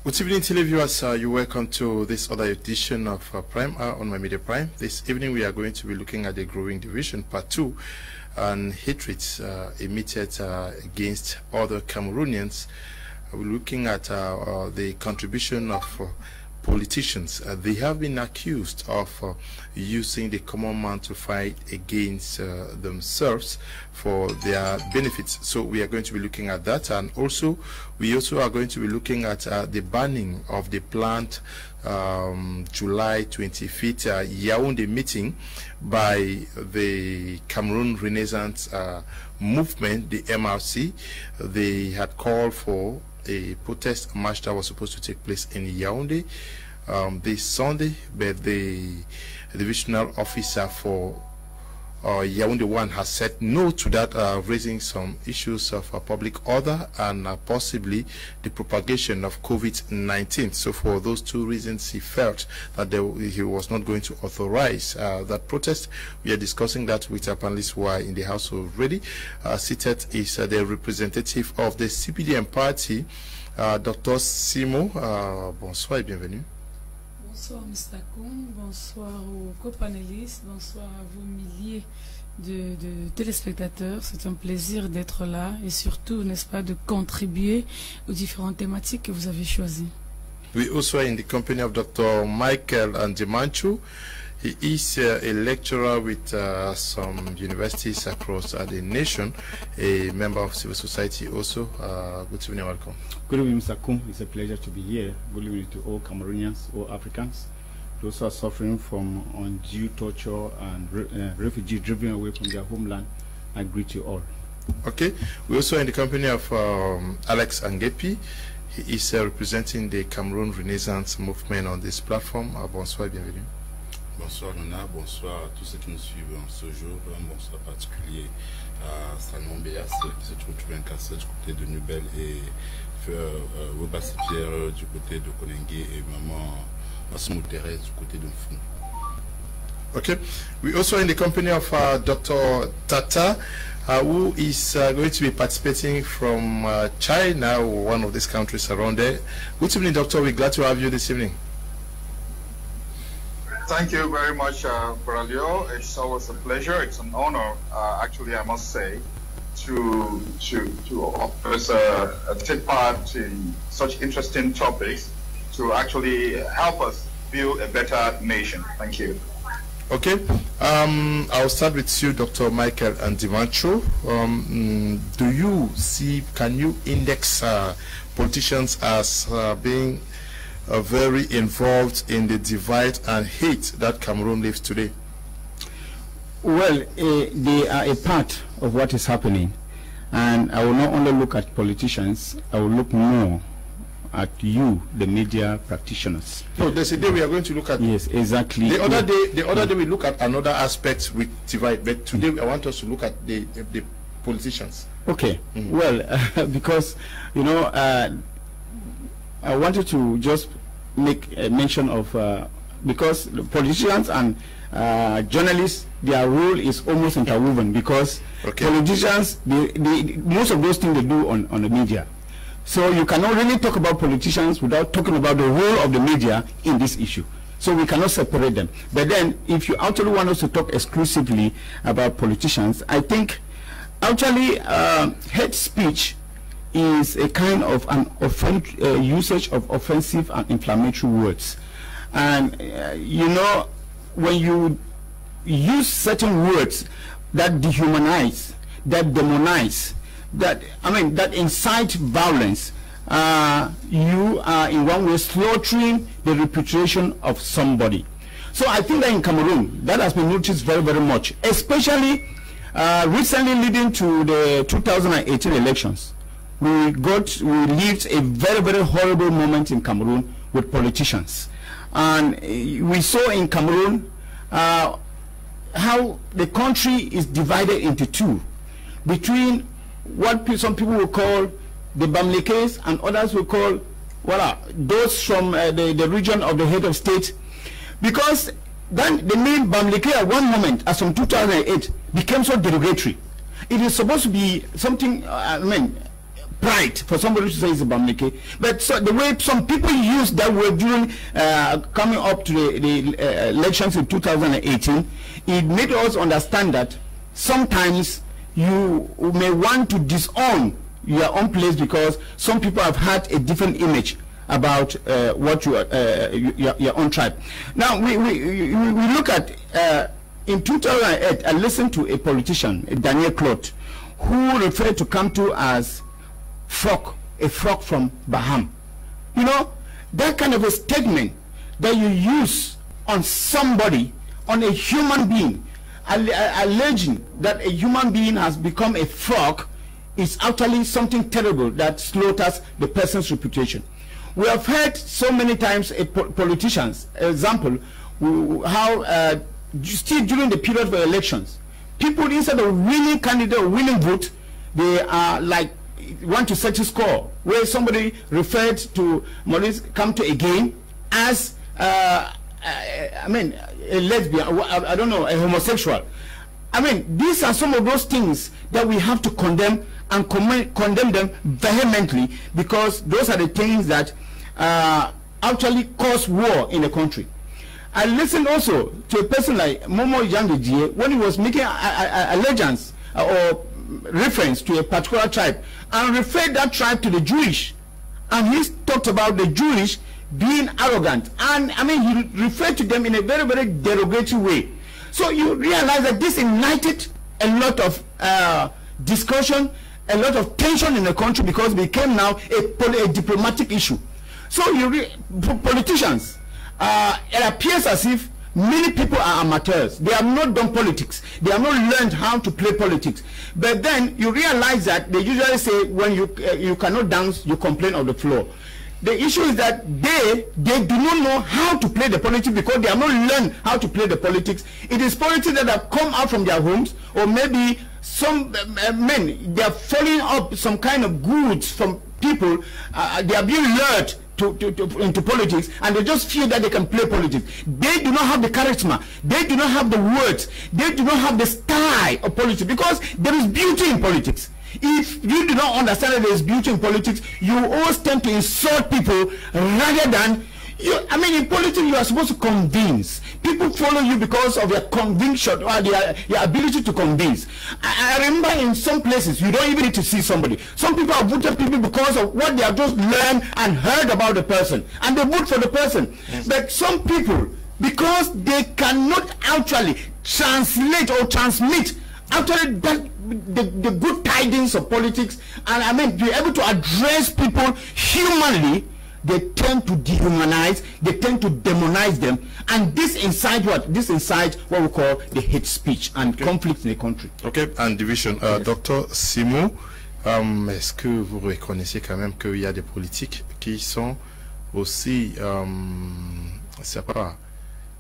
Good evening, televiewers. You're welcome to this other edition of Prime on My Media Prime. This evening we are going to be looking at the growing division, part 2, and hatred emitted against other Cameroonians. We're looking at the contribution of politicians. They have been accused of using the common man to fight against themselves for their benefits. So we are going to be looking at that, and also we also are going to be looking at the banning of the planned July 25th Yaoundé meeting by the Cameroon Renaissance movement, the MRC. They had called for a protest march that was supposed to take place in Yaoundé this Sunday, but the divisional officer for Yaoundé 1 has said no to that, raising some issues of public order and possibly the propagation of COVID-19. So for those two reasons, he felt that he was not going to authorize that protest. We are discussing that with our panelists who are in the house already. Seated is the representative of the CPDM party, Dr. Simo. Bonsoir et bienvenue. Bonsoir Mr. Kum, bonsoir aux co-panélistes, bonsoir à vous milliers de téléspectateurs. C'est un plaisir d'être là et surtout, n'est-ce pas, de contribuer aux différentes thématiques que vous avez choisies. We also are in the company of Dr. Micheal Ndimancho. He is a lecturer with some universities across the nation, a member of civil society also. Good evening, welcome. Good evening, Mr. Kum. It's a pleasure to be here. Good evening to all Cameroonians, all Africans, those who are suffering from undue torture and refugees driven away from their homeland. I greet you all. Okay. We're also in the company of Alex Nguepi. He is representing the Cameroon Renaissance movement on this platform. Bonsoir, bienvenue. Bonsoir Nona, bonsoir à tous ceux qui nous suivent en ce jour. Un bonsoir particulier à Salmon Béas qui se trouve incarcéré du côté de Nubel et Robassi Pierre du côté de KUNEH et maman Asmou Thérèse du côté de Fou. Okay, we also in the company of Dr. Tata, who is going to be participating from China, one of these countries around there. Good evening, Doctor. We're glad to have you this evening. Thank you very much, Bralio. It's always a pleasure. It's an honor, actually, I must say, to take part in such interesting topics to actually help us build a better nation. Thank you. Okay, I'll start with you, Dr. Micheal Ndimancho. Do you see, can you index politicians as being very involved in the divide and hate that Cameroon lives today? Well, they are a part of what is happening, and I will not only look at politicians, I will look more at you, the media practitioners. No, there's a day we are going to look at. Yes, exactly. The other day we look at another aspect with divide, but today I want us to look at the politicians. Okay. Well, because you know, I wanted to just make a mention of because the politicians and journalists, their role is almost interwoven, because politicians, most of those things they do on the media. So you cannot really talk about politicians without talking about the role of the media in this issue. So we cannot separate them. But then, if you actually want us to talk exclusively about politicians, I think actually hate speech is a kind of an usage of offensive and inflammatory words. And you know, when you use certain words that dehumanize, that demonize, that incite violence, you are in one way slaughtering the reputation of somebody. So I think that in Cameroon, that has been noticed very, very much, especially recently leading to the 2018 elections. We lived a very, very horrible moment in Cameroon with politicians. And we saw in Cameroon how the country is divided into two, between what some people will call the Bamlekes and others will call, voilà, those from the region of the head of state. Because then the name Bamleke at one moment, as from 2008, became so derogatory. It is supposed to be something, pride for somebody to say it's a Bamileke. But so the way some people use that word during coming up to the elections in 2018, it made us understand that sometimes you may want to disown your own place because some people have had a different image about what your own tribe. Now we look at in 2008. I listened to a politician, Daniel Clot, who referred to Kamtu as a frog from Baham. You know, that kind of a statement that you use on somebody, on a human being, alleging that a human being has become a frog, is actually something terrible that slaughters the person's reputation. We have heard so many times politicians, example, how still during the period of elections, people instead of winning candidate or winning vote, they are like want to set a score, where somebody referred to Maurice Kamto again as I mean a lesbian, I don't know, a homosexual. I mean, these are some of those things that we have to condemn and condemn them vehemently, because those are the things that actually cause war in the country. I listened also to a person like Momo Yandejie when he was making allegiance or reference to a particular tribe and referred that tribe to the Jewish, and he talked about the Jewish being arrogant, and I mean he referred to them in a very, very derogatory way. So you realize that this ignited a lot of discussion, a lot of tension in the country, because it became now a diplomatic issue. So politicians, it appears as if many people are amateurs. They have not done politics. They have not learned how to play politics. But then you realize that they usually say when you cannot dance, you complain of the floor. The issue is that they do not know how to play the politics, because they have not learned how to play the politics. It is politics that have come out from their homes, or maybe some men, they are following up some kind of goods from people. They are being lured into politics, and they just feel that they can play politics. They do not have the charisma, they do not have the words, they do not have the style of politics, because there is beauty in politics. If you do not understand that there is beauty in politics, you always tend to insult people rather than I mean, in politics you are supposed to convince. People follow you because of your conviction or your ability to convince. I remember in some places you don't even need to see somebody. Some people have voted people because of what they have just learned and heard about the person, and they vote for the person. Yes. But some people, because they cannot actually translate or transmit actually the good tidings of politics, and I mean be able to address people humanly, they tend to dehumanize, they tend to demonize them, and this incites what? This incites what we call the hate speech and conflict in the country. Okay, and division. Yes. Dr. Simo, est-ce que vous reconnaissez quand même qu'il y a des politiques qui sont aussi, c'est pas,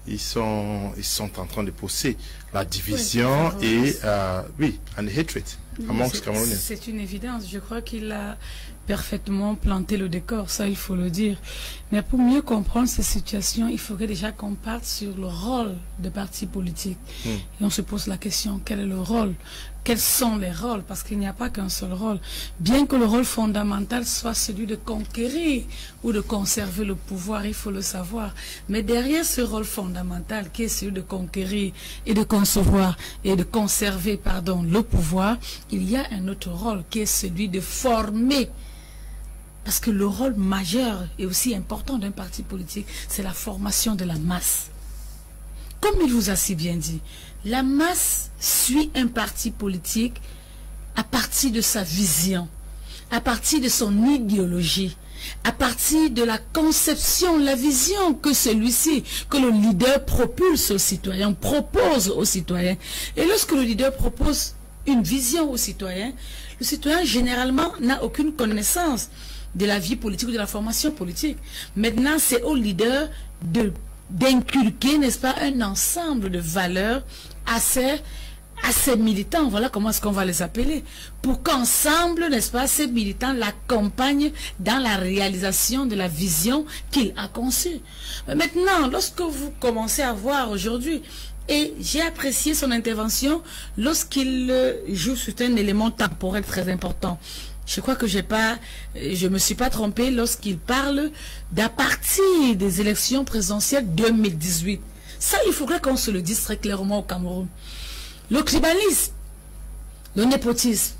ils sont en train de pousser la division, oui, et oui, and hatred amongst Cameroonians. C'est une évidence. Je crois qu'il a parfaitement planté le décor, ça il faut le dire. Mais pour mieux comprendre ces situations, il faudrait déjà qu'on parte sur le rôle des partis politiques. Et on se pose la question, quel est le rôle? Quels sont les rôles? Parce qu'il n'y a pas qu'un seul rôle. Bien que le rôle fondamental soit celui de conquérir ou de conserver le pouvoir, il faut le savoir. Mais derrière ce rôle fondamental qui est celui de conquérir et de concevoir et de conserver, pardon, le pouvoir, il y a un autre rôle qui est celui de former. Parce que le rôle majeur et aussi important d'un parti politique, c'est la formation de la masse. Comme il vous a si bien dit, la masse suit un parti politique à partir de sa vision, à partir de son idéologie, à partir de la conception, la vision que celui-ci, que le leader propulse aux citoyens, propose aux citoyens. Et lorsque le leader propose une vision aux citoyens, le citoyen généralement n'a aucune connaissance de la vie politique ou de la formation politique. Maintenant, c'est au leader d'inculquer, n'est-ce pas, un ensemble de valeurs à ces militants, voilà comment est-ce qu'on va les appeler, pour qu'ensemble, n'est-ce pas, ces militants l'accompagnent dans la réalisation de la vision qu'il a conçue. Maintenant, lorsque vous commencez à voir aujourd'hui, et j'ai apprécié son intervention lorsqu'il joue sur un élément temporel très important. Je crois que je me suis pas trompé lorsqu'il parle d'à partir des élections présidentielles 2018. Ça, il faudrait qu'on se le dise très clairement au Cameroun. Le tribalisme, le népotisme,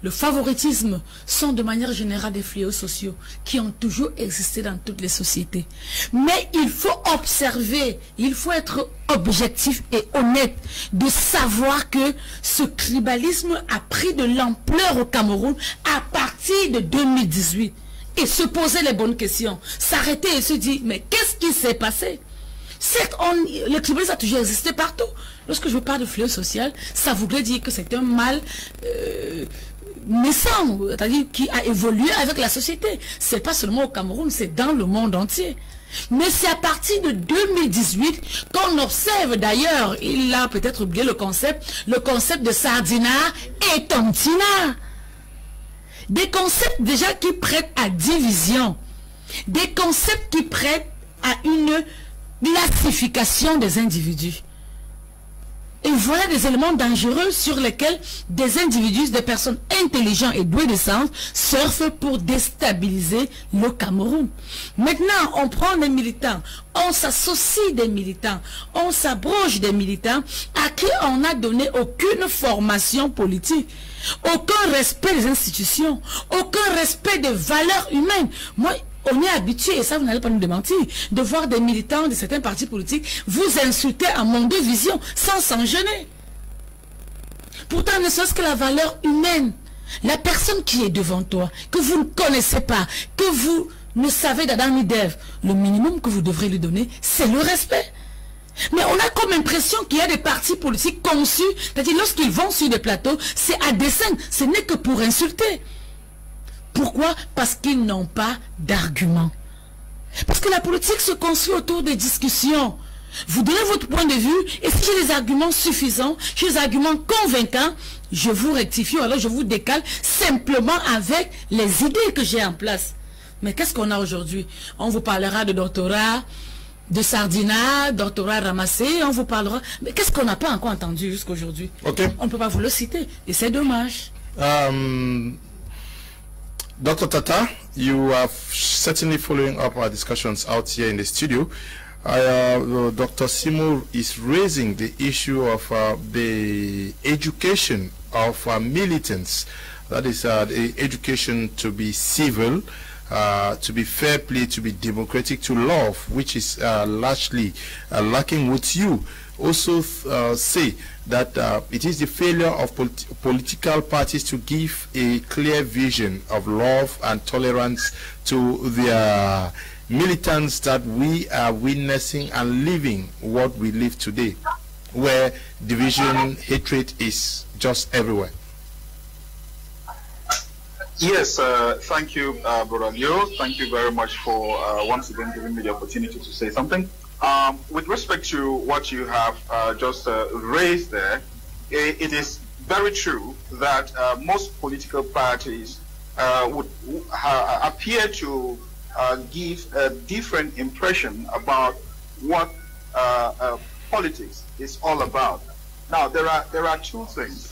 le favoritisme sont de manière générale des fléaux sociaux qui ont toujours existé dans toutes les sociétés. Mais il faut observer, il faut être objectif et honnête de savoir que ce tribalisme a pris de l'ampleur au Cameroun à partir de 2018. Et se poser les bonnes questions, s'arrêter et se dire, mais qu'est-ce qui s'est passé? Certes, le tribalisme a toujours existé partout. Lorsque je parle de fléau social, ça voudrait dire que c'est un mal naissant, c'est-à-dire qui a évolué avec la société. C'est pas seulement au Cameroun, c'est dans le monde entier. Mais c'est à partir de 2018 qu'on observe, d'ailleurs, il a peut-être oublié le concept de sardina et tontina. Des concepts déjà qui prêtent à division, des concepts qui prêtent à une classification des individus. Et voilà des éléments dangereux sur lesquels des individus, des personnes intelligentes et douées de sens surfent pour déstabiliser le Cameroun. Maintenant, on prend des militants, on s'associe des militants, on s'abroge des militants à qui on n'a donné aucune formation politique, aucun respect des institutions, aucun respect des valeurs humaines. Moi, on est habitué, et ça vous n'allez pas nous démentir, de voir des militants de certains partis politiques vous insulter à mon de vision sans s'en gêner. Pourtant, ne serait-ce que la valeur humaine, la personne qui est devant toi, que vous ne connaissez pas, que vous ne savez d'Adam ni d'Ève, le minimum que vous devrez lui donner, c'est le respect. Mais on a comme impression qu'il y a des partis politiques conçus, c'est-à-dire lorsqu'ils vont sur des plateaux, c'est à dessein, ce n'est que pour insulter. Pourquoi? Parce qu'ils n'ont pas d'arguments. Parce que la politique se construit autour des discussions. Vous donnez votre point de vue, et si j'ai des arguments suffisants, j'ai des arguments convaincants, je vous rectifie, ou alors je vous décale simplement avec les idées que j'ai en place. Mais qu'est-ce qu'on a aujourd'hui? On vous parlera de doctorat, de sardina, doctorat ramassé, on vous parlera... Mais qu'est-ce qu'on n'a pas encore entendu jusqu'aujourd'hui? Okay. On ne peut pas vous le citer, et c'est dommage. Dr. Tata, you are certainly following up our discussions out here in the studio. Dr. Simo is raising the issue of the education of militants. That is the education to be civil, to be fair play, to be democratic, to love, which is largely lacking with you. Also say that it is the failure of political parties to give a clear vision of love and tolerance to their militants that we are witnessing and living what we live today, where division, hatred is just everywhere. Yes, thank you, Brother Leo. Thank you very much for once again giving me the opportunity to say something. With respect to what you have just raised there, it is very true that most political parties would appear to give a different impression about what politics is all about. Now, there are two things.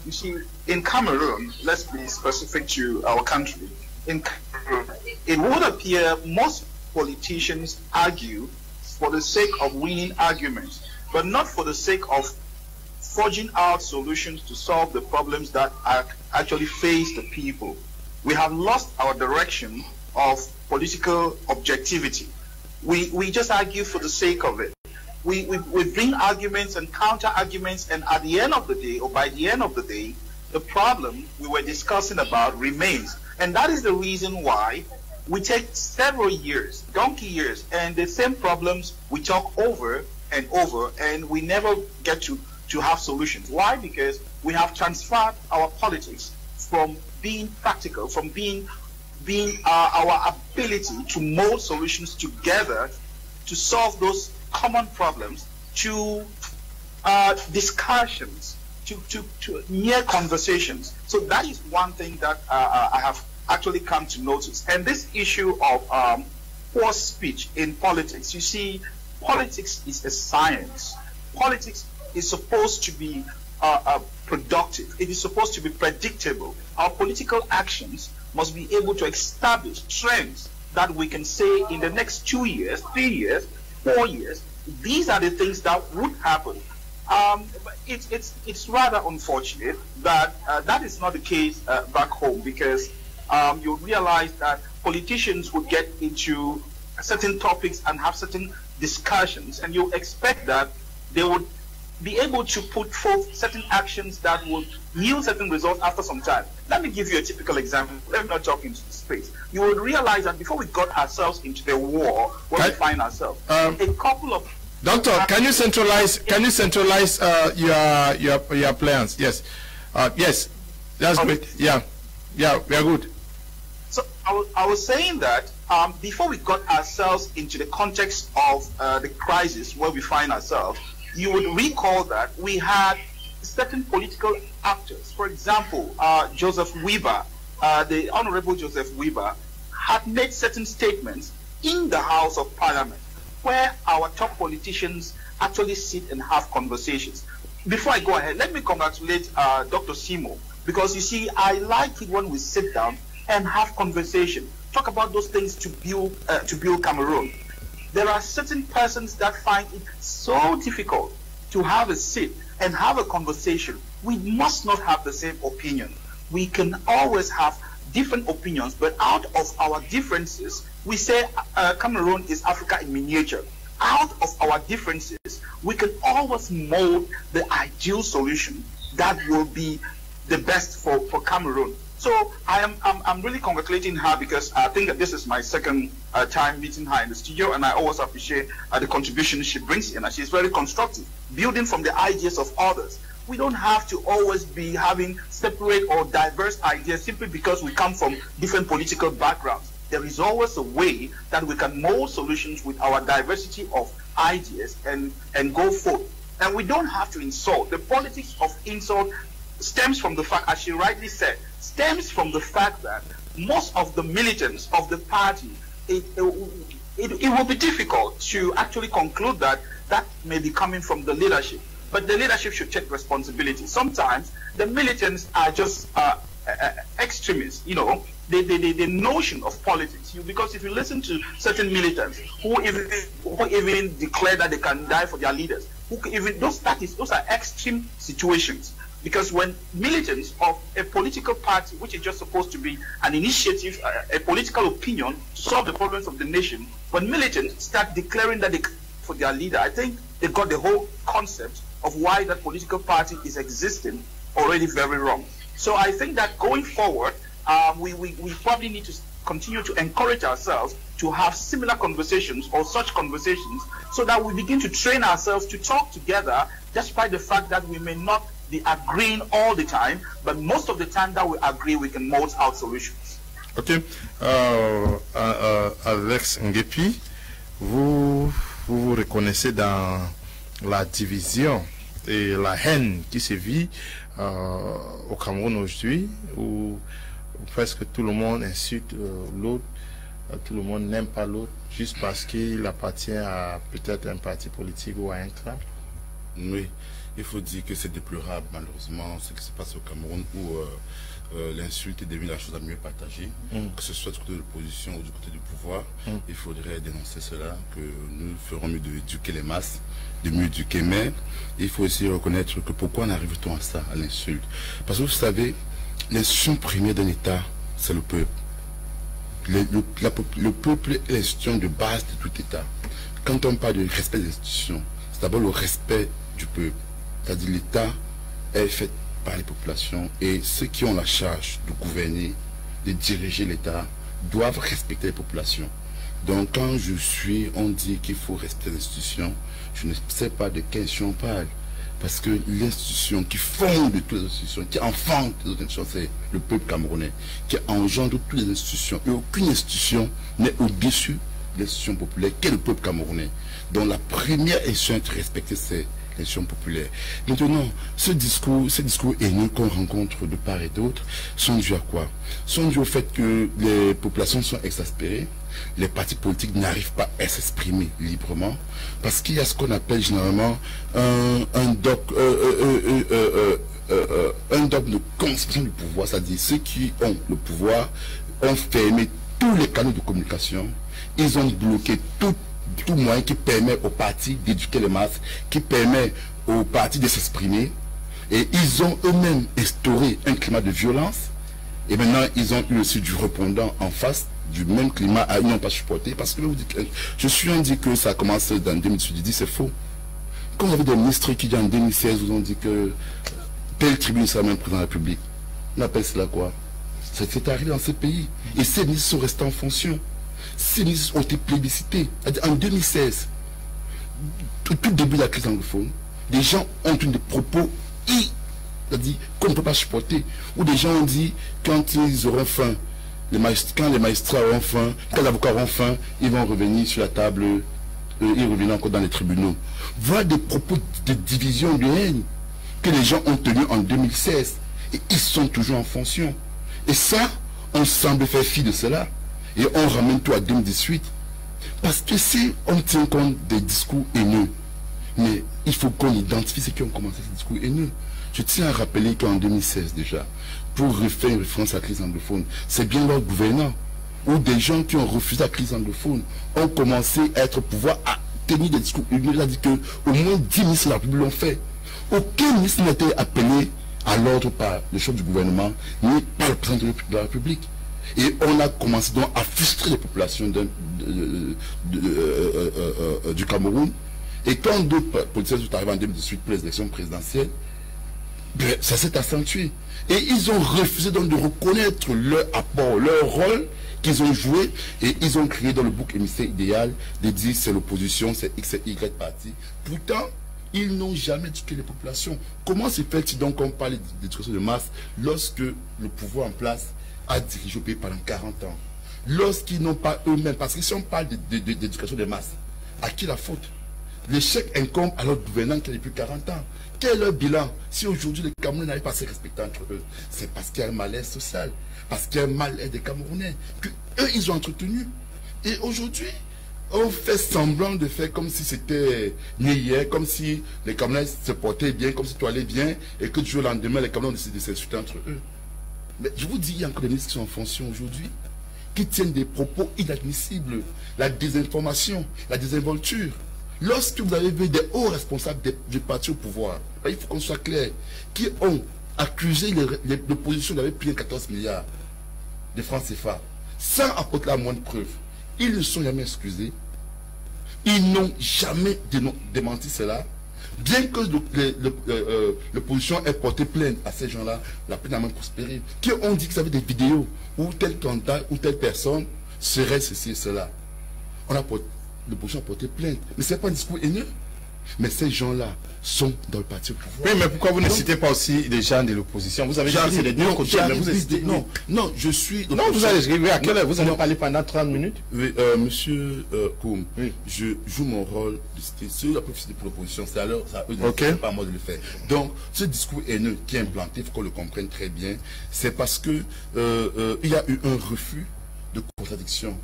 You see, in Cameroon, let's be specific to our country. In Cameroon, it would appear most politicians argue for the sake of winning arguments, but not for the sake of forging out solutions to solve the problems that actually face the people. We have lost our direction of political objectivity. We just argue for the sake of it. We bring arguments and counter arguments, and at the end of the day, or by the end of the day, the problem we were discussing about remains. And that is the reason why we take several years, donkey years, and the same problems we talk over and over, and we never get to have solutions. Why? Because we have transferred our politics from being practical, from being our ability to mold solutions together to solve those common problems, to discussions, to mere conversations. So that is one thing that I have actually come to notice. And this issue of poor speech in politics, you see, politics is a science. Politics is supposed to be productive. It is supposed to be predictable. Our political actions must be able to establish trends that we can say in the next 2 years, 3 years, 4 years, these are the things that would happen. It's rather unfortunate that that is not the case back home, because you realize that politicians would get into certain topics and have certain discussions, and you expect that they would be able to put forth certain actions that would yield certain results after some time. Let me give you a typical example. Let me not talk into space. You will realize that before we got ourselves into the war where we find ourselves, a couple of Doctor, can you centralize your plans? Yes. Yes. That's great. Yeah. Yeah, we are good. So I was saying that before we got ourselves into the context of the crisis where we find ourselves, you would recall that we had certain political actors. For example, Joseph Weber, the Honorable Joseph Weber, had made certain statements in the House of Parliament where our top politicians actually sit and have conversations. Before I go ahead, let me congratulate Dr. Simo, because you see, I like it when we sit down and have conversation, talk about those things to build Cameroon. There are certain persons that find it so difficult to have a sit and have a conversation. We must not have the same opinion. We can always have different opinions, but out of our differences, we say Cameroon is Africa in miniature. Out of our differences, we can always mold the ideal solution that will be the best for Cameroon. So I'm really congratulating her, because I think that this is my second time meeting her in the studio, and I always appreciate the contribution she brings in. And she's very constructive, building from the ideas of others. We don't have to always be having separate or diverse ideas simply because we come from different political backgrounds. There is always a way that we can mold solutions with our diversity of ideas and go forth. And we don't have to insult. The politics of insult stems from the fact, as she rightly said, stems from the fact that most of the militants of the party, it will be difficult to actually conclude that that may be coming from the leadership. But the leadership should take responsibility. Sometimes the militants are just extremists, you know, the notion of politics. Because if you listen to certain militants who even declare that they can die for their leaders, those are extreme situations. Because when militants of a political party, which is just supposed to be an initiative, a political opinion to solve the problems of the nation, when militants start declaring that they can for their leader, I think they got the whole concept of why that political party is existing already very wrong. So I think that going forward, we probably need to continue to encourage ourselves to have similar conversations or such conversations, so that we begin to train ourselves to talk together, despite the fact that we may not be agreeing all the time, but most of the time that we agree, we can mold out solutions. Ok. Alex Nguepi, vous reconnaissez dans la division et la haine qui se vit au Cameroun aujourd'hui, où presque tout le monde insulte l'autre, tout le monde n'aime pas l'autre, juste parce qu'il appartient à peut-être un parti politique ou à un clan. Oui, il faut dire que c'est déplorable malheureusement ce qui se passe au Cameroun, où l'insulte est devenue la chose la mieux partagée, que ce soit du côté de l'opposition ou du côté du pouvoir. Il faudrait dénoncer cela, que nous ferons mieux d'éduquer les masses, de mieux éduquer, mais il faut aussi reconnaître que pourquoi en arrive-t-on à ça, à l'insulte? Parce que vous savez, l'institution première d'un État, c'est le peuple. Le peuple est l'institution de base de tout État. Quand on parle de respect des institutions, c'est d'abord le respect du peuple. C'est-à-dire l'État est fait par les populations, et ceux qui ont la charge de gouverner, de diriger l'État, doivent respecter les populations. Donc quand on dit qu'il faut respecter l'institution, je ne sais pas de quelle institution on parle. Parce que l'institution qui fonde toutes les institutions, qui enfante les autres institutions, c'est le peuple camerounais, qui engendre toutes les institutions. Et aucune institution n'est au-dessus de l'institution populaire, qu'est le peuple camerounais. Donc la première institution à être respectée, c'est l'institution populaire. Maintenant, ces discours haineux qu'on rencontre de part et d'autre sont dus à quoi? Sont dus au fait que les populations sont exaspérées, les partis politiques n'arrivent pas à s'exprimer librement parce qu'il y a ce qu'on appelle généralement un dogme de concentration du pouvoir, c'est-à-dire ceux qui ont le pouvoir ont fermé tous les canaux de communication, ils ont bloqué tout moyen qui permet aux partis d'éduquer les masses, qui permet aux partis de s'exprimer, et ils ont eux-mêmes instauré un climat de violence, et maintenant ils ont eu aussi du répondant en face du même climat à ils n'ont pas supporté, parce que je suis dit que ça a commencé dans 2018, je dis c'est faux. Quand vous avez des ministres qui en 2016 vous ont dit que telle tribune sera même président de la République, on appelle cela quoi? C'est arrivé dans ce pays, et ces ministres sont restés en fonction. Ces ministres ont été plébiscités. En 2016, tout début de la crise anglophone, des gens ont eu des propos qu'on ne peut pas supporter, où des gens ont dit quand ils auront faim, quand les magistrats auront faim, quand les avocats auront faim, ils vont revenir sur la table, ils reviennent encore dans les tribunaux. Voilà des propos de division, de haine que les gens ont tenus en 2016, et ils sont toujours en fonction. Et ça, on semble faire fi de cela. Et on ramène tout à 2018. Parce que si on tient compte des discours haineux, mais il faut qu'on identifie ceux qui ont commencé ces discours haineux. Je tiens à rappeler qu'en 2016 déjà, pour faire une référence à la crise anglophone, c'est bien leur gouvernant, où des gens qui ont refusé la crise anglophone ont commencé à être au pouvoir à tenir des discours haineux. Il a dit que au moins 10 ministres de la République l'ont fait. Aucun ministre n'a été appelé à l'ordre par le chef du gouvernement, ni par le président de la République. Et on a commencé donc à frustrer les populations du Cameroun. Et quand d'autres politiciens sont arrivés en 2018 pour les élections présidentielles, ben, ça s'est accentué. Et ils ont refusé donc de reconnaître leur apport, leur rôle qu'ils ont joué. Et ils ont créé dans le bouc émissaire idéal de dire c'est l'opposition, c'est X et Y parti. Pourtant, ils n'ont jamais éduqué les populations. Comment se fait-il donc qu'on parle d'éducation de masse lorsque le pouvoir en place a dirigé au pays pendant 40 ans, lorsqu'ils n'ont pas eux-mêmes, parce que si on parle d'éducation des masses, à qui la faute? L'échec incombe à leur gouvernant qui a depuis 40 ans. Quel est leur bilan? Si aujourd'hui les Camerounais n'arrivent pas à se respecter entre eux, c'est parce qu'il y a un malaise social, parce qu'il y a un mal-être des Camerounais, que eux ils ont entretenu. Et aujourd'hui, on fait semblant de faire comme si c'était né hier, comme si les Camerounais se portaient bien, comme si tout allait bien, et que du jour au lendemain, les Camerounais décident de s'insulter entre eux. Mais je vous dis, il y a encore des ministres qui sont en fonction aujourd'hui, qui tiennent des propos inadmissibles, la désinformation, la désinvolture. Lorsque vous avez vu des hauts responsables du parti au pouvoir, il faut qu'on soit clair, qui ont accusé l'opposition d'avoir pris 14 milliards de francs CFA, sans apporter la moindre preuve, ils ne sont jamais excusés, ils n'ont jamais démenti cela. Bien que l'opposition ait porté plainte à ces gens-là, la plainte n'a même prospéré. Qui ont dit que ça avait des vidéos où tel candidat ou telle personne serait ceci et cela. L'opposition a porté plainte. Mais ce n'est pas un discours haineux. Mais ces gens-là sont dans le parti au pouvoir. Oui, mais pourquoi vous ne citez pas aussi des gens de l'opposition? Vous avez dit que c'est les deux côtés, mais vous hésitez. Non, je suis... Non, vous allez arriver à quelle heure? Vous allez parler pendant 30 minutes? Oui, monsieur Kum, oui. Je joue mon rôle de citer ceux la prophétie pour l'opposition. C'est à eux, c'est pas à moi de le faire. Donc, ce discours haineux qui est implanté, il faut qu'on le comprenne très bien, c'est parce que il y a eu un refus de contradiction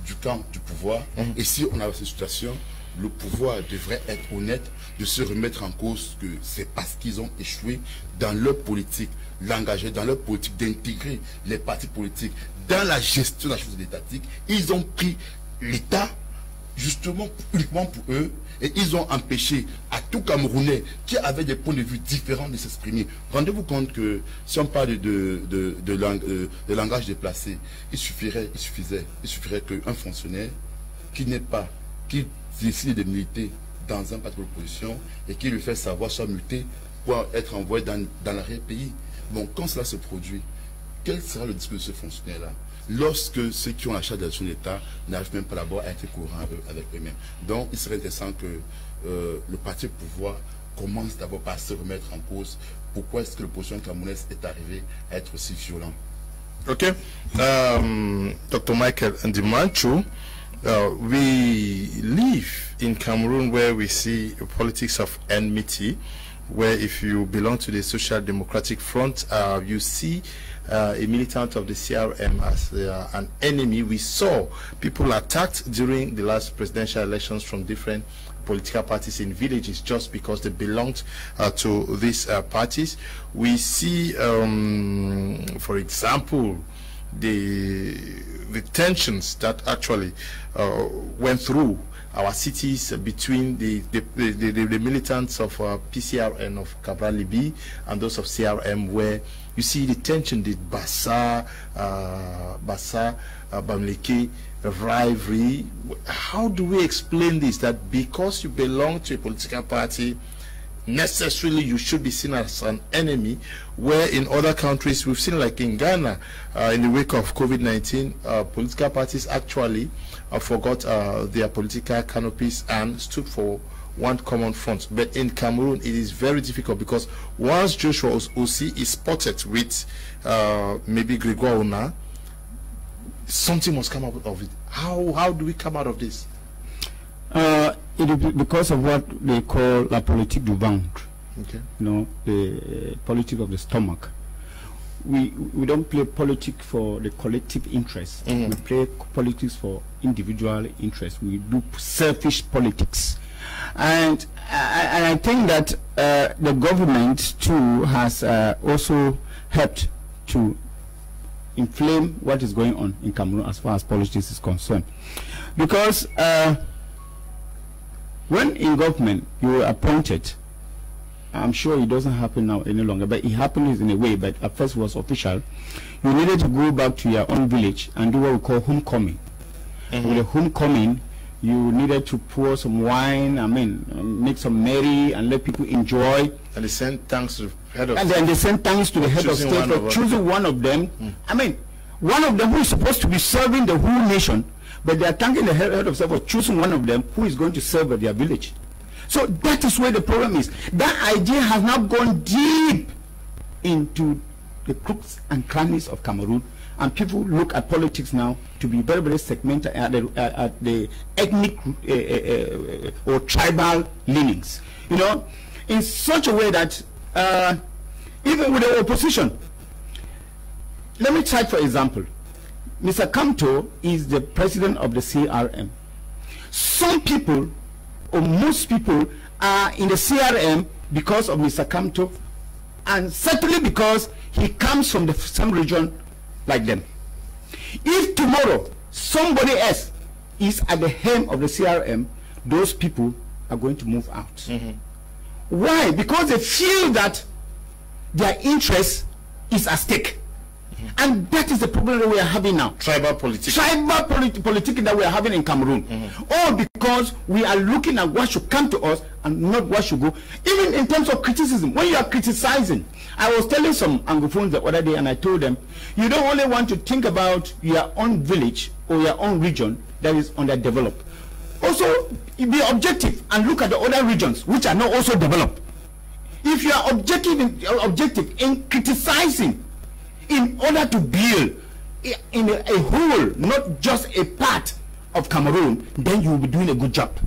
du camp du pouvoir. Et si on a cette situation, le pouvoir devrait être honnête de se remettre en cause que c'est parce qu'ils ont échoué dans leur politique, l'engager dans leur politique d'intégrer les partis politiques dans la gestion de la chose étatique. Ils ont pris l'État justement uniquement pour eux et ils ont empêché à tout Camerounais qui avait des points de vue différents de s'exprimer. Rendez-vous compte que si on parle de langage déplacé, il suffirait qu'un fonctionnaire qui décide de militer dans un parti de l'opposition et qui lui fait savoir soit muté pour être envoyé dans l'arrière-pays. Bon, quand cela se produit, quel sera le discours de ce fonctionnaire-là lorsque ceux qui ont la charge de l'action de l'État n'arrivent même pas d'abord à être courants avec eux-mêmes? Donc, il serait intéressant que le parti au pouvoir commence d'abord par se remettre en cause. Pourquoi est-ce que l'opposition camerounaise est arrivée à être aussi violente? Ok. Dr. Micheal Ndimancho, we live in Cameroon where we see a politics of enmity, where if you belong to the Social Democratic Front, you see a militant of the CRM as an enemy. We saw people attacked during the last presidential elections from different political parties in villages just because they belonged to these parties. We see, for example, the tensions that actually went through our cities between the militants of PCRN of Cabral Libi and those of CRM, where you see the tension, the Bassa, Bamleke rivalry. How do we explain this? That because you belong to a political party, necessarily you should be seen as an enemy, where in other countries we've seen, like in Ghana, in the wake of COVID-19, political parties actually forgot their political canopies and stood for one common front. But in Cameroon, it is very difficult, because once Joshua Osi is spotted with maybe Gregoire Ona, something must come out of it. How do we come out of this? It is because of what they call la politique du ventre. Okay. You know, the politics of the stomach. We don't play politics for the collective interest. We play politics for individual interest. We do selfish politics, and I think that the government too has also helped to inflame what is going on in Cameroon as far as politics is concerned, because when in government you were appointed, I'm sure it doesn't happen now any longer, but it happens in a way, but at first was official. You needed to go back to your own village and do what we call homecoming. With the homecoming, you needed to pour some wine, make some merry and let people enjoy. And they send thanks to the head of state. And then they send thanks to the head of state for choosing one of them. One of them who is supposed to be serving the whole nation, but they are thanking the head of state for choosing one of them who is going to serve at their village. So that is where the problem is. That idea has now gone deep into the crooks and crannies of Cameroon, and people look at politics now to be very, very segmented at the ethnic or tribal leanings. You know, in such a way that even with the opposition, let me try, for example, Mr. Kamto is the president of the CRM. Some people, or most people, are in the CRM because of Mr. Kamto, and certainly because he comes from the same region like them. If tomorrow somebody else is at the helm of the CRM, those people are going to move out. Why? Because they feel that their interest is at stake. And that is the problem that we are having now. Tribal politics. Tribal politics that we are having in Cameroon. All because we are looking at what should come to us and not what should go. Even in terms of criticism, when you are criticizing, I was telling some Anglophones the other day, and I told them, you don't only want to think about your own village or your own region that is underdeveloped. Also, be objective and look at the other regions which are not also developed. If you are objective in criticizing, in order to build in a whole, not just a part of Cameroon, then you will be doing a good job.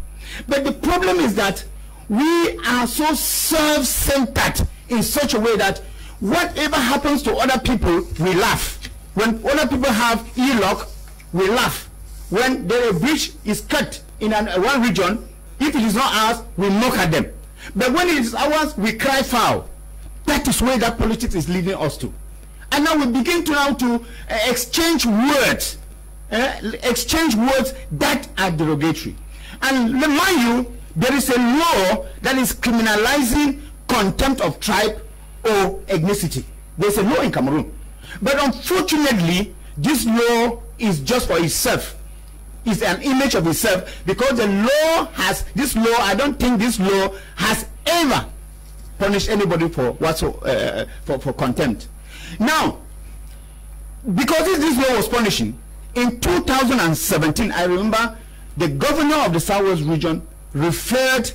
But the problem is that we are so self-centered in such a way that whatever happens to other people, we laugh. When other people have e-lock, we laugh. When the bridge is cut in one region, if it is not ours, we mock at them. But when it is ours, we cry foul. That is where that politics is leading us to. And now we begin to exchange words, that are derogatory. And remind you, there is a law that is criminalizing contempt of tribe or ethnicity. There's a law in Cameroon. But unfortunately, this law is just for itself. It's an image of itself, because the law has, this law, I don't think this law has ever punished anybody for for contempt. Now, because this law was punishing, in 2017, I remember the governor of the Southwest region referred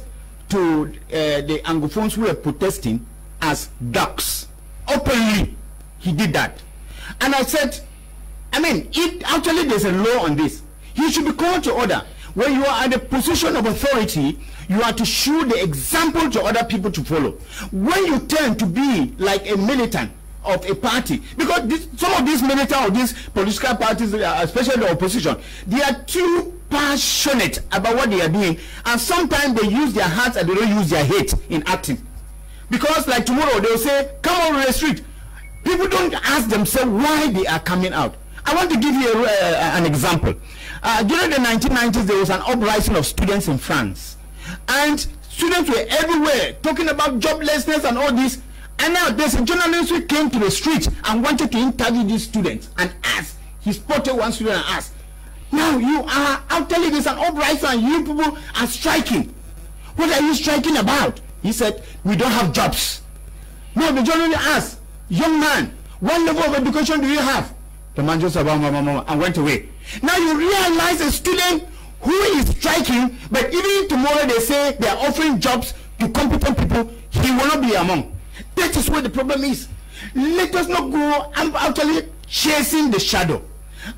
to the Anglophones who were protesting as ducks. Openly, he did that. And I said, if actually there's a law on this, he should be called to order. When you are at a position of authority, you are to show the example to other people to follow. When you turn to be like a militant of a party, because some of these militant or these political parties, especially the opposition, they are too passionate about what they are doing, and sometimes they use their hearts and they don't use their hate in acting. Because like tomorrow they'll say, come on the street. People don't ask themselves why they are coming out. I want to give you an example. During the 1990s, there was an uprising of students in France, and students were everywhere talking about joblessness and all this. And now there's a journalist who came to the street and wanted to interview these students and asked. He spotted one student and asked, now you are actually there's an uprising and you people are striking. What are you striking about? He said, we don't have jobs. Now the journalist asked, young man, what level of education do you have? The man just said, and went away. Now you realize a student who is striking, but even tomorrow they say they are offering jobs to competent people, he will not be among. That is where the problem is. Let us not go actually chasing the shadow.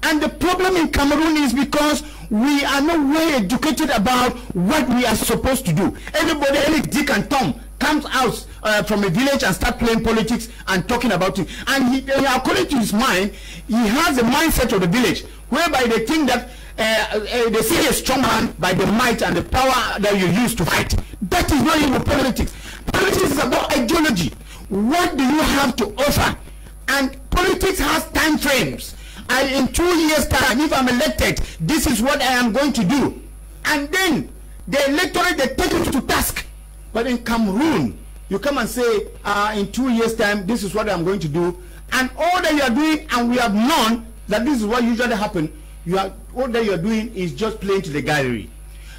And the problem in Cameroon is because we are not well educated about what we are supposed to do. Everybody, any Dick and Tom, comes out from a village and start playing politics and talking about it. And he, according to his mind, he has a mindset of the village, whereby they think that they see a strong man by the might and the power that you use to fight. That is not even politics. Politics is about ideology. What do you have to offer? And politics has time frames. In 2 years' time, if I'm elected, this is what I am going to do. And then the electorate, they take it to task. But in Cameroon, you come and say, in 2 years' time, this is what I'm going to do. And all that you are doing, and we have known that this is what usually happens, all that you are doing is just playing to the gallery.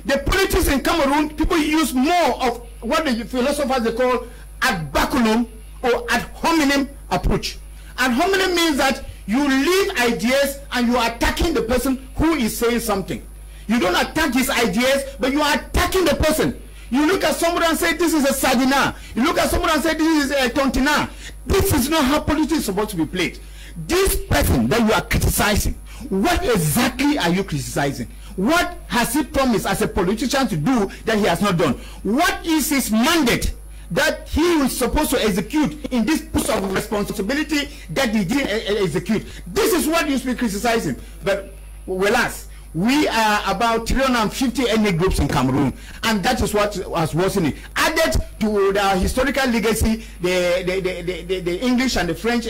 The politics in Cameroon, people use more of what the philosophers they call ad baculum or ad hominem approach. Ad hominem means that you leave ideas and you are attacking the person who is saying something. You don't attack his ideas, but you are attacking the person. You look at somebody and say, this is a sardina. You look at somebody and say, this is a tontina. This is not how politics is supposed to be played. This person that you are criticizing, what exactly are you criticizing? What has he promised as a politician to do that he has not done? What is his mandate that he is supposed to execute in this post of responsibility that he didn't execute? This is what you should be criticizing. But whereas we are about 350 ethnic groups in Cameroon, and that is what was worsening. Added to the historical legacy, the English and the French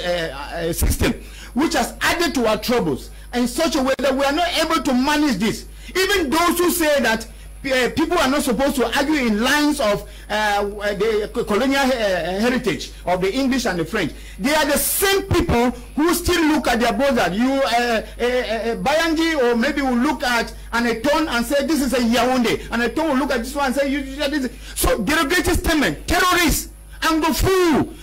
system, which has added to our troubles in such a way that we are not able to manage this. Even those who say that people are not supposed to argue in lines of the colonial heritage of the English and the French. They are the same people who still look at their brother. You, Bayangi, or maybe will look at an Eton and say this is a Yaoundé, and Eton will look at this one and say this is. So derogatory statement, terrorists, Angofu,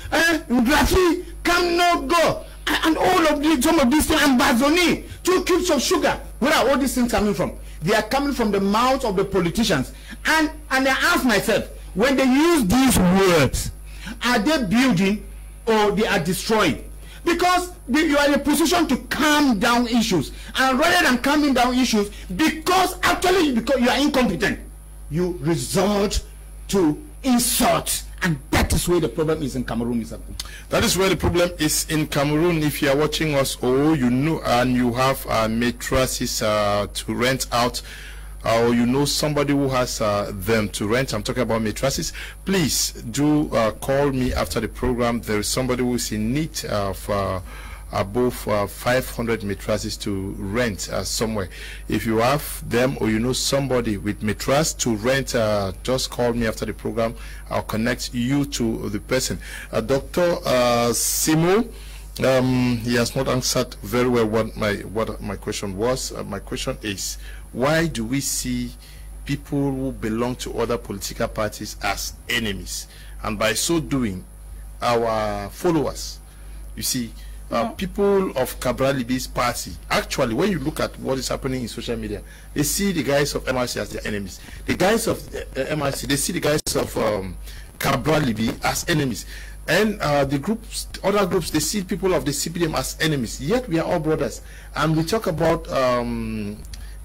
Nguepi, Come No Go, and all of these, some of these things, and Bazoni, 2 cubes of sugar. Where are all these things coming from? They are coming from the mouths of the politicians. And I ask myself, when they use these words, are they building or they are destroying? Because you are in a position to calm down issues. And rather than calming down issues, because you are incompetent, you resort to insult. And that is where the problem is in Cameroon. That is where the problem is in Cameroon. If you are watching us, you know, and you have mattresses to rent out, or you know somebody who has them to rent, I'm talking about mattresses, please do call me after the program. There is somebody who is in need of above 500 mattresses to rent somewhere. If you have them, or you know somebody with mattress to rent, just call me after the program. I'll connect you to the person. Dr. Simo, he has not answered very well what my question was. My question is, why do we see people who belong to other political parties as enemies, and by so doing our followers, you see, people of Cabral Libi's party, actually, when you look at what is happening in social media, they see the guys of MRC as their enemies. The guys of MRC, they see the guys of Cabral Libi as enemies. And the groups, other groups, they see people of the CPDM as enemies. Yet we are all brothers. And we talk about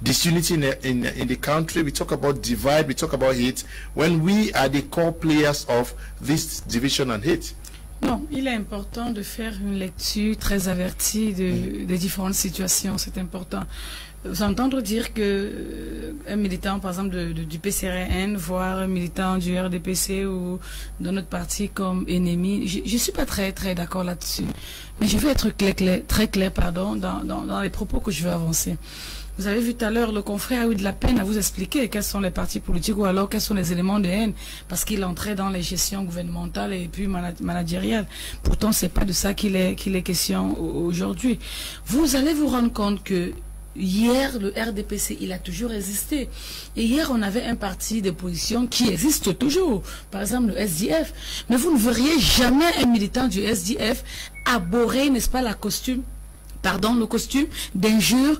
disunity in the country, we talk about divide, we talk about hate, when we are the core players of this division and hate. Non, il est important de faire une lecture très avertie des différentes situations, c'est important. Vous entendre dire que un militant, par exemple, du PCRN, voire un militant du RDPC ou d'un autre parti comme ennemi, je ne suis pas très d'accord là-dessus. Mais je vais être très clair dans les propos que je vais avancer. Vous avez vu tout à l'heure, le confrère a eu de la peine à vous expliquer quels sont les partis politiques ou alors quels sont les éléments de haine, parce qu'il entrait dans les gestions gouvernementales et puis managériales. Pourtant, c'est pas de ça qu'il est question aujourd'hui. Vous allez vous rendre compte que hier, le RDPC, il a toujours existé. Et hier, on avait un parti d'opposition qui existe toujours. Par exemple, le SDF. Mais vous ne verriez jamais un militant du SDF abhorrer, n'est-ce pas, le costume d'injure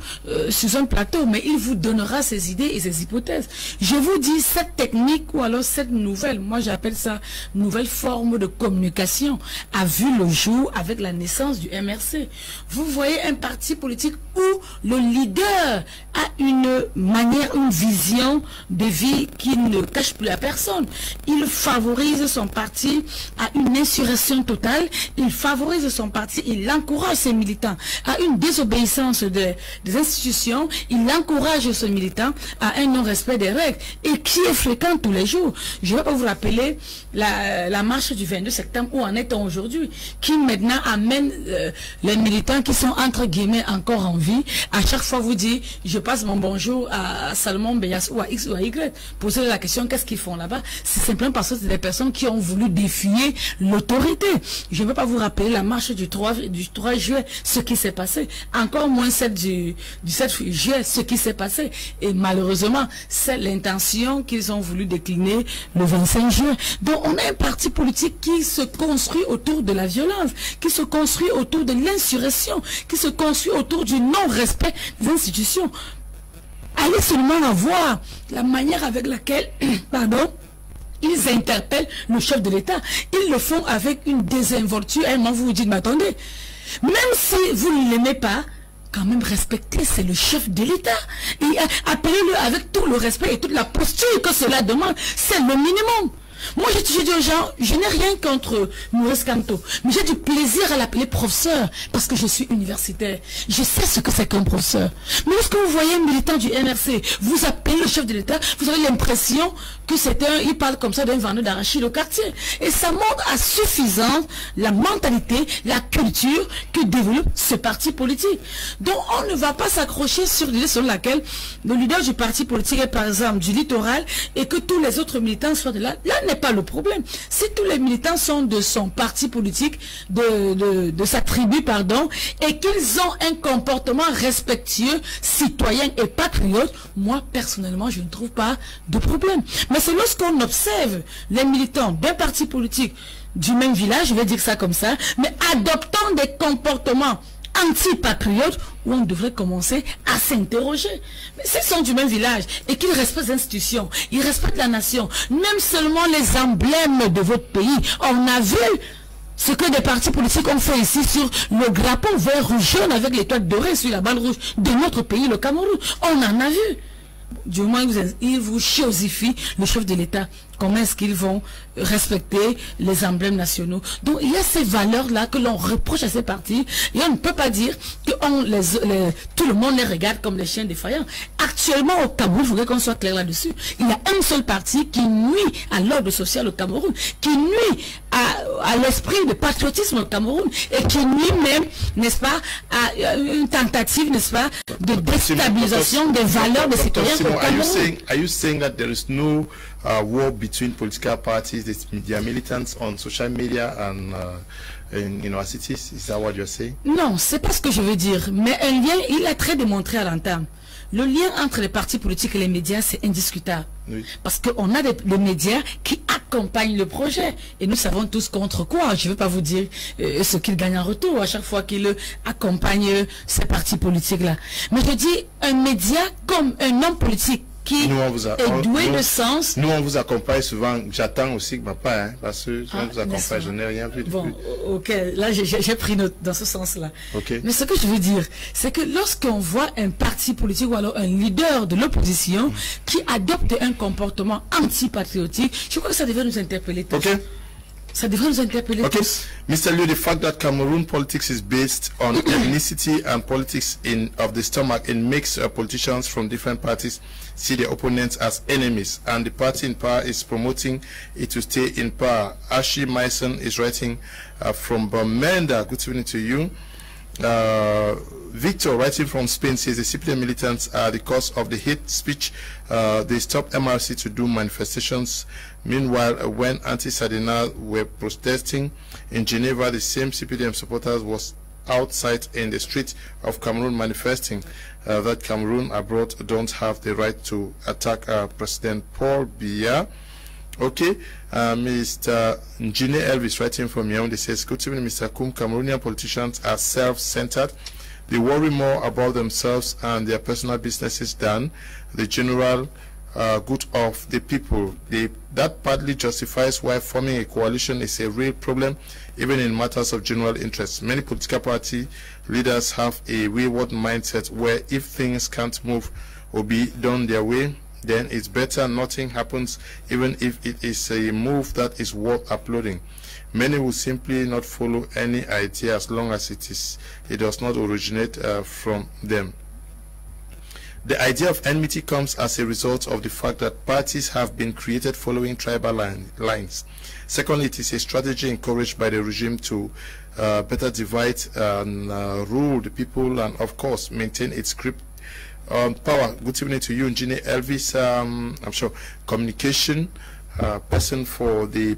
sur un plateau, mais il vous donnera ses idées et ses hypothèses. Je vous dis, cette technique ou alors cette nouvelle, moi j'appelle ça nouvelle forme de communication, a vu le jour avec la naissance du MRC. Vous voyez un parti politique où le leader a une manière, une vision de vie qui ne cache plus à personne. Il favorise son parti à une insurrection totale, il favorise son parti, il encourage ses militants à une désobéissance des institutions, il encourage ce militant à un non-respect des règles et qui est fréquent tous les jours. Je ne vais pas vous rappeler la marche du 22 septembre où en est-on aujourd'hui, qui maintenant amène les militants qui sont entre guillemets encore en vie, à chaque fois vous dit je passe mon bonjour à Salomon Beyas ou à X ou à Y, poser la question qu'est-ce qu'ils font là-bas. C'est simplement parce que c'est des personnes qui ont voulu défier l'autorité. Je ne vais pas vous rappeler la marche du 3 juillet, ce qui s'est passé, encore moins celle du 7 juillet, ce qui s'est passé, et malheureusement c'est l'intention qu'ils ont voulu décliner le 25 juin. Donc on a un parti politique qui se construit autour de la violence, qui se construit autour de l'insurrection, qui se construit autour du non-respect des institutions. Allez seulement voir la manière avec laquelle ils interpellent le chef de l'État. Ils le font avec une désinvolture. Et moi, vous vous dites, mais attendez, même si vous ne l'aimez pas, quand même respectez, c'est le chef de l'État. Et appelez-le avec tout le respect et toute la posture que cela demande. C'est le minimum. Moi, je dis aux gens, je n'ai rien contre Maurice Kamto, mais j'ai du plaisir à l'appeler professeur, parce que je suis universitaire. Je sais ce que c'est qu'un professeur. Mais lorsque vous voyez un militant du MRC, vous appelez le chef de l'État, vous avez l'impression que c'est il parle comme ça d'un vendeur d'arachide au quartier. Et ça montre à suffisance la mentalité, la culture que développe ce parti politique. Donc, on ne va pas s'accrocher sur l'idée sur laquelle le leader du parti politique est, par exemple, du littoral, et que tous les autres militants soient de là. Là n'est pas le problème. Si tous les militants sont de son parti politique, de sa tribu, pardon, et qu'ils ont un comportement respectueux, citoyen et patriote, moi, personnellement, je ne trouve pas de problème. Mais c'est lorsqu'on observe les militants d'un parti politique du même village, je vais dire ça comme ça, mais adoptant des comportements anti-patriotes, où on devrait commencer à s'interroger. Mais s'ils sont du même village et qu'ils respectent les institutions, ils respectent la nation, même seulement les emblèmes de votre pays, on a vu ce que des partis politiques ont fait ici sur le drapeau vert rouge jaune avec l'étoile dorée sur la balle rouge de notre pays, le Cameroun. On en a vu. Du moins, ils vous chosifient le chef de l'État. Comment est-ce qu'ils vont respecter les emblèmes nationaux? Donc, il y a ces valeurs-là que l'on reproche à ces partis. Et on ne peut pas dire que tout le monde les regarde comme les chiens défaillants. Actuellement, au Cameroun, il faudrait qu'on soit clair là-dessus. Il y a un seul parti qui nuit à l'ordre social au Cameroun, qui nuit à l'esprit de patriotisme au Cameroun, et qui nuit même, n'est-ce pas, à une tentative, n'est-ce pas, de déstabilisation des valeurs des citoyens au Cameroun. Are you saying that there is no war between political parties, their militants on social media and in universities? Is that what you're saying? Non, c'est pas ce que je veux dire. Mais un lien, il est très démontré à l'entame. Le lien entre les partis politiques et les médias, c'est indiscutable. Oui. Parce qu'on a des médias qui accompagnent le projet. Et nous savons tous contre quoi. Je ne veux pas vous dire ce qu'ils gagnent en retour à chaque fois qu'ils accompagnent ces partis politiques-là. Mais je dis, un média comme un homme politique qui est doué de sens. Nous, on vous accompagne souvent. J'attends aussi que papa, hein, parce que si on vous accompagne, je n'ai rien vu. Bon, ok, là j'ai pris note dans ce sens-là. Okay. Mais ce que je veux dire, c'est que lorsqu'on voit un parti politique ou alors un leader de l'opposition qui adopte un comportement antipatriotique, je crois que ça devrait nous interpeller. Ok. Ça devrait nous interpeller. Okay, tous. Mr. Liu, the fact that Cameroon politics is based on ethnicity and politics of the stomach, it makes politicians from different parties see their opponents as enemies, and the party in power is promoting it to stay in power. Ashi Mason is writing from Bamenda. Good evening to you. Victor, writing from Spain, says the CPM militants are the cause of the hate speech. They stopped MRC to do manifestations. Meanwhile, when anti-Sardina were protesting in Geneva, the same CPDM supporters was outside in the street of Cameroon manifesting that Cameroon abroad don't have the right to attack President Paul Biya. Okay, Mr. Njine Elvis, writing from Yaoundé, says, good evening, Mr. Kum. Cameroonian politicians are self-centered. They worry more about themselves and their personal businesses than the general good of the people. That partly justifies why forming a coalition is a real problem, even in matters of general interest. Many political party leaders have a wayward mindset where if things can't move or be done their way, then it's better nothing happens, even if it is a move that is worth applauding. Many will simply not follow any idea as long as it does not originate from them. The idea of enmity comes as a result of the fact that parties have been created following tribal lines. Secondly, it is a strategy encouraged by the regime to better divide and rule the people and, of course, maintain its grip on power. Good evening to you, Engineer Elvis. I'm sure communication person for the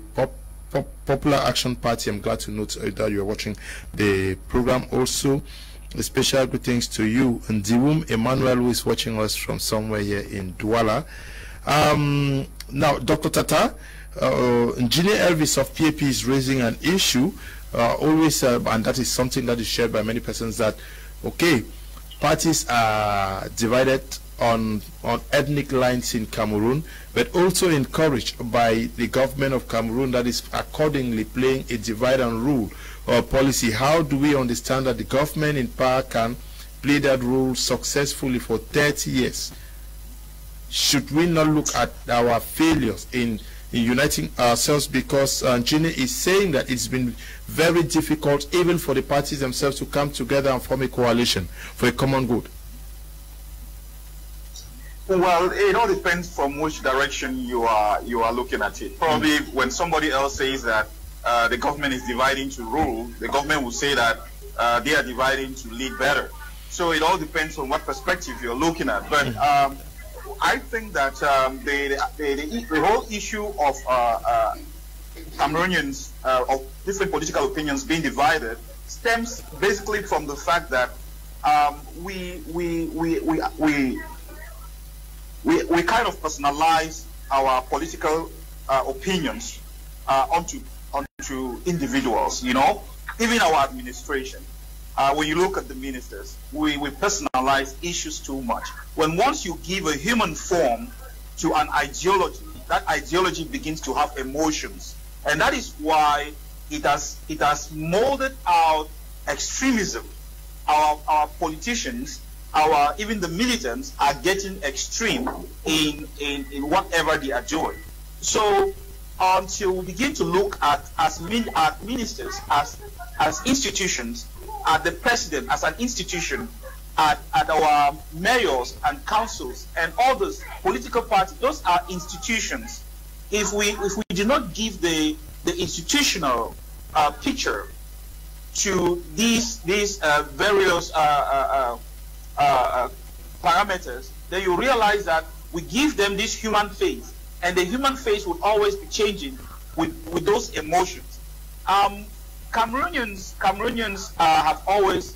Popular Action Party. I'm glad to note that you are watching the program. Also, a special greetings to you and Emmanuel, who is watching us from somewhere here in Douala. Now, Dr. Tata, Engineer Elvis of PAP is raising an issue always, and that is something that is shared by many persons, that okay, parties are divided on ethnic lines in Cameroon, but also encouraged by the government of Cameroon that is accordingly playing a divide and rule policy. How do we understand that the government in power can play that role successfully for 30 years? Should we not look at our failures in uniting ourselves? Because Gine is saying that it's been very difficult even for the parties themselves to come together and form a coalition for a common good. Well, it all depends from which direction you are looking at it. Probably when somebody else says that the government is dividing to rule, the government will say that they are dividing to lead better. So it all depends on what perspective you're looking at. But I think that the whole issue of Cameroonians of different political opinions being divided stems basically from the fact that we kind of personalize our political opinions onto individuals, you know, even our administration. When you look at the ministers, we personalize issues too much. Once you give a human form to an ideology, that ideology begins to have emotions. And that is why it has molded out extremism. Our politicians, even the militants are getting extreme in whatever they are doing. So until we begin to look at ministers as institutions, at the president as an institution, at our mayors and councils and all those political parties, those are institutions. If we do not give the institutional picture to these various parameters, then you realize that we give them this human face, and the human face will always be changing with those emotions. Cameroonians have always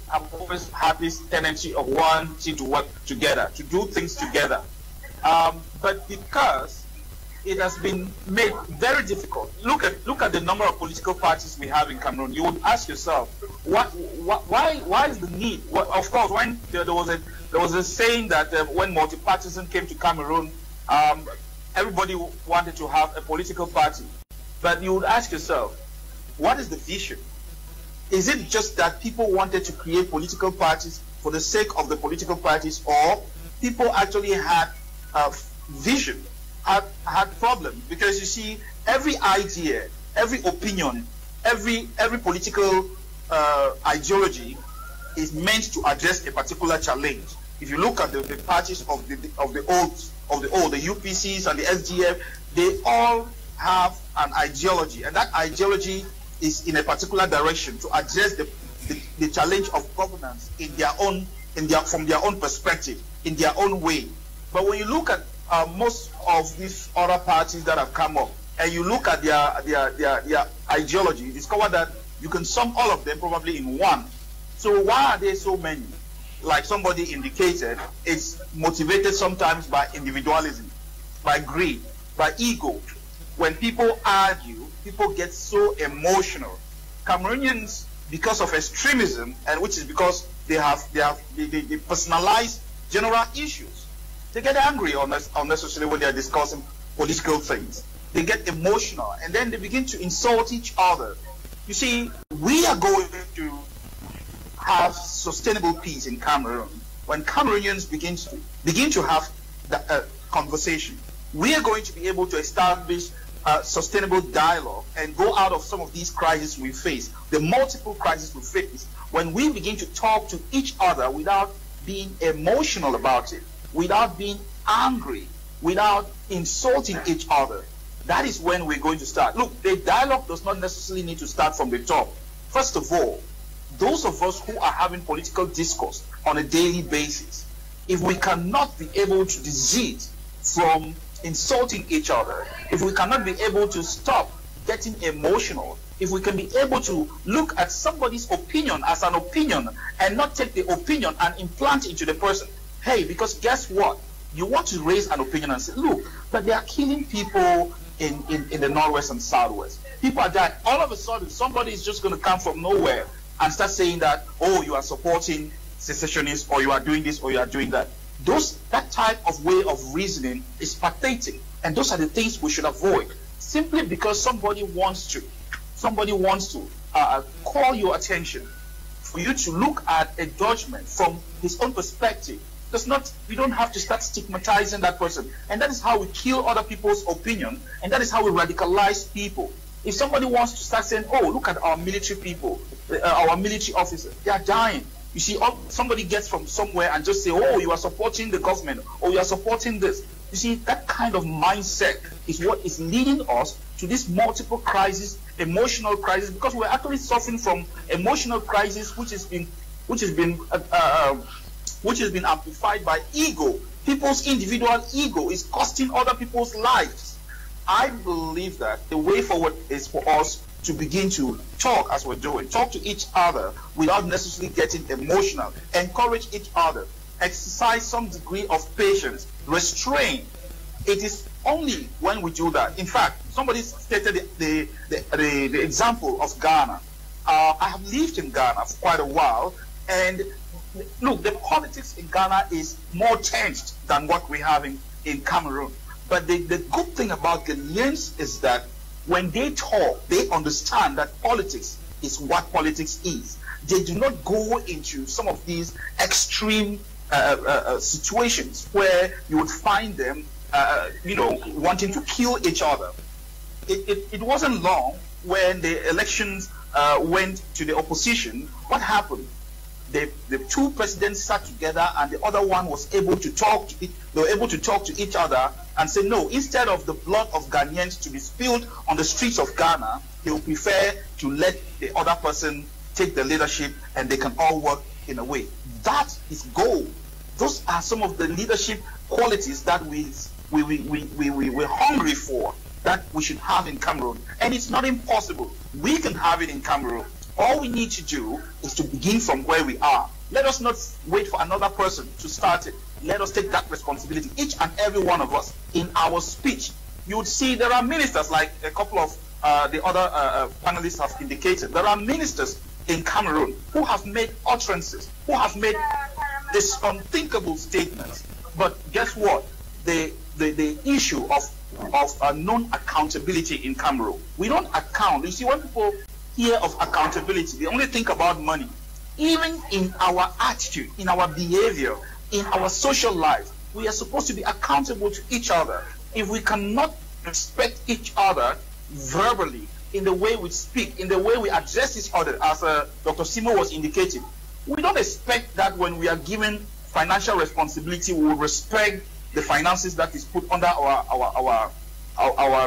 had this tendency of wanting to work together, to do things together. But because it has been made very difficult, look at the number of political parties we have in Cameroon. You would ask yourself, why is the need? Well, of course, when there was a saying that when multipartism came to Cameroon, everybody wanted to have a political party. But you would ask yourself, what is the vision? Is it just that people wanted to create political parties for the sake of the political parties, or people actually had a vision, had problems? Because you see, every idea, every opinion, every political ideology is meant to address a particular challenge. If you look at the parties of the old, the UPCs and the SDF, they all have an ideology, and that ideology is in a particular direction to address the challenge of governance from their own perspective, in their own way. But when you look at most of these other parties that have come up, and you look at their ideology, you discover that you can sum all of them probably in one. So why are there so many? Like somebody indicated, it's motivated sometimes by individualism, by greed, by ego. When people argue, people get so emotional. Cameroonians, because of extremism, and which is because they personalize general issues, they get angry unnecessarily when they are discussing political things. They get emotional, and then they begin to insult each other. You see, we are going to have sustainable peace in Cameroon when Cameroonians begin to have the conversation. We are going to be able to establish sustainable dialogue and go out of some of these crises we face, the multiple crises we face, when we begin to talk to each other without being emotional about it, without being angry, without insulting each other. That is when we're going to start. Look, the dialogue does not necessarily need to start from the top. First of all, those of us who are having political discourse on a daily basis, if we cannot be able to desist from insulting each other, if we cannot be able to stop getting emotional, if we can be able to look at somebody's opinion as an opinion and not take the opinion and implant into the person, hey, because guess what? You want to raise an opinion and say, look, but they are killing people in the Northwest and Southwest. People are dying. All of a sudden, somebody is just going to come from nowhere and start saying that, oh, you are supporting secessionists, or you are doing this, or you are doing that. That type of way of reasoning is pathetic, and those are the things we should avoid. Simply because somebody wants to call your attention, for you to look at a judgment from his own perspective. We don't have to start stigmatizing that person, and that is how we kill other people's opinion, and that is how we radicalize people. If somebody wants to start saying, oh, look at our military people, our military officers, they are dying. You see, somebody gets from somewhere and just say, oh, you are supporting the government, or you are supporting this. You see, that kind of mindset is what is leading us to this multiple crisis, emotional crisis, because we're actually suffering from emotional crisis, which has been amplified by ego. People's individual ego is costing other people's lives. I believe that the way forward is for us to begin to talk as we're doing, talk to each other without necessarily getting emotional, encourage each other, exercise some degree of patience, restraint. It is only when we do that. In fact, somebody stated the example of Ghana. I have lived in Ghana for quite a while, and look, the politics in Ghana is more tensed than what we have in Cameroon. But the good thing about Ghanaians is that when they talk, they understand that politics is what politics is. They do not go into some of these extreme situations where you would find them, wanting to kill each other. It wasn't long when the elections went to the opposition. What happened? The two presidents sat together, and the other one was able to talk. They were able to talk to each other and say, no, instead of the blood of Ghanaians to be spilled on the streets of Ghana, they would prefer to let the other person take the leadership, and they can all work in a way. That is gold. Those are some of the leadership qualities that we're hungry for, that we should have in Cameroon. And it's not impossible. We can have it in Cameroon. All we need to do is to begin from where we are. Let us not wait for another person to start it. Let us take that responsibility, each and every one of us, in our speech. You would see there are ministers, like a couple of the other panelists have indicated. There are ministers in Cameroon who have made utterances, who have made this unthinkable statements. But guess what? The issue of non-accountability in Cameroon. We don't account. You see, when people hear of accountability, they only think about money. Even in our attitude, in our behavior, in our social life, we are supposed to be accountable to each other. If we cannot respect each other verbally, in the way we speak, in the way we address each other, as Dr. Simo was indicating. We don't expect that when we are given financial responsibility, we will respect the finances that is put under our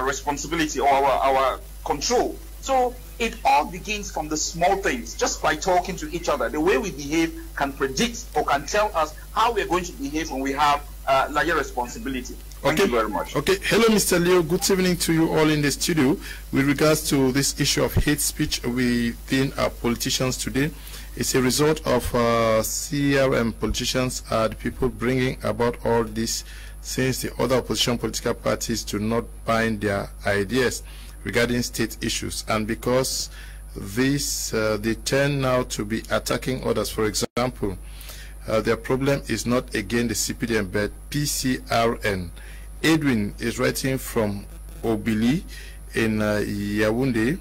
responsibility or our control. So it all begins from the small things, just by talking to each other. The way we behave can predict or can tell us how we are going to behave when we have larger responsibility. Thank you very much. Okay. Hello, Mr. Leo. Good evening to you all in the studio. With regards to this issue of hate speech within our politicians today, it's a result of CRM politicians are the people bringing about all this, since the other opposition political parties do not bind their ideas regarding state issues, and because this they tend now to be attacking others. For example, their problem is not again the CPDM but PCRN. Edwin is writing from Obili in Yaoundé.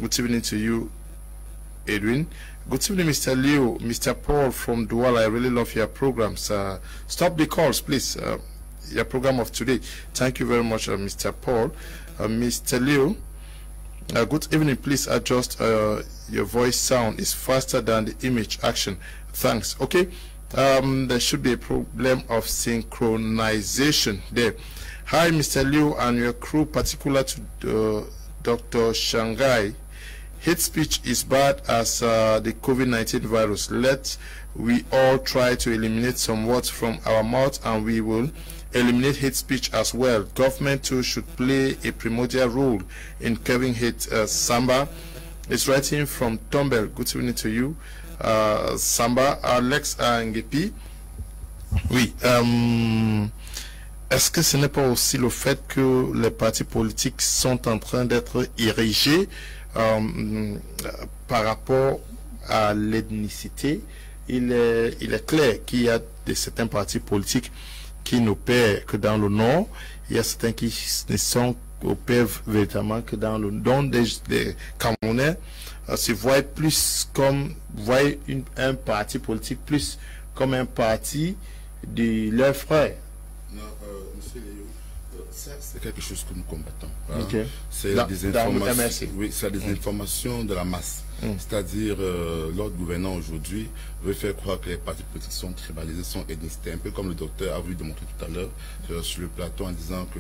Good evening to you, Edwin. Good evening, Mr. Leo. Mr. Paul from Douala, I really love your programs. Stop the calls, please. Your program of today. Thank you very much, Mr. Paul. Mr. Leo, good evening. Please adjust your voice sound is faster than the image action. Thanks. Okay. There should be a problem of synchronization there. Hi, Mr. Leo and your crew, particular to Dr. Shanghai. Hate speech is bad as the COVID-19 virus. Let we all try to eliminate some words from our mouth, and we will eliminate hate speech as well. Government too should play a primordial role in curbing hate. Samba is writing from Tombel. Good evening to you, Samba. Alex Nguepi. Oui. Est-ce que ce n'est pas aussi le fait que les partis politiques sont en train d'être érigés par rapport à l'ethnicité? Il est clair qu'il y a certains partis politiques qui n'opèrent que dans le nord, il y a certains qui ne sont opèrent véritablement que dans le nord. Des Camerounais se voient plus comme un parti politique plus comme un parti de leurs frères. Non, monsieur Léo, ça c'est quelque chose que nous combattons. Okay. C'est des informations. Oui, c'est des informations de la masse. C'est-à-dire, l'ordre gouvernant aujourd'hui veut faire croire que les partis politiques sont tribalisés, sont ethnicisés, un peu comme le docteur a voulu démontrer tout à l'heure sur le plateau en disant que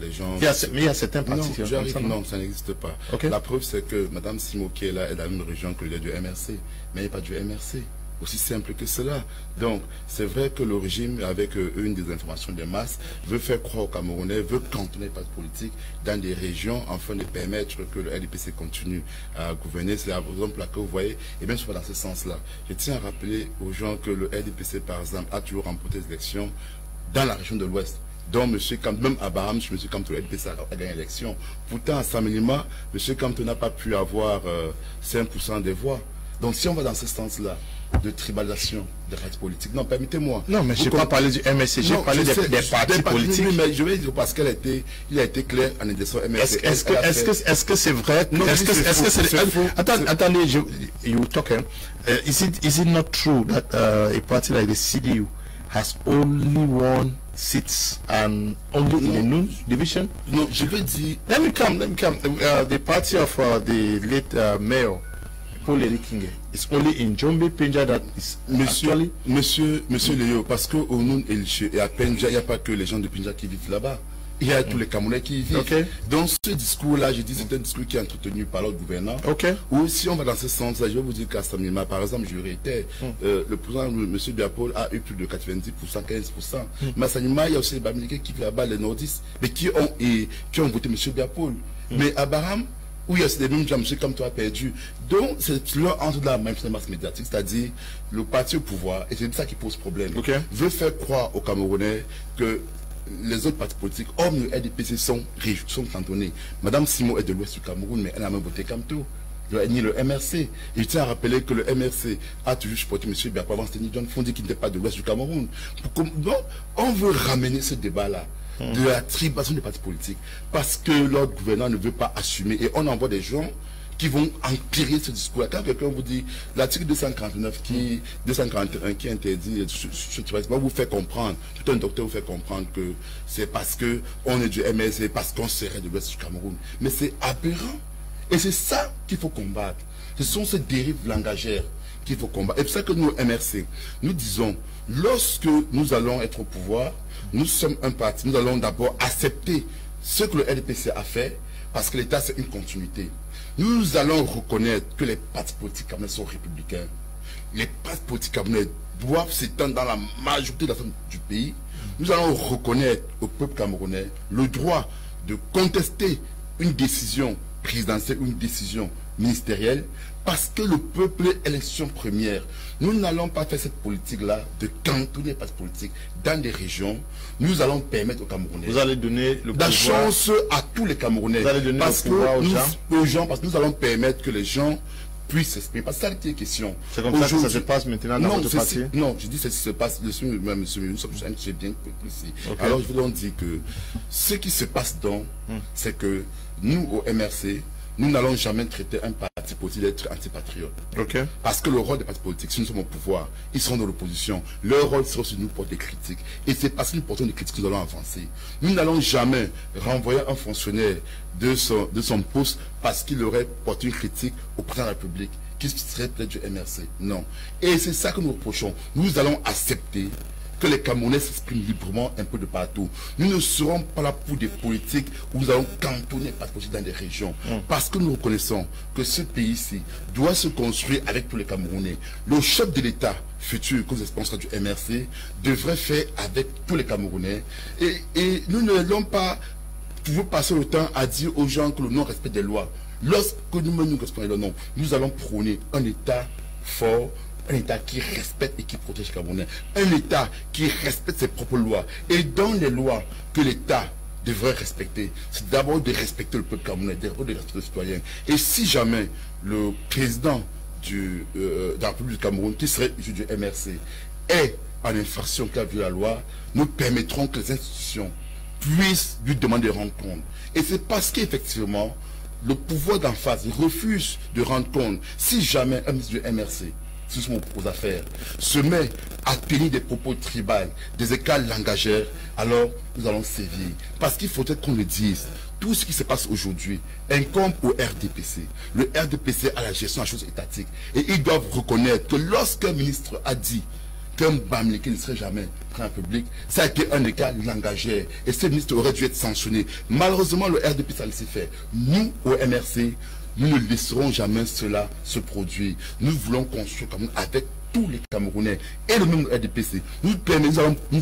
les gens... Mais il y a certains partis qui non, ça n'existe pas. Okay. La preuve, c'est que Mme Simo qui est là est dans la même région que le du MRC, mais il n'y a pas du MRC. Aussi simple que cela. Donc, c'est vrai que le régime, avec une des informations de masse, veut faire croire aux Camerounais, veut cantonner les partis politiques dans des régions afin de permettre que le RDPC continue à gouverner. C'est la raison pour laquelle vous voyez, et bien sûr dans ce sens-là. Je tiens à rappeler aux gens que le RDPC, par exemple, a toujours remporté les élections dans la région de l'Ouest. Donc, M. Kamto, même à Baham, M. Kamto, le RDPC a gagné l'élection. Pourtant, à Samélima, M. Kamto n'a pas pu avoir 5% des voix. Donc, si on va dans ce sens-là, de tribalisation des partis politiques. Non, permettez-moi. Non, mais je n'ai pas parlé du MSC, j'ai parlé des partis politiques. Oui, mais je vais dire parce qu'il a été clair en indiquant MSC. Est-ce que c'est vrai? Est-ce que c'est faux? Attendez, you talking. Is it not true that a party like the CDU has only one seats and only in the noon division? Non, je veux dire. Let me come. The party of the late mayor, Paul Erikinge, it's only in Jombe, Penja that is Monsieur Léo, parce qu'au Noun et à Penja, il n'y a pas que les gens de Penja qui vivent là-bas. Il y a tous les Camerounais qui y vivent. Okay. Donc ce discours-là, je dis, c'est un discours qui est entretenu par l'autre gouvernant. Okay. Ou si on va dans ce sens-là, je vais vous dire qu'à Samima, par exemple, je réitère, le président, M. Biapol, a eu plus de 90%, 15%. Mais à Samima, il y a aussi les Bamileke qui vivent là-bas, les nordistes, mais qui ont voté M. Biapol. Mais à Baham, où il y a des mêmes gens, M. comme toi, perdu. Donc, c'est là entre la même masse médiatique, c'est-à-dire le parti au pouvoir, et c'est ça qui pose problème, veut faire croire aux Camerounais que les autres partis politiques, hormis le RDPC, sont cantonnés. Madame Simo est de l'ouest du Cameroun, mais elle a même voté comme tout. Ni le MRC. Et je tiens à rappeler que le MRC a toujours supporté M. Biapol avant Steny John Fondi qui n'était pas de l'ouest du Cameroun. Donc, on veut ramener ce débat-là de la tribalisation des partis politiques parce que l'ordre gouvernant ne veut pas assumer et on envoie des gens qui vont empirer ce discours. Quand quelqu'un vous dit l'article 241 qui interdit ce tribalisme, vous fait comprendre, tout un docteur vous fait comprendre que c'est parce que on est du MS, c'est parce qu'on serait de l'ouest du Cameroun. Mais c'est aberrant. Et c'est ça qu'il faut combattre. Ce sont ces dérives langagères qu'il faut combattre. Et c'est ça que nous, MRC, nous disons, lorsque nous allons être au pouvoir, nous sommes un parti, nous allons d'abord accepter ce que le RDPC a fait, parce que l'État, c'est une continuité. Nous allons reconnaître que les partis politiques camerounais sont républicains. Les partis politiques camerounais doivent s'étendre dans la majorité de la zone du pays. Nous allons reconnaître au peuple camerounais le droit de contester une décision présidentielle, une décision ministérielle, parce que le peuple est l'élection première. Nous n'allons pas faire cette politique-là de cantonner les partis politiques dans des régions. Nous allons permettre aux Camerounais. Vous allez donner le la chance à tous les Camerounais. Vous allez donner parce le pouvoir aux gens, parce que nous allons permettre que les gens puissent s'exprimer. Parce que ça, c'est une question. C'est comme ça que ça se passe maintenant dans votre parti? Non, je dis que ça se passe dessus, même nous sommes j'ai bien précis. Okay. Alors, je voudrais dire que ce qui se passe donc, c'est que nous, au MRC, nous n'allons jamais traiter un parti politique d'être antipatriote. Okay. Parce que le rôle des partis politiques, si nous sommes au pouvoir, ils sont dans l'opposition. Leur rôle sera aussi de nous porter des critiques. Et c'est parce que nous portons des critiques que nous allons avancer. Nous n'allons jamais renvoyer un fonctionnaire de son poste parce qu'il aurait porté une critique au président de la République, qui serait peut-être du MRC. Non. Et c'est ça que nous reprochons. Nous allons accepter que les Camerounais s'expriment librement un peu de partout. Nous ne serons pas là pour des politiques où nous allons cantonner pas possible dans des régions. Parce que nous reconnaissons que ce pays-ci doit se construire avec tous les Camerounais. Le chef de l'État futur, que vous espérez du MRC, devrait faire avec tous les Camerounais. Et nous ne l'allons pas toujours passer le temps à dire aux gens que le non-respect des lois. Lorsque nous respectons les lois, nous allons prôner un État fort, un État qui respecte et qui protège les Camerounais. Un État qui respecte ses propres lois. Et dans les lois que l'État devrait respecter, c'est d'abord de respecter le peuple camerounais, d'abord de respecter les citoyens. Et si jamais le président de la République du Cameroun, qui serait issu du MRC, est en infraction qui a vu la loi, nous permettrons que les institutions puissent lui demander rencontre. Et c'est parce qu'effectivement, le pouvoir d'en face refuse de rendre compte. Si jamais un ministre du MRC, ce sont aux affaires, se met à tenir des propos tribales, des écarts langagères, alors nous allons sévir. Parce qu'il faudrait qu'on le dise. Tout ce qui se passe aujourd'hui incombe au RDPC. Le RDPC a la gestion de la chose étatique. Et ils doivent reconnaître que lorsqu'un ministre a dit qu'un Bamileke ne serait jamais pris en public, ça a été un écart langagère. Et ce ministre aurait dû être sanctionné. Malheureusement, le RDPC a laissé faire. Nous, au MRC, nous ne laisserons jamais cela se produire. Nous voulons construire Cameroun avec tous les Camerounais et le même RDPC. Nous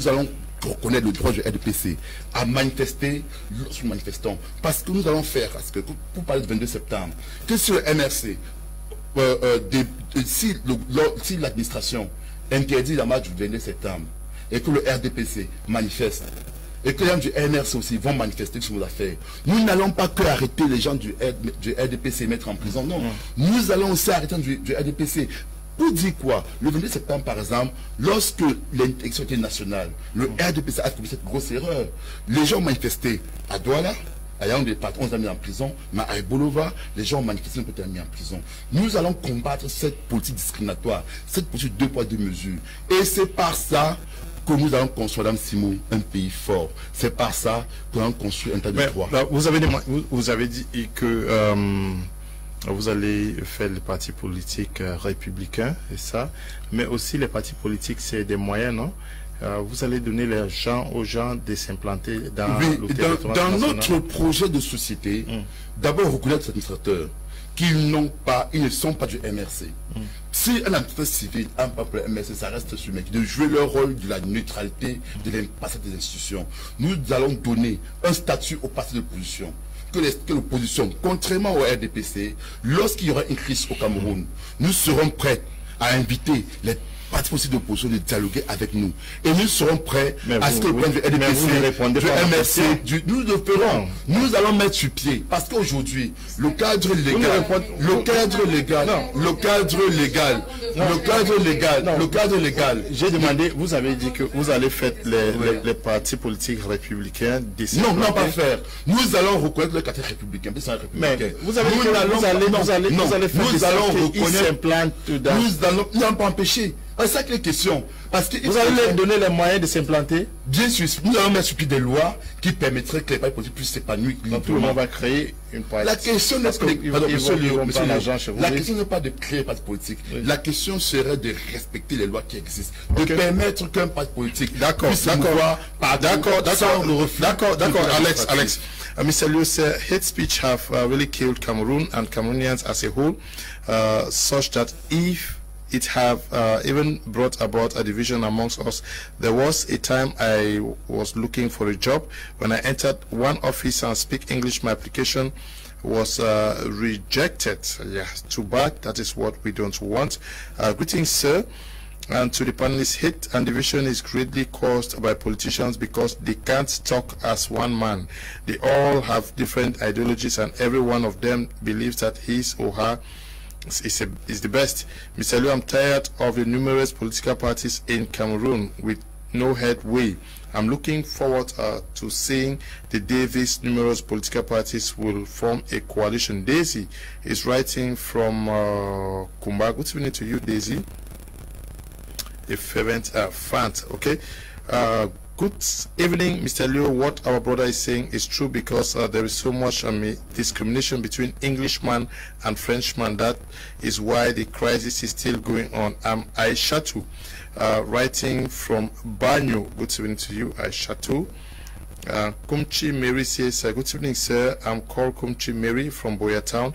allons reconnaître le droit du RDPC à manifester lorsque nous manifestons. Parce que nous allons faire, parce que pour parler du 22 septembre, que sur le MRC, si l'administration interdit la marche du 22 septembre et que le RDPC manifeste, et que les gens du MRC aussi vont manifester sur nos affaires. Nous n'allons pas que arrêter les gens du RDPC et mettre en prison. Non. Nous allons aussi arrêter du RDPC. Pour dire quoi? Le 22 septembre, par exemple, lorsque l'intégrité nationale, le RDPC a commis cette grosse erreur, les gens ont manifesté à Douala, à Yaoundé, on les a mis en prison, mais à Bolova, les gens ont manifesté, on peut être mis en prison. Nous allons combattre cette politique discriminatoire, cette politique 2 poids 2 mesures. Et c'est par ça que nous allons construire, Madame Simo, un pays fort. C'est par ça que nous allons construire un tas de droits. Vous avez dit que vous allez faire les partis politiques républicains, et ça, mais aussi les partis politiques, c'est des moyens, non? Vous allez donner aux gens de s'implanter dans le territoire dans national. Notre projet de société, d'abord reconnaître les administrateurs qu'ils ne sont pas du MRC. Si un administrateur civil n'a pas pour le MRC, ça reste sur mec, de jouer leur rôle de la neutralité, de l'impasse des institutions. Nous allons donner un statut aux partis d'opposition. Que l'opposition, contrairement au RDPC, lorsqu'il y aura une crise au Cameroun, nous serons prêts à inviter les partis politiques d'opposition de dialoguer avec nous. Et nous serons prêts à ce que le point du RDPC, du MRC, nous le ferons. Nous allons mettre sur pied. Parce qu'aujourd'hui, le cadre légal, j'ai demandé, vous avez dit que vous allez faire les partis politiques républicains d'ici. Non, pas faire. Nous allons reconnaître le caractère républicain. Mais vous allez faire des sortes qui s'implantent dans... Nous n'allons pas empêcher. C'est ça qui est question. Parce que vous allez leur donner les moyens de s'implanter. Bien sûr, nous allons mettre sur pied des lois qui permettraient que les partis politiques puissent s'épanouir. Tout le monde va créer une partie. La question n'est pas de créer un parti politique. Oui. La question serait de respecter les lois qui existent, de permettre qu'un parti politique puisse Alex. Mr. Liu said hate speech have really killed Cameroon and Cameroonians as a whole, such that if it have even brought about a division amongst us. There was a time I was looking for a job. When I entered one office and speak English, my application was rejected. Yeah, too bad. That is what we don't want. Greetings, sir. And to the panelists, hate and division is greatly caused by politicians because they can't talk as one man. They all have different ideologies and every one of them believes that his or her is the best. Mr. Liu, I'm tired of the numerous political parties in Cameroon with no headway. I'm looking forward to seeing the day these numerous political parties will form a coalition. Daisy is writing from Kumba. Good evening to you, Daisy. A fervent fan. Okay. Good evening, Mr. Liu. What our brother is saying is true because there is so much discrimination between Englishman and Frenchman. That is why the crisis is still going on. I'm Aishatu, writing from Banyo. Good evening to you, Aishatu. Kumchi Mary says, good evening, sir. I'm called Kumchi Mary from Boya Town.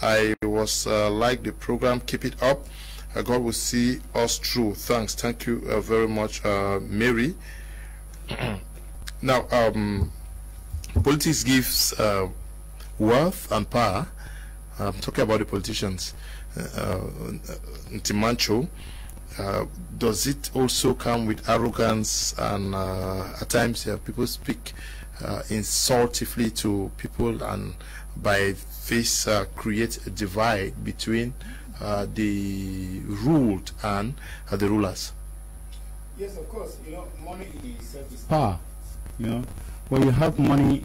I was like the program. Keep it up. God will see us through. Thanks. Thank you very much, Mary. Now, politics gives wealth and power. I'm talking about the politicians. Ndimancho, does it also come with arrogance and at times people speak insultingly to people, and by this create a divide between the ruled and the rulers? Yes, of course. You know, money is power. You know, when you have money,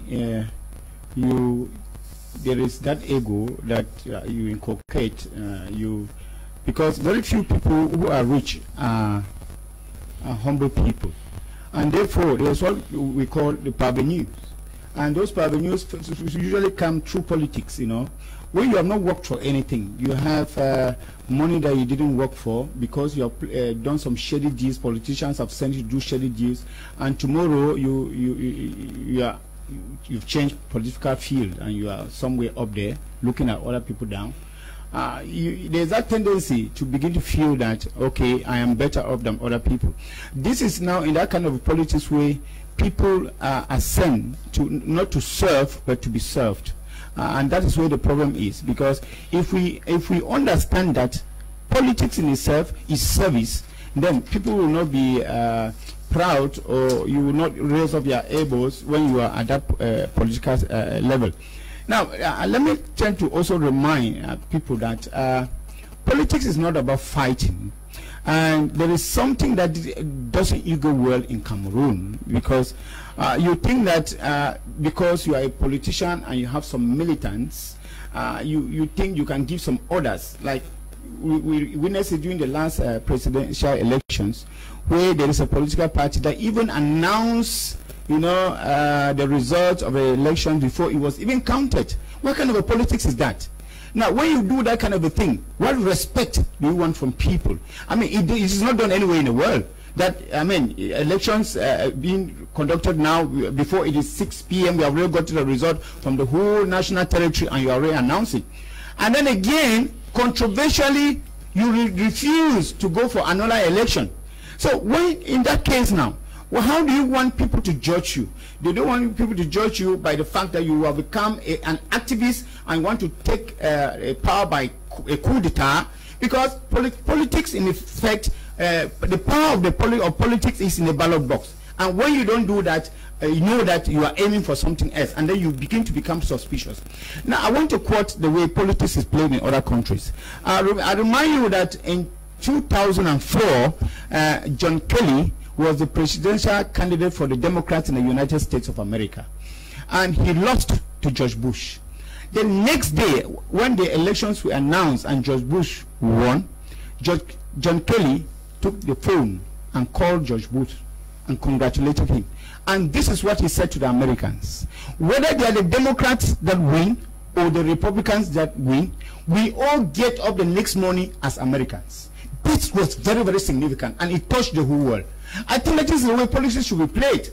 there is that ego that you inculcate. Because very few people who are rich are humble people, and therefore there's what we call the parvenus, and those parvenus usually come through politics. You know, when you have not worked for anything, you have money that you didn't work for because you have done some shady deals. Politicians have sent you to do shady deals, and tomorrow you've changed political field and you are somewhere up there looking at other people down. There's that tendency to begin to feel that, okay, I am better off than other people. This is now in that kind of politics way people are sent to not to serve but to be served. And that is where the problem is, because if we understand that politics in itself is service, then people will not be proud, or you will not raise up your elbows when you are at that political level. Now, let me tend to also remind people that politics is not about fighting. And there is something that doesn't go well in Cameroon, because you think that because you are a politician and you have some militants, you think you can give some orders. Like we witnessed it during the last presidential elections, where there is a political party that even announced, you know, the results of the election before it was even counted. What kind of a politics is that? Now, when you do that kind of a thing, what respect do you want from people? I mean, it is not done anywhere in the world. That, I mean, elections being conducted now, before it is 6 p.m., we have already got the result from the whole national territory, and you are already announcing. And then again, controversially, you refuse to go for another election. So, when in that case now, well, how do you want people to judge you? They don't want people to judge you by the fact that you have become an activist and want to take power by a coup d'etat, because politics, in effect, the power of politics is in the ballot box. And when you don't do that, you know that you are aiming for something else, and then you begin to become suspicious. Now, I want to quote the way politics is played in other countries. I remind you that in 2004, John Kelly was the presidential candidate for the Democrats in the United States of America. And he lost to George Bush. The next day, when the elections were announced and George Bush won, John Kelly took the phone and called George Bush and congratulated him. And this is what he said to the Americans. Whether they are the Democrats that win or the Republicans that win, we all get up the next morning as Americans. This was very, very significant, and it touched the whole world. I think that is the way politics should be played.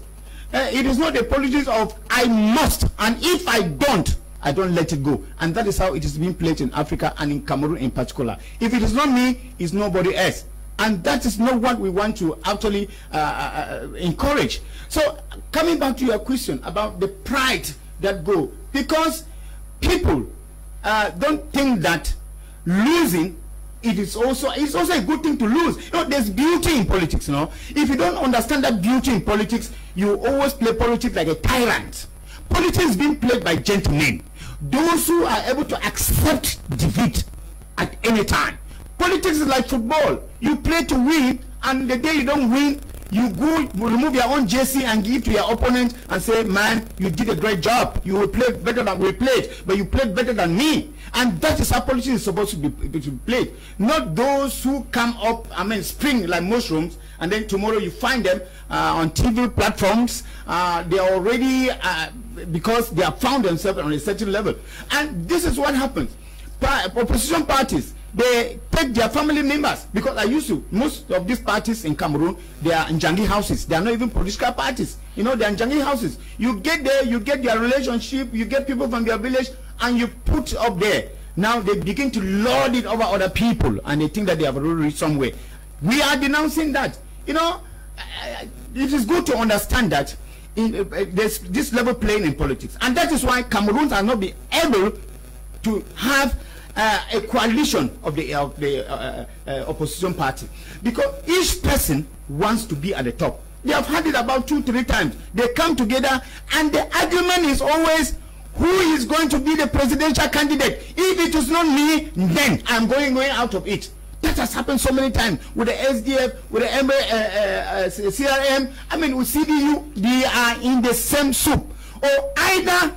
It is not the politics of I must, and if I don't let it go. And that is how it is being played in Africa and in Cameroon in particular. If it is not me, it's nobody else. And that is not what we want to actually encourage. So coming back to your question about the pride that go, because people don't think that losing, it's also a good thing to lose. You know, there's beauty in politics. You know, if you don't understand that beauty in politics, you always play politics like a tyrant. Politics is being played by gentlemen, those who are able to accept defeat at any time. Politics is like football. You play to win, and the day you don't win, you go remove your own jersey and give to your opponent and say, man, you did a great job. You will play better than we played, but you played better than me. And that is how politics is supposed to be played. Not those who come up, spring like mushrooms, and then tomorrow you find them on TV platforms. They are already, because they have found themselves on a certain level. And this is what happens. Opposition parties, they take their family members, because most of these parties in Cameroon, they are Njangi houses. They are not even political parties. You know, they are Njangi houses. You get there, you get their relationship, you get people from their village, and you put up there. Now they begin to lord it over other people, and they think that they have already reached somewhere. We are denouncing that. You know, it is good to understand that there's this level playing in politics, and that is why Cameroons are not be able to have a coalition of the opposition party, because each person wants to be at the top. They have had it about 2-3 times. They come together, and the argument is always, who is going to be the presidential candidate? If it is not me, then I'm going out of it. That has happened so many times with the SDF, with the CRM. With CDU, they are in the same soup. Or either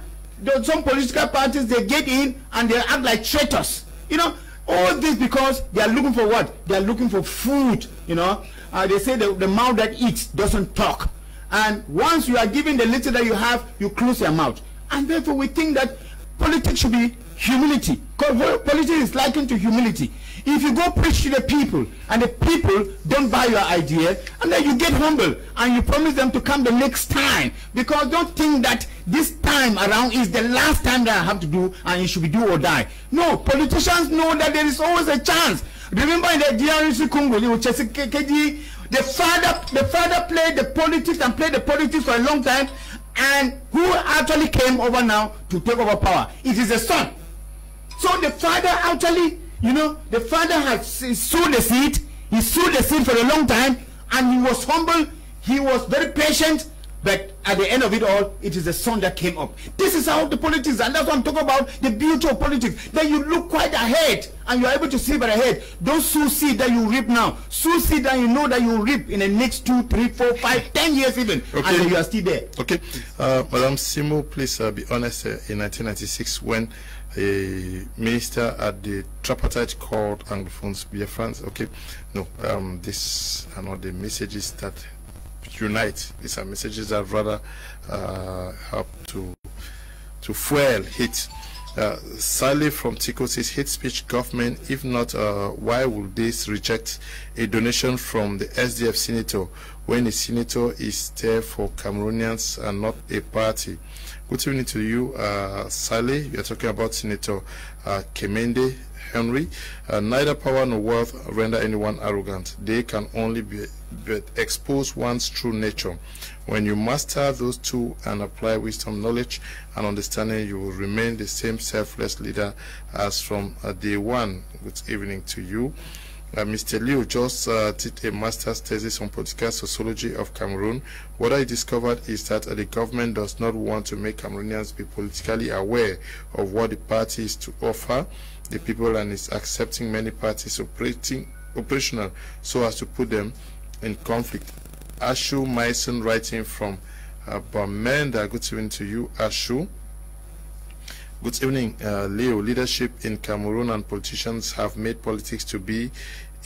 some political parties, they get in and they act like traitors. You know, all this because they are looking for what? They are looking for food. You know, they say the mouth that eats doesn't talk. And once you are given the little that you have, you close your mouth. And therefore we think that politics should be humility. Because politics is likened to humility. If you go preach to the people and the people don't buy your idea, and then you get humble and you promise them to come the next time, because don't think that this time around is the last time that I have to do and it should be do or die. No, politicians know that there is always a chance. Remember in the DRC Congo, the father played the politics and played the politics for a long time, and who actually came over now to take over power? It is the son. So the father actually, you know, the father has sowed the seed. He sowed the seed for a long time, and he was humble. He was very patient. But at the end of it all, it is the son that came up. This is how the politics, and that's what I'm talking about, the beauty of politics. That you look quite ahead, and you're able to see but ahead. Don't sow seed that you reap now. Sow seed that you know that you reap in the next 2, 3, 4, 5, 10 years even, okay. And you are still there. Okay. Madam Simo, please be honest. In 1996, when a minister at the tripartite called Anglophones BFRANs, okay, no, these are not the messages that unite. These are messages that rather help to fuel hate. Sally from Tico says, hate speech government. If not, why would this reject a donation from the SDF senator when a senator is there for Cameroonians and not a party? Good evening to you, Sally. You are talking about Senator Kemende Henry. Neither power nor wealth render anyone arrogant. They can only be expose one's true nature. When you master those two and apply wisdom, knowledge, and understanding, you will remain the same selfless leader as from day one. Good evening to you. Mr. Liu just did a master's thesis on political sociology of Cameroon. What I discovered is that the government does not want to make Cameroonians be politically aware of what the party is to offer the people, and is accepting many parties operational so as to put them in conflict. Ashu Mason writing from Bamenda. Good evening to you, Ashu. Good evening, Leo. Leadership in Cameroon and politicians have made politics to be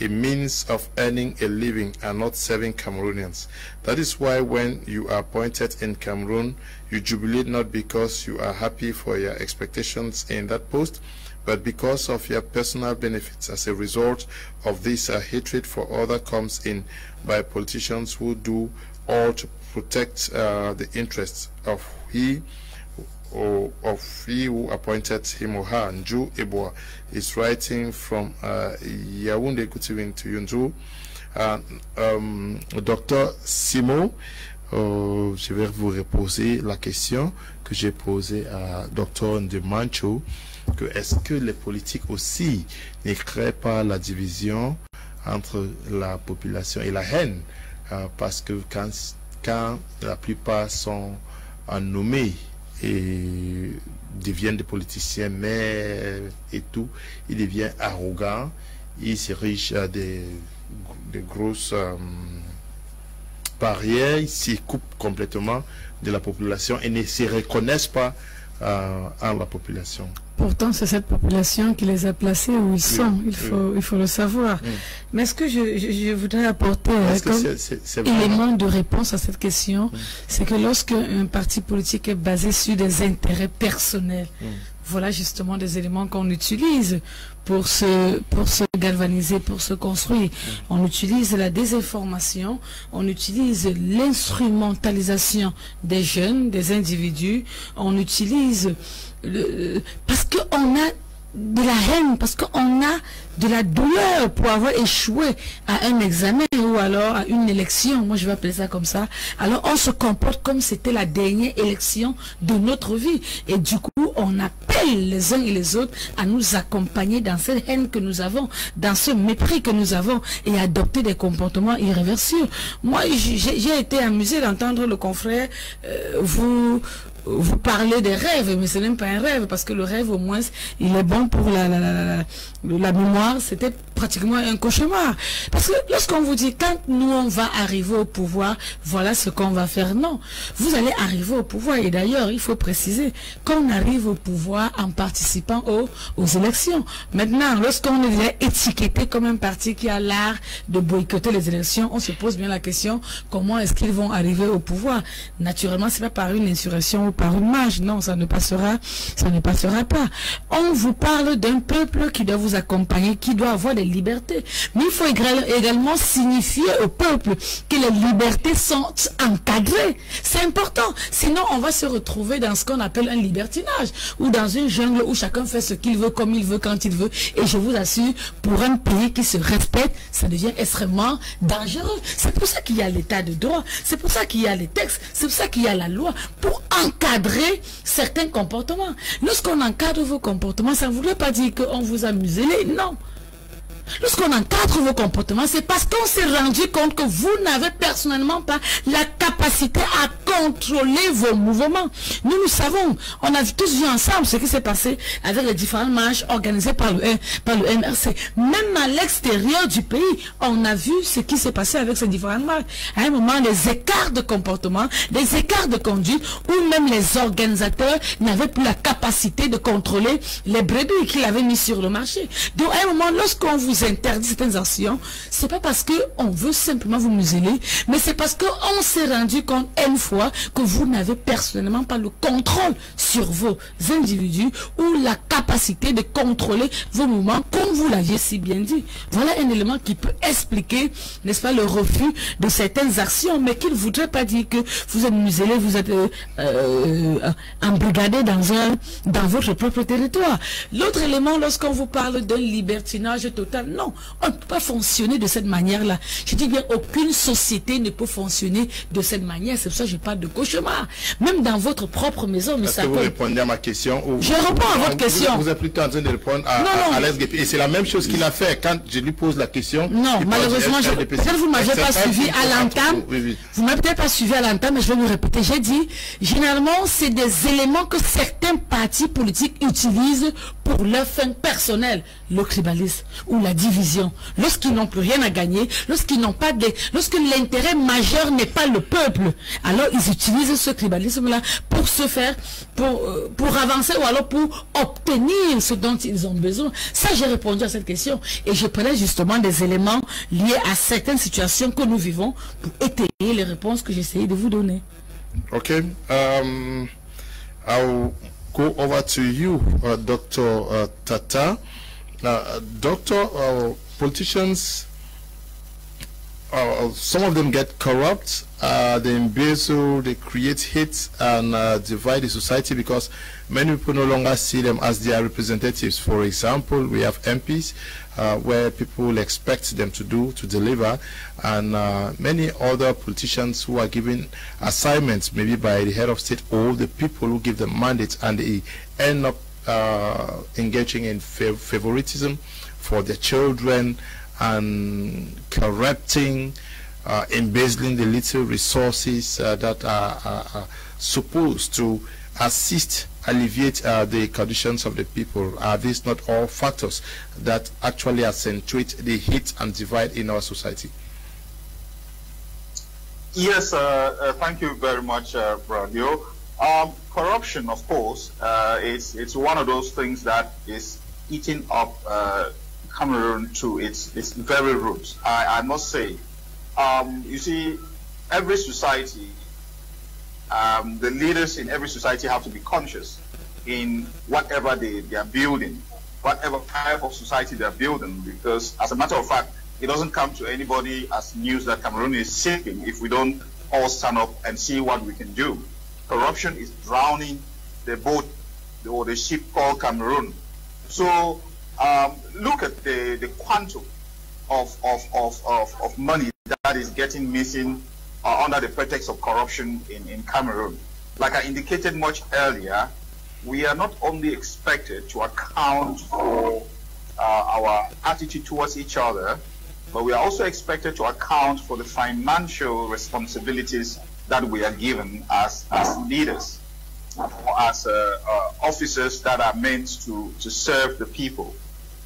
a means of earning a living and not serving Cameroonians. That is why when you are appointed in Cameroon, you jubilate not because you are happy for your expectations in that post, but because of your personal benefits. As a result of this, hatred for others comes in by politicians who do all to protect the interests of he who appointed him or her. Nju Eboa is writing from Yaoundé. Good evening to you, Nju. Docteur Simo, je vais vous reposer la question que j'ai posée à Docteur Ndimancho, que est-ce que les politiques aussi ne créent pas la division entre la population et la haine, parce que quand la plupart sont nommés et deviennent des politiciens, mais et tout, ils deviennent arrogants, ils s'érigent des grosses barrières, ils s'y coupent complètement de la population et ne se reconnaissent pas en la population. Pourtant, c'est cette population qui les a placés où ils sont, il faut le savoir. Mais ce que je voudrais apporter comme élément de réponse à cette question, c'est que lorsque un parti politique est basé sur des intérêts personnels, voilà justement des éléments qu'on utilise pour se galvaniser, pour se construire. On utilise la désinformation, on utilise l'instrumentalisation des jeunes, des individus, on utilise parce qu'on a de la haine, parce qu'on a de la douleur pour avoir échoué à un examen ou alors à une élection, moi je vais appeler ça comme ça. Alors on se comporte comme c'était la dernière élection de notre vie, et du coup on appelle les uns et les autres à nous accompagner dans cette haine que nous avons, dans ce mépris que nous avons, et adopter des comportements irréversibles. Moi j'ai été amusé d'entendre le confrère vous parlez des rêves, mais ce n'est même pas un rêve, parce que le rêve, au moins, il est bon pour la mémoire. C'était pratiquement un cauchemar. Parce que lorsqu'on vous dit, quand nous, on va arriver au pouvoir, voilà ce qu'on va faire. Non, vous allez arriver au pouvoir. Et d'ailleurs, il faut préciser qu'on arrive au pouvoir en participant aux élections. Maintenant, lorsqu'on est étiqueté comme un parti qui a l'art de boycotter les élections, on se pose bien la question, comment est-ce qu'ils vont arriver au pouvoir? Naturellement, c'est pas par une insurrection ou par une marche. Non, ça ne passera pas. On vous parle d'un peuple qui doit vous accompagner, qui doit avoir des libertés. Mais il faut également signifier au peuple que les libertés sont encadrées. C'est important. Sinon, on va se retrouver dans ce qu'on appelle un libertinage, ou dans une jungle où chacun fait ce qu'il veut, comme il veut, quand il veut. Et je vous assure, pour un pays qui se respecte, ça devient extrêmement dangereux. C'est pour ça qu'il y a l'état de droit. C'est pour ça qu'il y a les textes. C'est pour ça qu'il y a la loi. Pour encadrer certains comportements. Lorsqu'on encadre vos comportements, ça ne voudrait pas dire qu'on vous a muselé, non. Lorsqu'on encadre vos comportements, c'est parce qu'on s'est rendu compte que vous n'avez personnellement pas la capacité à contrôler vos mouvements. Nous savons, on a tous vu ensemble ce qui s'est passé avec les différentes marches organisées par le MRC. Même à l'extérieur du pays, on a vu ce qui s'est passé avec ces différentes marches. À un moment, les écarts de comportement, les écarts de conduite, ou même les organisateurs n'avaient plus la capacité de contrôler les brebis qu'ils avaient mis sur le marché. Donc à un moment, lorsqu'on vous interdit certaines actions, c'est pas parce que on veut simplement vous museler, mais c'est parce qu'on s'est rendu compte une fois que vous n'avez personnellement pas le contrôle sur vos individus ou la capacité de contrôler vos mouvements, comme vous l'aviez si bien dit. Voilà un élément qui peut expliquer, n'est-ce pas, le refus de certaines actions, mais qui ne voudrait pas dire que vous êtes muselé, vous êtes embrigadé dans votre propre territoire. L'autre élément, lorsqu'on vous parle d'un libertinage total, non, on ne peut pas fonctionner de cette manière-là. Je dis bien, aucune société ne peut fonctionner de cette manière. C'est pour ça que je parle de cauchemar. Même dans votre propre maison. Est-ce que vous répondez à ma question ou... Je réponds à votre question. Vous êtes plutôt en train de répondre à Nguepi. Et c'est la même chose qu'il a fait quand je lui pose la question. Non, malheureusement, peut-être vous ne m'avez pas suivi à l'entame. Vous ne m'avez peut-être pas suivi à l'entame, mais je vais me répéter. J'ai dit, généralement, c'est des éléments que certains partis politiques utilisent pour leur fin personnelle, le tribalisme ou la division. Lorsqu'ils n'ont plus rien à gagner, lorsqu'ils n'ont pas de, lorsque l'intérêt majeur n'est pas le peuple, alors ils utilisent ce tribalisme-là pour se faire, pour avancer ou alors pour obtenir ce dont ils ont besoin. Ça, j'ai répondu à cette question et je prenais justement des éléments liés à certaines situations que nous vivons pour étayer les réponses que j'essayais de vous donner. Okay. I'll go over to you, Dr. Tata. Doctor, politicians, some of them get corrupt, they embezzle, they create hate and divide the society because many people no longer see them as their representatives. For example, we have MPs where people expect them to deliver, and many other politicians who are given assignments maybe by the head of state or the people who give them mandates, and they end up engaging in favoritism for their children and corrupting, embezzling the little resources that are supposed to assist, alleviate the conditions of the people. Are these not all factors that actually accentuate the hate and divide in our society? Yes, thank you very much, Bradio. Corruption, of course, it's one of those things that is eating up Cameroon to its very roots. I must say, you see, every society, the leaders in every society have to be conscious in whatever they are building, whatever type of society they are building, because as a matter of fact, it doesn't come to anybody as news that Cameroon is sinking if we don't all stand up and see what we can do. Corruption is drowning the boat or the ship called Cameroon. So look at the quantum of money that is getting missing under the pretext of corruption in Cameroon. Like I indicated much earlier, we are not only expected to account for our attitude towards each other, but we are also expected to account for the financial responsibilities that we are given as leaders, as officers that are meant to serve the people.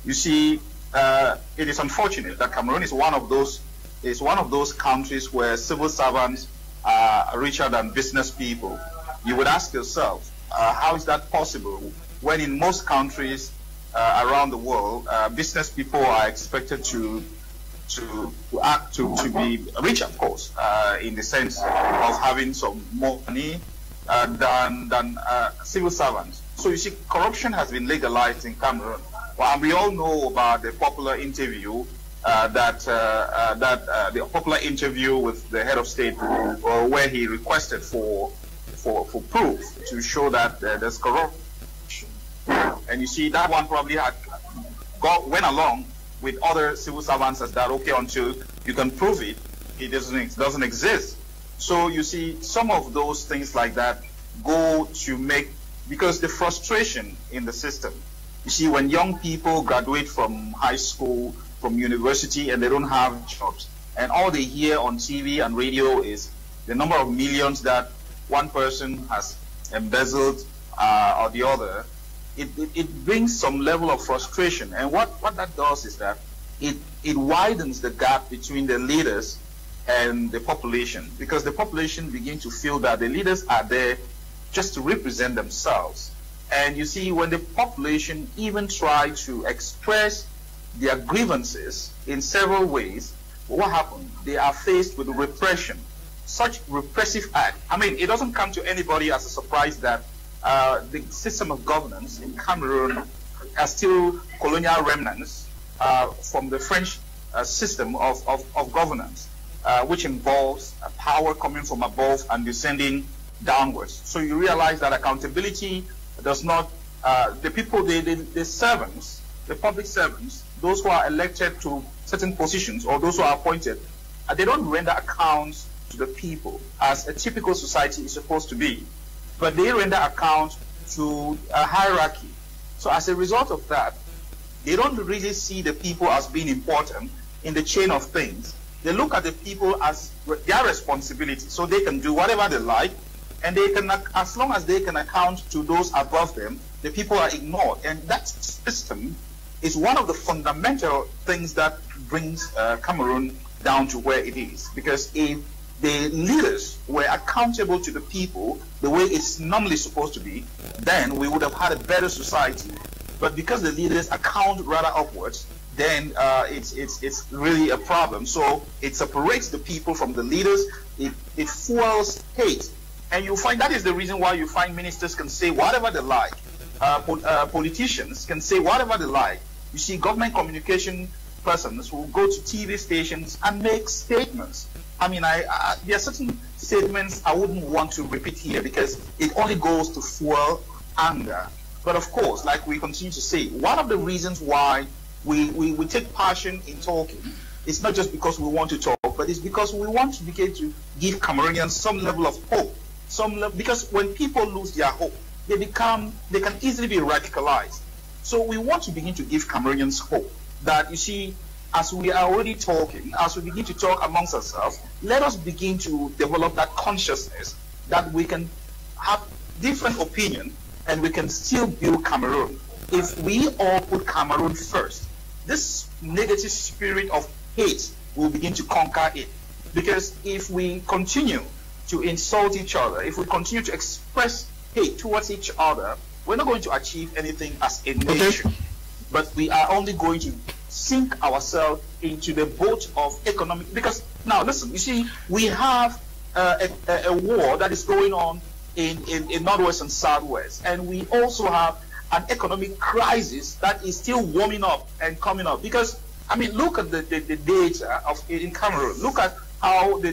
You see, it is unfortunate that Cameroon is one of those countries where civil servants are richer than business people. You would ask yourself, how is that possible when in most countries around the world, business people are expected to be rich, of course, in the sense of having some more money than civil servants. So you see, corruption has been legalized in Cameroon. Well, and we all know about the popular interview the popular interview with the head of state, where he requested for proof to show that there's corruption. And you see, that one probably went along with other civil servants as that, okay, until you can prove it, it doesn't exist. So you see, some of those things like that go to make, because the frustration in the system, you see, when young people graduate from high school, from university, and they don't have jobs, and all they hear on TV and radio is the number of millions that one person has embezzled or the other, it brings some level of frustration. And what that does is that it widens the gap between the leaders and the population, because the population begin to feel that the leaders are there just to represent themselves. And you see, when the population even try to express their grievances in several ways, what happens? They are faced with repression, such repressive act. I mean, it doesn't come to anybody as a surprise that the system of governance in Cameroon are still colonial remnants from the French system of governance, which involves power coming from above and descending downwards. So you realize that accountability does not, the people, the servants, the public servants, those who are elected to certain positions or those who are appointed, they don't render accounts to the people as a typical society is supposed to be, but they render account to a hierarchy. So as a result of that, they don't really see the people as being important in the chain of things. They look at the people as their responsibility, so they can do whatever they like And they can, as long as they can account to those above them, the people are ignored. And that system is one of the fundamental things that brings Cameroon down to where it is. Because if the leaders were accountable to the people the way it's normally supposed to be, then we would have had a better society. But because the leaders account rather upwards, then it's really a problem. So it separates the people from the leaders. It fuels hate. And you find that is the reason why you find ministers can say whatever they like. Politicians can say whatever they like. You see government communication persons who go to TV stations and make statements. I mean, there are certain statements I wouldn't want to repeat here because it only goes to fuel anger. But of course, like we continue to say, one of the reasons why we take passion in talking, it's not just because we want to talk, but it's because we want to begin to give Cameroonians some level of hope. Because when people lose their hope, they can easily be radicalized. So we want to begin to give Cameroonians hope that, you see, as we are already talking, as we begin to talk amongst ourselves, let us begin to develop that consciousness that we can have different opinion and we can still build Cameroon. If we all put Cameroon first, this negative spirit of hate will begin to conquer it. Because if we continue to insult each other, if we continue to express hate towards each other, we're not going to achieve anything as a nation. But we are only going to sink ourselves into the boat of economic. Because now, listen, you see, we have a war that is going on in Northwest and Southwest, and we also have an economic crisis that is still warming up and coming up. Because, I mean, look at the data in Cameroon. Look at how the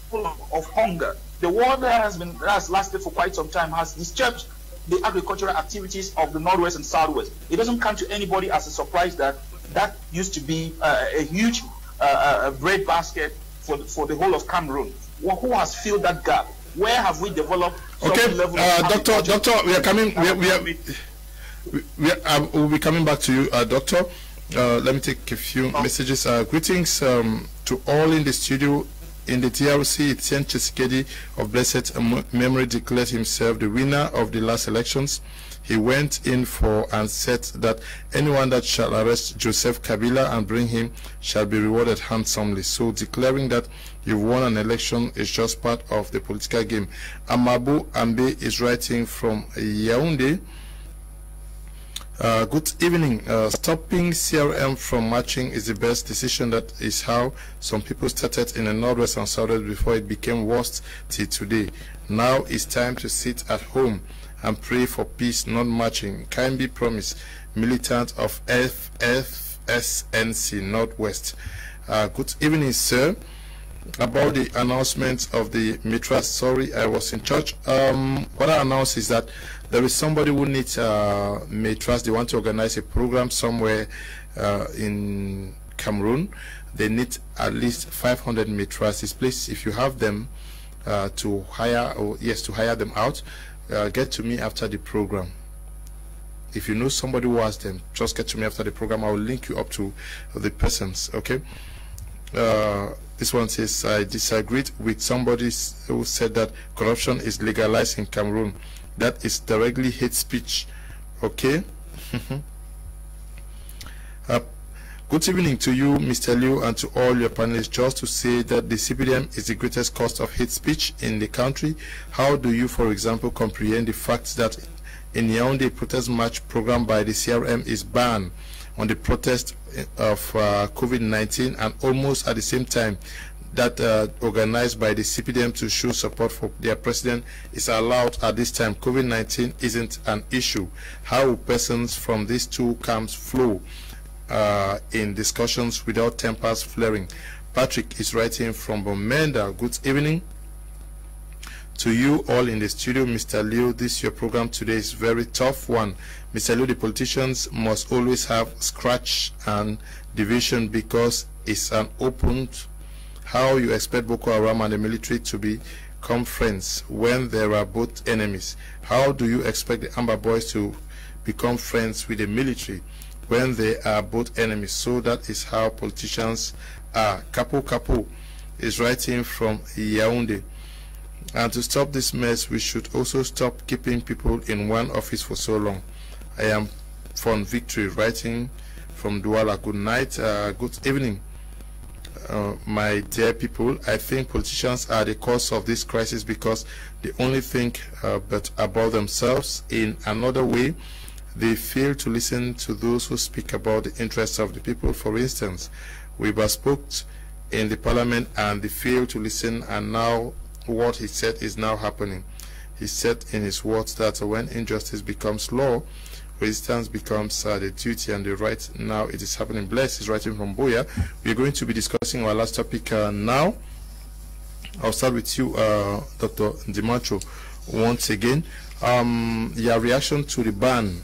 full of hunger. The war that has lasted for quite some time has disturbed the agricultural activities of the Northwest and Southwest. It doesn't come to anybody as a surprise that that used to be a huge bread basket for the whole of Cameroon. Who has filled that gap? Where have we developed some level of Doctor, we are coming. We'll be coming back to you, Doctor. Let me take a few messages. Greetings to all in the studio. In the TRC, Etienne Tshisekedi of blessed memory declared himself the winner of the last elections. He went in for and said that anyone that shall arrest Joseph Kabila and bring him shall be rewarded handsomely. So declaring that you've won an election is just part of the political game. Amabu Ambe is writing from Yaoundé. Good evening. Stopping CRM from marching is the best decision. That is how some people started in the Northwest and Southwest before it became worse till today. Now it's time to sit at home and pray for peace, not marching. Can be promised. Militant of FFSNC Northwest. Good evening, sir. About the announcement of the Mitra, sorry, I was in church. What I announced is that there is somebody who needs Mitras. They want to organize a program somewhere in Cameroon. They need at least 500 Mitras. This place, if you have them to hire, or yes, to hire them out, get to me after the program. If you know somebody who has them, just get to me after the program. I will link you up to the persons. Okay. This one says, I disagreed with somebody who said that corruption is legalized in Cameroon. That is directly hate speech. Okay. Good evening to you, Mr. Liu, and to all your panelists. Just to say that the CPDM is the greatest cause of hate speech in the country. How do you, for example, comprehend the fact that in Yaoundé, a protest march program by the CRM is banned on the protest of COVID-19, and almost at the same time that organized by the CPDM to show support for their president is allowed at this time? COVID-19 isn't an issue. How will persons from these two camps flow in discussions without tempers flaring? Patrick is writing from Bomenda. Good evening to you all in the studio. Mr. Liu, this your program today is very tough one. Mr. Liu, the politicians must always have scratch and division because it's an open. How you expect Boko Haram and the military to become friends when there are both enemies? How do you expect the Amber Boys to become friends with the military when they are both enemies? So that is how politicians are. Kapo is writing from Yaoundé. And to stop this mess, we should also stop keeping people in one office for so long. I am Fon Victory, writing from Douala. Good night, good evening. My dear people, I think politicians are the cause of this crisis because they only think but about themselves. In another way, they fail to listen to those who speak about the interests of the people. For instance, Weber spoke in the parliament and they failed to listen, and now what he said is now happening. He said in his words that when injustice becomes law, resistance becomes the duty and the right. Now it is happening. Bless is writing from Boya. We are going to be discussing our last topic now. I'll start with you, Dr. Ndimancho, once again. Your reaction to the ban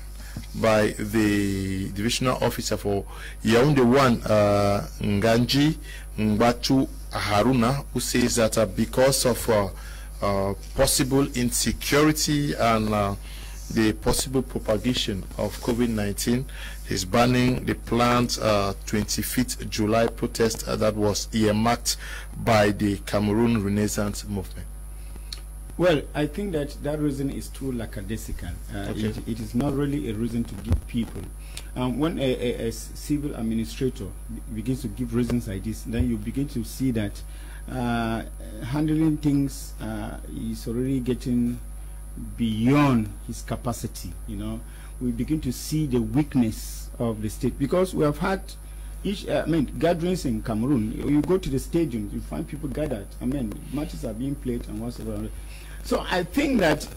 by the divisional officer for Yaoundé 1, Nganji Mbatu Haruna, who says that because of possible insecurity and the possible propagation of COVID-19, is banning the planned 25th July protest that was earmarked by the Cameroon Renaissance movement. Well, I think that reason is too lackadaisical. Okay. It is not really a reason to give people. When a civil administrator begins to give reasons like this, then you begin to see that handling things is already getting beyond his capacity. You know, we begin to see the weakness of the state, because we have had gatherings in Cameroon. You go to the stadiums, you find people gathered. Matches are being played and whatsoever. So I think that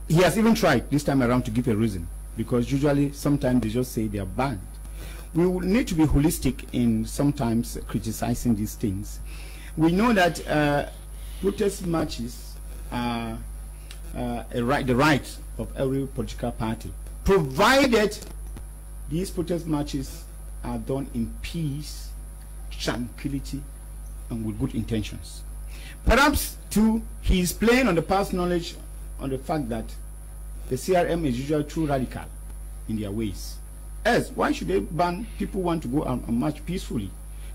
he has even tried this time around to give a reason, because usually sometimes they just say they are banned. We will need to be holistic in sometimes criticizing these things. We know that protest marches are the right of every political party, provided these protest marches are done in peace, tranquility, and with good intentions. Perhaps too, he is playing on the past knowledge on the fact that the CRM is usually too radical in their ways. As why should they ban people who want to go and march peacefully?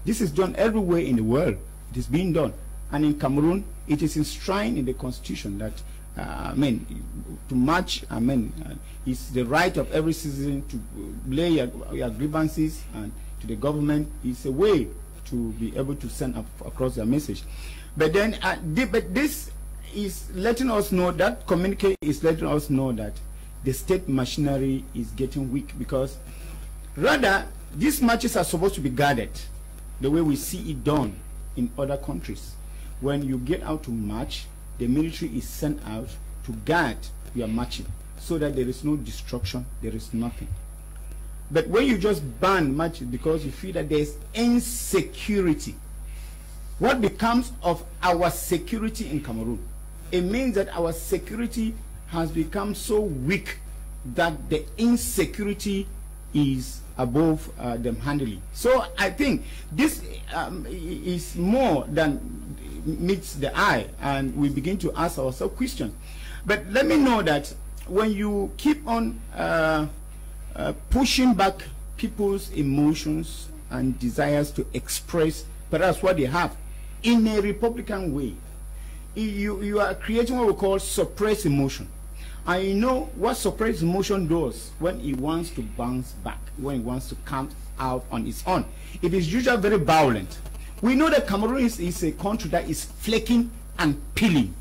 This is done everywhere in the world. It is being done, and in Cameroon, it is enshrined in the constitution that to march, it's the right of every citizen to lay your grievances and to the government. It's a way to be able to send across their message. But then, but this is letting us know, that communique is letting us know that the state machinery is getting weak, because rather these marches are supposed to be guarded the way we see it done in other countries. When you get out to march, the military is sent out to guard your marching, so that there is no destruction, there is nothing. But when you just ban marches because you feel that there is insecurity, what becomes of our security in Cameroon? It means that our security has become so weak that the insecurity is above them handling. So I think this is more than meets the eye, and we begin to ask ourselves questions. But let me know that when you keep on pushing back people's emotions and desires to express perhaps what they have in a Republican way, you are creating what we call suppressed emotion. And you know what suppressed emotion does when it wants to bounce back, when it wants to come out on its own. It is usually very violent. We know that Cameroon is a country that is flaking and peeling.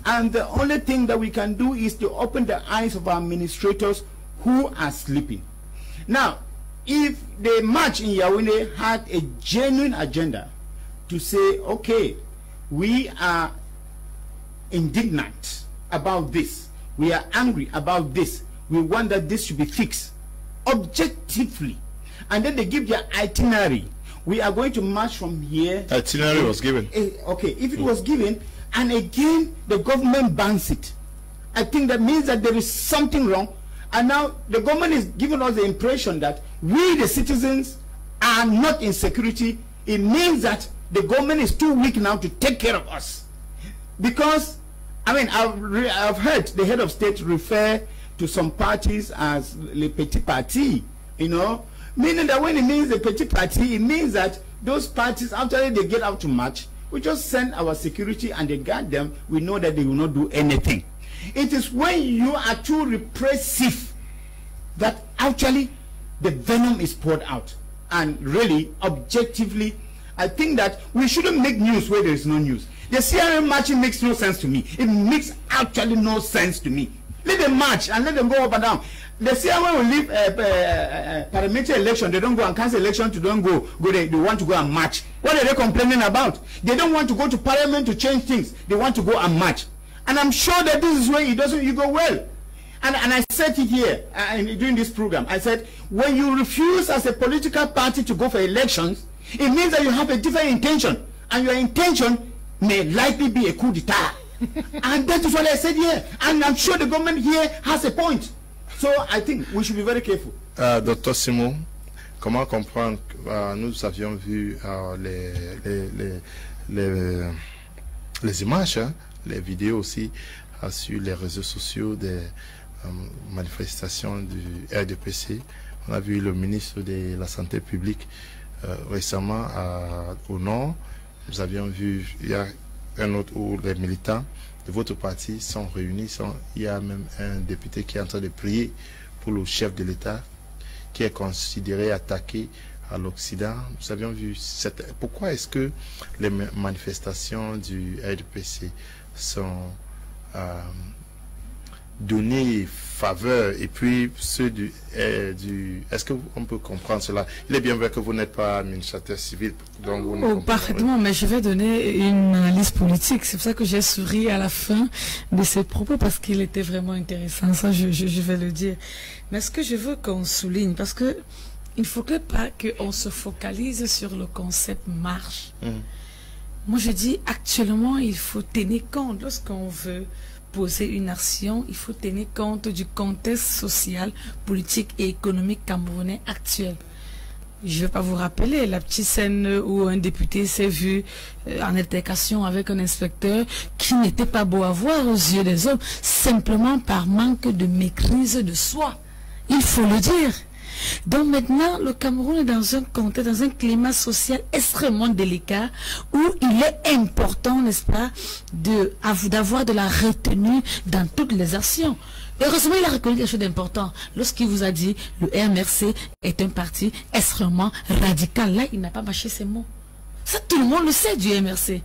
And the only thing that we can do is to open the eyes of our administrators who are sleeping. Now, if the march in Yaoundé had a genuine agenda to say, okay, we are indignant about this, we are angry about this, we want that this should be fixed objectively, and then they give their itinerary. We are going to march from here. Itinerary was given. Okay, if it was given, and again the government bans it, I think that means that there is something wrong. And now the government is giving us the impression that we, the citizens, are not in security. It means that the government is too weak now to take care of us. Because, I've heard the head of state refer to some parties as le petit parti, meaning that when it means the petit parti, it means that those parties, after they get out to march, We just send our security and they guard them. We know that they will not do anything. It is when you are too repressive that actually the venom is poured out. And really, objectively, I think that we shouldn't make news where there is no news. The CRM marching makes no sense to me. It makes actually no sense to me. Let them march and let them go up and down. The CRM will leave parliamentary election. They don't go and cancel election to don't go. They want to go and march. What are they complaining about? They don't want to go to parliament to change things. They want to go and march. And I'm sure that this is where it doesn't go well. And I said it here during this program. I said, when you refuse as a political party to go for elections, it means that you have a different intention. And your intention may likely be a coup d'etat. And that is what I said here. And I'm sure the government here has a point. So I think we should be very careful. Dr Simo, comment comprendre, nous avions vu les images, hein, les vidéos aussi sur les réseaux sociaux des manifestations du RDPC. On a vu le ministre de la Santé publique récemment au nord. Nous avions vu, il y a un autre où les militants de votre parti sont réunis. Il y a même un député qui est en train de prier pour le chef de l'État qui est considéré attaqué à l'Occident. Nous avions vu pourquoi est-ce que les manifestations du RDPC sont données faveur et puis ceux du est-ce qu'on peut comprendre cela? Il est bien vrai que vous n'êtes pas administrateur civil, donc vous ne parfaitement, mais je vais donner une analyse politique. C'est pour ça que j'ai souri à la fin de ces propos, parce qu'il était vraiment intéressant. Ça, je vais le dire. Mais ce que je veux qu'on souligne, parce que il ne faudrait pas qu'on se focalise sur le concept marche. Moi, je dis actuellement, il faut tenir compte lorsqu'on veut poser une action, il faut tenir compte du contexte social, politique et économique camerounais actuel. Je ne vais pas vous rappeler la petite scène où un député s'est vu en altercation avec un inspecteur qui n'était pas beau à voir aux yeux des hommes, simplement par manque de maîtrise de soi. Il faut le dire. Donc maintenant, le Cameroun est dans un contexte, dans un climat social extrêmement délicat où il est important, n'est-ce pas, d'avoir de la retenue dans toutes les actions. Heureusement, il a reconnu quelque chose d'important lorsqu'il vous a dit le RMRC est un parti extrêmement radical. Là, il n'a pas mâché ses mots. Ça, tout le monde le sait du MRC.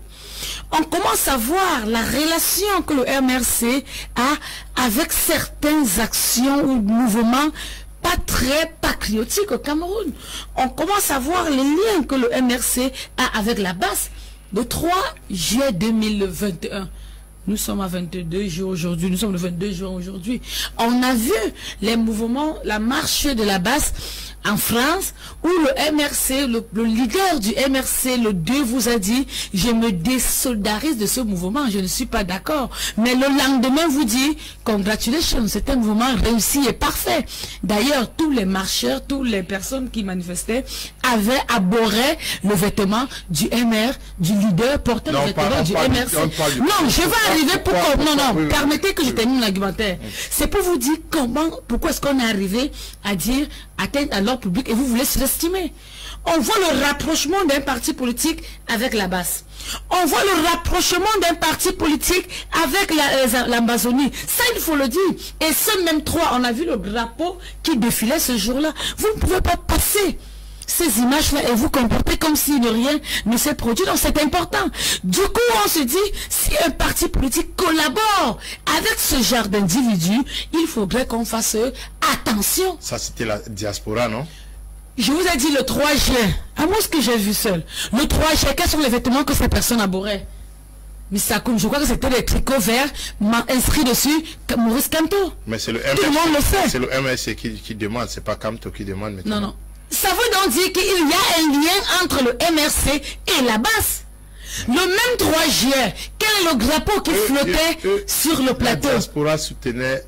On commence à voir la relation que le MRC a avec certaines actions ou mouvements pas très patriotique au Cameroun. On commence à voir les liens que le MRC a avec la base. Le 3 juillet 2021, nous sommes à 22 jours aujourd'hui, nous sommes le 22 juin aujourd'hui. On a vu les mouvements, la marche de la base en France, où le MRC, le leader du MRC, le 2, vous a dit, je me désolidarise de ce mouvement, je ne suis pas d'accord. Mais le lendemain vous dit, congratulations, c'est un mouvement réussi et parfait. D'ailleurs, tous les marcheurs, toutes les personnes qui manifestaient avaient abhorré le vêtement du MR, du leader, portait le vêtement du MRC. Non, je vais arriver pour... Non, permettez que je termine l'argumentaire. C'est pour vous dire pourquoi est-ce qu'on est arrivé à dire atteinte à l'ordre public et vous voulez surestimer. On voit le rapprochement d'un parti politique avec la base. On voit le rapprochement d'un parti politique avec l'Amazonie. Ça, il faut le dire. Et ce même 3, on a vu le drapeau qui défilait ce jour-là. Vous ne pouvez pas passer ces images-là et vous comporter comme si rien ne s'est produit. Donc c'est important. Du coup, on se dit, si un parti politique collabore avec ce genre d'individus, il faudrait qu'on fasse attention. Ça, c'était la diaspora, non? Je vous ai dit le 3 juin. À moi, ce que j'ai vu seul. Le 3 juin, quels sont les vêtements que ces personnes abhorraient? Mr. Kum, je crois que c'était des tricots verts inscrits dessus Maurice Kamto. Mais c'est le MRC. Tout le monde le fait. C'est le MRC qui demande, c'est pas Kamto qui demande maintenant. Non, non. Ça veut donc dire qu'il y a un lien entre le MRC et la base. Le même 3 juin, quel est le drapeau qui flottait sur le plateau? La diaspora soutenait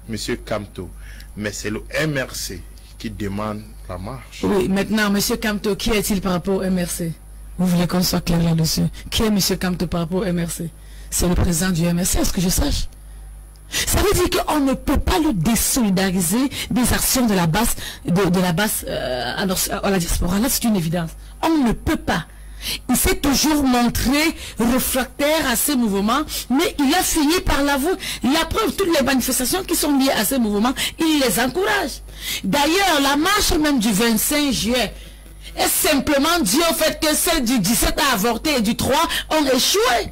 M. Kamto, mais c'est le MRC qui demande la marche. Oui, maintenant, M. Kamto, qui est-il par rapport au MRC? Vous voulez qu'on soit clair là-dessus? Qui est M. Kamto par rapport au MRC? C'est le président du MRC, est-ce que je sache? Ça veut dire qu'on ne peut pas le désolidariser des actions de la base, à la diaspora. Là, c'est une évidence. On ne peut pas. Il s'est toujours montré réfractaire à ces mouvements, mais il a fini par l'avouer. La preuve, toutes les manifestations qui sont liées à ces mouvements, il les encourage. D'ailleurs, la marche même du 25 juillet est simplement due au fait que celle du 17 a avorté et du 3 ont échoué.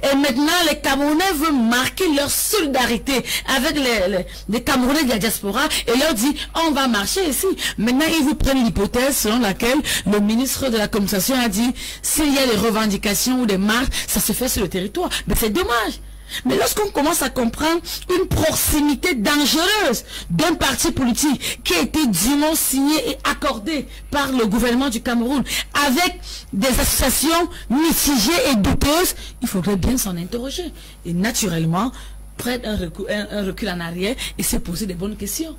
Et maintenant, les Camerounais veulent marquer leur solidarité avec les Camerounais de la diaspora et leur dit, on va marcher ici. Maintenant, ils vous prennent l'hypothèse selon laquelle le ministre de la Communication a dit, s'il y a des revendications ou des marches, ça se fait sur le territoire. Mais c'est dommage. Mais lorsqu'on commence à comprendre une proximité dangereuse d'un parti politique qui a été dûment signé et accordé par le gouvernement du Cameroun avec des associations mitigées et douteuses, il faudrait bien s'en interroger. Et naturellement, prendre un recul en arrière et se poser des bonnes questions.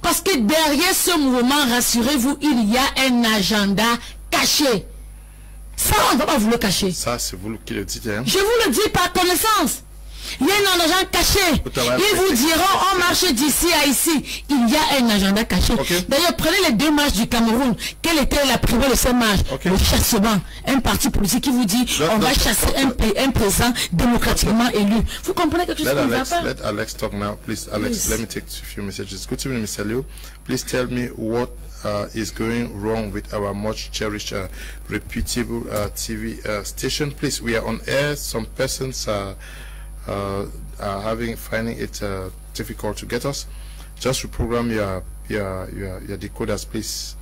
Parce que derrière ce mouvement, rassurez-vous, il y a un agenda caché. Ça, on ne va pas vous le cacher. Ça, c'est vous qui le dites. Hein? Je vous le dis par connaissance. Il y a un agenda caché. Ils vous diront, on marche d'ici à ici. Il y a un agenda caché. Okay. D'ailleurs, prenez les 2 marches du Cameroun. Quelle était la primaire de ces marches? Le chassement. Un parti politique qui vous dit, on va chasser un président démocratiquement élu. Vous comprenez quelque chose qui ne va pas? Let Alex talk now. Please, Alex, let me take a few messages. Good evening, Mr. Liu. Please tell me what is going wrong with our much cherished reputable TV station. Please, we are on air. Some persons are finding it difficult to get us. Just reprogram your decoders, please.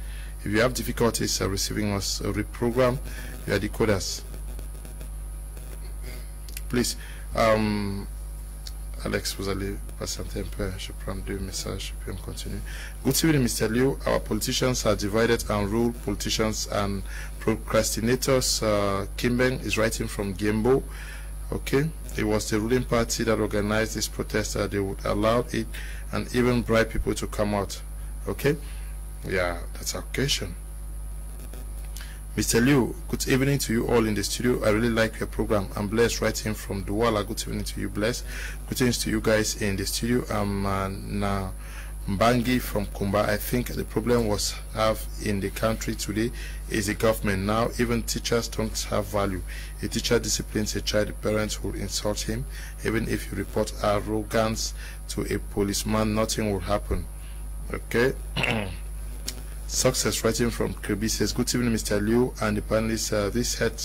If you have difficulties receiving us, reprogram your decoders, please. Alex, vous allez patienter un peu. Je prends 2 messages, puis on continue. Good evening, Mr. Liu. Our politicians are divided and rule politicians and procrastinators. Kimbeng is writing from Gembo. Okay, it was the ruling party that organized this protest. They would allow it and even bribe people to come out. Okay, yeah, that's our question. Mr. Liu, good evening to you all in the studio. I really like your program. I'm blessed, writing from Douala. Good evening to you, blessed. Good evening to you guys in the studio. I'm now Mbangi from Kumba. I think the problem was have in the country today is the government. Now even teachers don't have value. A teacher disciplines a child, the parents will insult him. Even if you report arrogance to a policeman, nothing will happen. Okay. Success, writing from Kirby, says, good evening, Mr. Liu and the panelists. This hate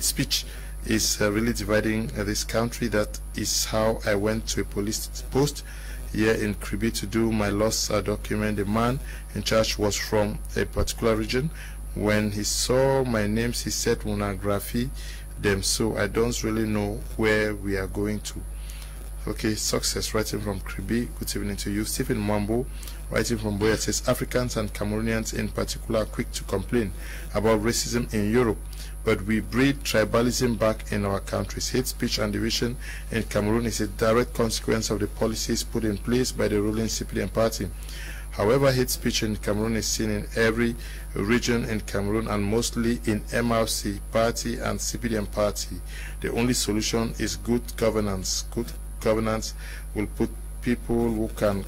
speech is really dividing this country. That is how I went to a police post here in Kirby to do my loss document. The man in charge was from a particular region. When he saw my names, he said, monography them, so I don't really know where we are going to. Okay, Success, writing from Kirby, good evening to you. Stephen Mambo, writing from Boya, says, Africans and Cameroonians in particular are quick to complain about racism in Europe, but we breed tribalism back in our countries. Hate speech and division in Cameroon is a direct consequence of the policies put in place by the ruling CPDM party. However, hate speech in Cameroon is seen in every region in Cameroon and mostly in MRC party and CPDM party. The only solution is good governance. Good governance will put people who can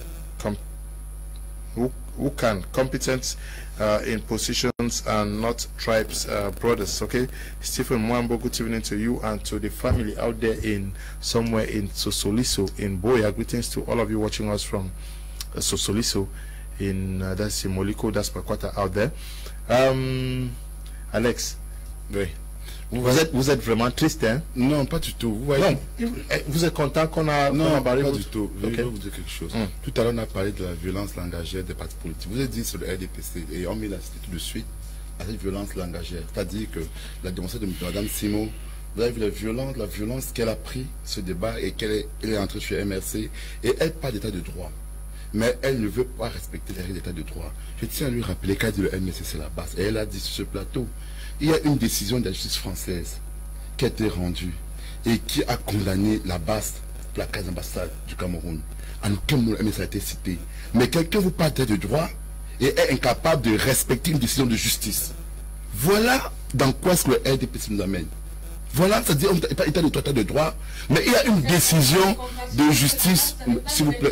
competent in positions and not tribes brothers. Okay, Stephen Mwambo, good evening to you and to the family out there in somewhere in Sosoliso in Boya. Greetings to all of you watching us from Sosoliso in that's in Moliko, that's Pakwata out there. Alex, oui. Vous êtes vraiment triste, hein? Non, pas du tout. Vous voyez, non, vous êtes content qu'on a parlé? Pas du tout. Je vais vous dire quelque chose. Tout à l'heure, on a parlé de la violence langagière des partis politiques. Vous avez dit sur le RDPC, et on met la cité tout de suite à cette violence langagière. C'est-à-dire que la démonstration de Mme Simo, vous avez vu la violence qu'elle a pris, ce débat, et qu'elle est entrée sur MRC, et elle parle d'état de droit. Mais elle ne veut pas respecter les règles d'état de droit. Je tiens à lui rappeler qu'elle dit le MRC, c'est la base. Et elle a dit sur ce plateau, il y a une décision de la justice française qui a été rendue et qui a condamné la base de la case d'ambassade du Cameroun. En aucun moment, le MRC a été cité. Mais quelqu'un vous parle de droit et est incapable de respecter une décision de justice. Voilà dans quoi ce que le RDPC nous amène. Voilà, c'est-à-dire état de droit, mais il y a une décision de justice. S'il vous plaît,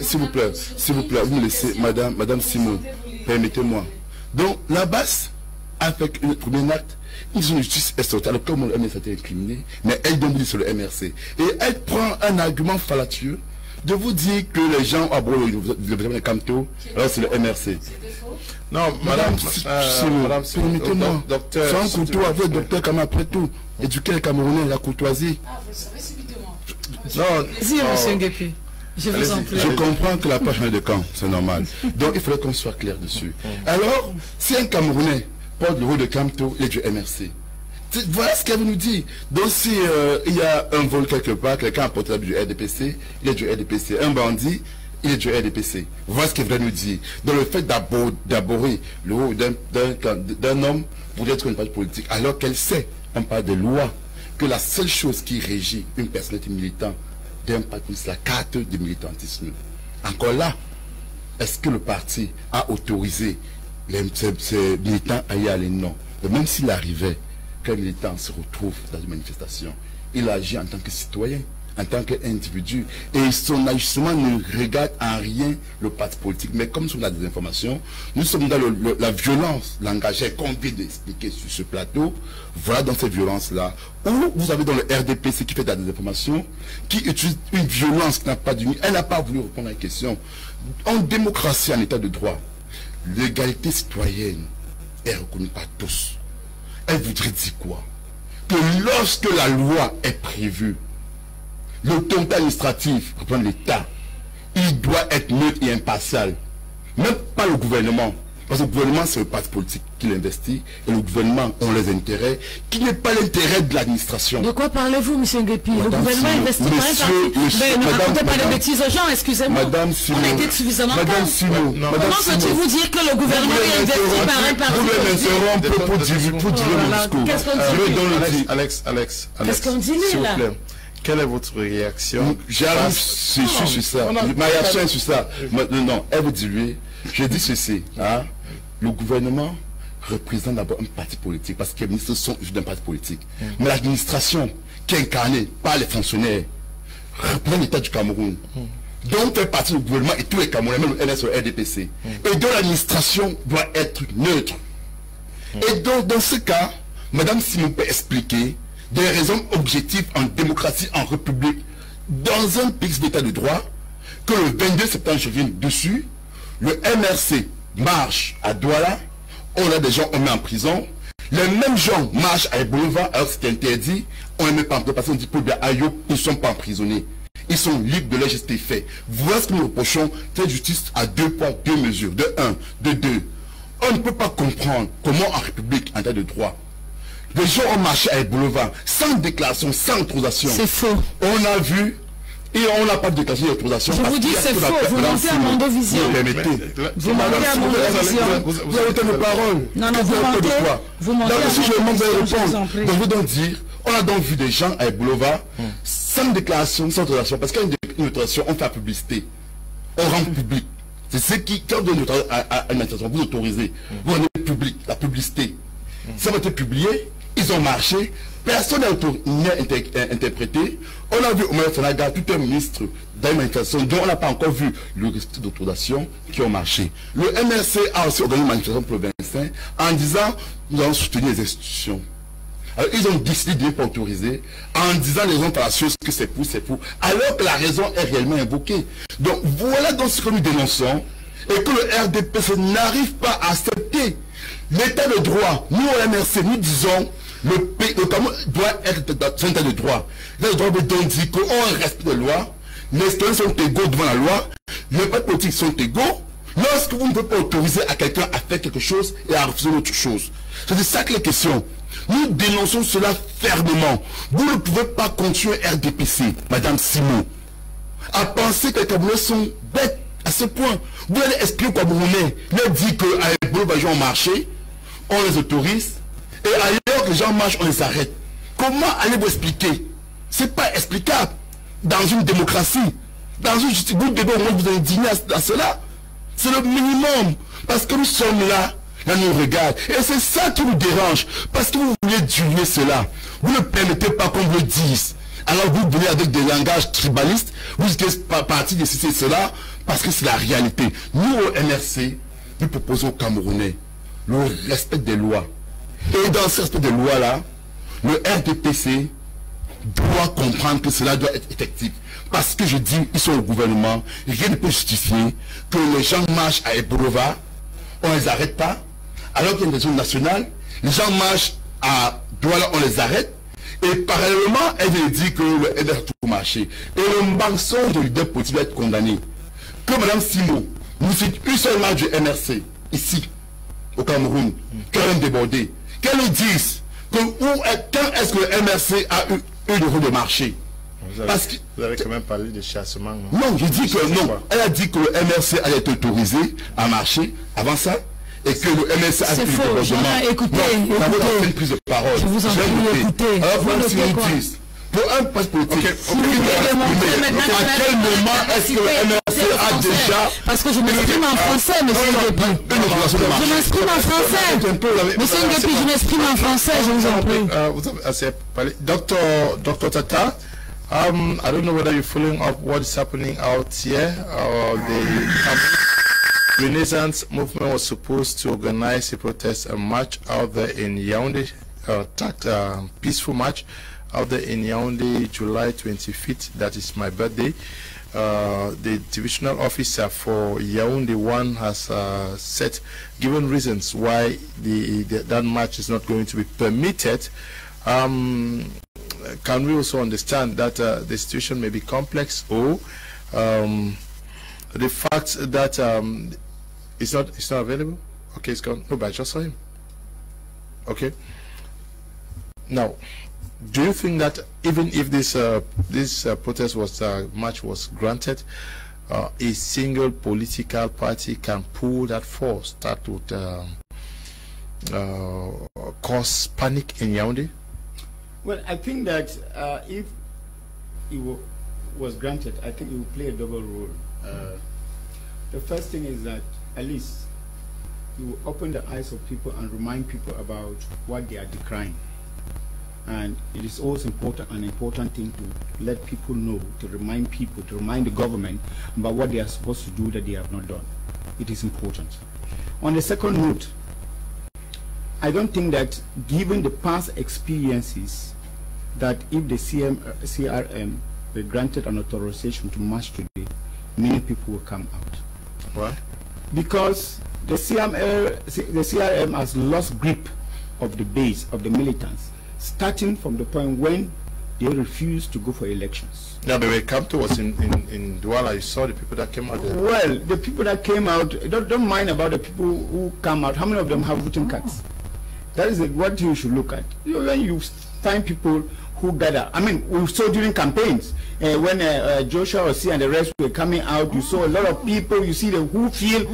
vous me laissez, Madame Simo, permettez-moi. Donc, la base avec le premier acte, une justice est sortie, alors comme le MRC a été incriminé, mais elle donne sur le MRC. Et elle prend un argument fallacieux de vous dire que les gens ont abordé le Camto, alors c'est le MRC. Non, madame, permettez-moi, docteur, sans couteau avec docteur comme après tout, éduquer les Camerounais, la courtoisie. Ah, vous le savez subitement. Non, Monsieur Nguepi. Je vous en prie. je comprends que la page de camp, c'est normal. Donc il faudrait qu'on soit clair dessus. Alors, si un Camerounais porte le rôle de Camto, il est du MRC. Voilà ce qu'elle veut nous dire. Donc si il y a un vol quelque part, quelqu'un a porté du RDPC, il est du RDPC. Un bandit, il est du RDPC. Voilà ce qu'elle veut nous dire. Dans le fait d'aborder le rôle d'un homme pour être une partie politique, alors qu'elle sait, on parle de loi, que la seule chose qui régit une personnalité militante d'un parti, c'est la carte du militantisme. Encore là, est-ce que le parti a autorisé ces militants à y aller? Non. Et même s'il arrivait qu'un militant se retrouve dans une manifestation, il agit en tant que citoyen, en tant qu'individu, et son agissement ne regarde en rien le parti politique. Mais comme on a des informations, nous sommes dans la violence langagée qu'on vient d'expliquer sur ce plateau. Voilà dans ces violences-là, où vous avez dans le RDPC qui fait de la désinformation, qui utilise une violence qui n'a pas d'union. Elle n'a pas voulu répondre à la question. En démocratie, en état de droit, l'égalité citoyenne est reconnue par tous. Elle voudrait dire quoi? Que lorsque la loi est prévue, l'autorité administrative, reprendre l'État, il doit être neutre et impartial. Même pas le gouvernement. Parce que le gouvernement, c'est le parti politique qui l'investit. Et le gouvernement a les intérêts, qui n'est pas l'intérêt de l'administration. De quoi parlez-vous, M. Nguepi? Le gouvernement investit par un parti. Mais ne racontez pas de bêtises aux gens, excusez-moi. Madame Simo. On a été suffisamment Madame Simo. Comment peux-tu vous dire que le gouvernement est investi par un parti? Vous voulez m'interrompre pour dire mon discours. Qu'est-ce qu'on dit? Alex, qu'est-ce qu'on dit là? Quelle est votre réaction? J'arrive sur ça. Ma réaction est sur ça. Non, elle vous dit lui. Je dis ceci. Hein? Le gouvernement représente d'abord un parti politique parce que les ministres sont d'un parti politique. Mais l'administration qui est incarnée par les fonctionnaires représente l'État du Cameroun. Donc fait partie du gouvernement et tous les Camerounais, même le NS et le RDPC. Et donc l'administration doit être neutre. Et donc dans ce cas, Madame Simo peut expliquer des raisons objectives en démocratie, en république, dans un pays d'état de droit, que le 22 septembre, je viens dessus, le MRC marche à Douala, on a des gens, on met en prison, les mêmes gens marchent à Boulevard, alors c'est interdit, on les met pas en prison, parce qu'on dit pour bien Ayo, ils ne sont pas emprisonnés. Ils sont libres de leur geste fait. Voilà ce que nous reprochons, cette justice à deux poids, deux mesures, de un, de deux. On ne peut pas comprendre comment en République, en état de droit, les gens ont marché à Boulevard sans déclaration, sans autorisation. C'est faux. On a vu et on n'a pas de déclaration d'autorisation. Je vous dis c'est faux. Vous mentez à Mondovision. Vous mentez à Mondovision. Vous avez été mes paroles. Non, non, vous mentez. Vous mentez. Donc si je demande de répondre, donc je veux donc dire, on a donc vu des gens à Boulevard sans déclaration, sans autorisation. Parce qu'il y a une autorisation, on fait la publicité. On rend public. C'est ce qui, quand vous donnez à une administration, vous autorisez. Vous rendez public, la publicité. Ça va être publié. Ils ont marché, personne n'a interprété. On a vu Omer Sanaga, tout un ministre dans une manifestation dont on n'a pas encore vu le respect d'autorisation qui ont marché. Le MRC a aussi organisé une manifestation pour le 25 en disant nous allons soutenir les institutions. Alors ils ont décidé de ne pas autoriser en disant les raisons fallacieuses que c'est pour, alors que la raison est réellement invoquée. Donc voilà donc ce que nous dénonçons et que le RDPC n'arrive pas à accepter. L'état de droit, nous au MRC, nous disons le Cameroun doit être dans un état de droit. L'état de droit veut donc dire qu'on respecte la loi, les citoyens sont égaux devant la loi, les partis politiques sont égaux. Lorsque vous ne pouvez pas autoriser à quelqu'un à faire quelque chose et à refuser autre chose. C'est ça que les questions. Nous dénonçons cela fermement. Vous ne pouvez pas continuer RDPC, Madame Simo, à penser que les Camerounais sont bêtes à ce point. Vous allez expliquer aux Camerounais, leur dire qu'à Ebola, les gens ont marché, on les autorise, et ailleurs que les gens marchent, on les arrête. Comment allez-vous expliquer? C'est pas explicable. Dans une démocratie, dans une justice, vous devez au moins vous indigner à cela. C'est le minimum. Parce que nous sommes là, là nous regarde. Et c'est ça qui nous dérange. Parce que vous voulez diluer cela. Vous ne permettez pas qu'on vous le dise. Alors vous venez avec des langages tribalistes, vous dites pas partie de ceci et cela, parce que c'est la réalité. Nous au MRC, nous proposons aux Camerounais le respect des lois, Et dans ce aspect de loi-là, le RDPC doit comprendre que cela doit être effectif. Parce que je dis, ils sont au gouvernement, rien ne peut justifier que les gens marchent à Ebrova, on ne les arrête pas, alors qu'il y a une raison nationale, les gens marchent à Douala, on les arrête, et parallèlement, elle vient dire que le NR a tout marché. Et le mensonge de leader politique va être condamné. Que Mme Simo nous cite une seule marche du MRC, ici, au Cameroun, qu'elle a débordé, qu'elle nous dise que quand est-ce que le MRC a eu le droit de marcher. Vous avez quand même parlé de chassement. Non, je dis que non. Elle a dit que le MRC allait être autorisé à marcher avant ça. Et que le MRC a fait le débordement. Écoutez, une prise de parole. Je vous en prie, écoutez. Alors, voilà ce qu'ils disent. Pour un poste politique, à quel moment est-ce que le MRC a déjà... Parce que je m'exprime en français, monsieur Nguepi. Je m'exprime en français. Monsieur Nguepi, je m'exprime en français, je vous en prie. Vous avez assez parlé. Dr. Tata, I don't know whether you're following up what is happening out here. The Renaissance movement was supposed to organize a protest, a march out there in Yaoundé, peaceful march out there in Yaoundé, July 25th. That is my birthday. The divisional officer for Yaoundé 1 has given reasons why that march is not going to be permitted. Can we also understand that the situation may be complex, or the fact that it's not available? Okay, it's gone. No, but I just saw him. Okay. Now, do you think that even if this protest march was granted, a single political party can pull that force that would cause panic in Yaoundé? Well, I think that if it was granted, I think it will play a double role. The first thing is that at least it will open the eyes of people and remind people about what they are decrying. And it is always an important thing to let people know, to remind the government about what they are supposed to do that they have not done. It is important. On the second note, I don't think that given the past experiences, that if the CRM were granted an authorization to march today, many people will come out. Why? Because the CRM has lost grip of the base of the militants, starting from the point when they refused to go for elections. Yeah, but when Campto was in Douala, you saw the people that came out there. Well, the people that came out, don't mind about the people who come out. How many of them have voting cards? That is what you should look at. When you find people who gather, I mean, we saw during campaigns, when Joshua Osei and the rest were coming out, you saw a lot of people, you see them who feel.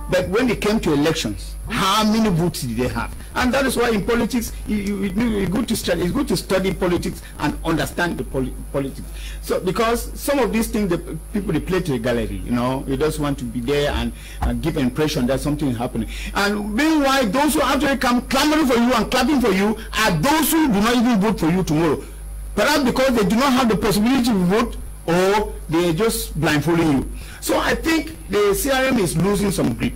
But when they came to elections, how many votes did they have? And that is why in politics, it's good to study politics and understand the politics. So, because some of these things, the people, they play to the gallery, you know, they just want to be there and give an impression that something is happening. And meanwhile, those who actually come clamoring for you and clapping for you are those who do not even vote for you tomorrow. Perhaps because they do not have the possibility to vote, or they are just blindfolding you. So I think the CRM is losing some grip,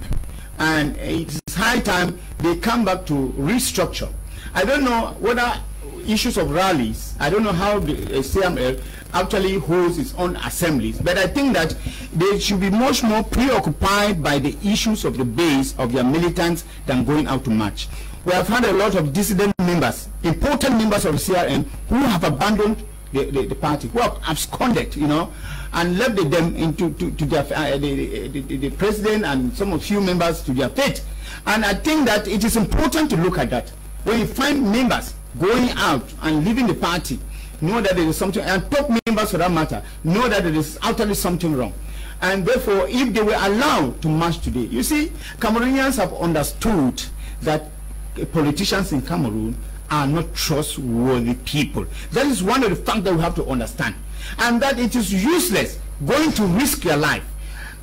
and it's high time they come back to restructure. I don't know whether issues of rallies, I don't know how the CML actually holds its own assemblies, but I think that they should be much more preoccupied by the issues of the base of their militants than going out to march. We have had a lot of dissident members, important members of the CRM, who have abandoned the party, who have absconded, you know, and left them into their the president and some of few members to their fate. And I think that it is important to look at that. When you find members going out and leaving the party, know that there is something, and top members for that matter, know that there is utterly something wrong. And therefore, if they were allowed to march today, you see, Cameroonians have understood that politicians in Cameroon are not trustworthy people. That is one of the facts that we have to understand. And that it is useless going to risk your life.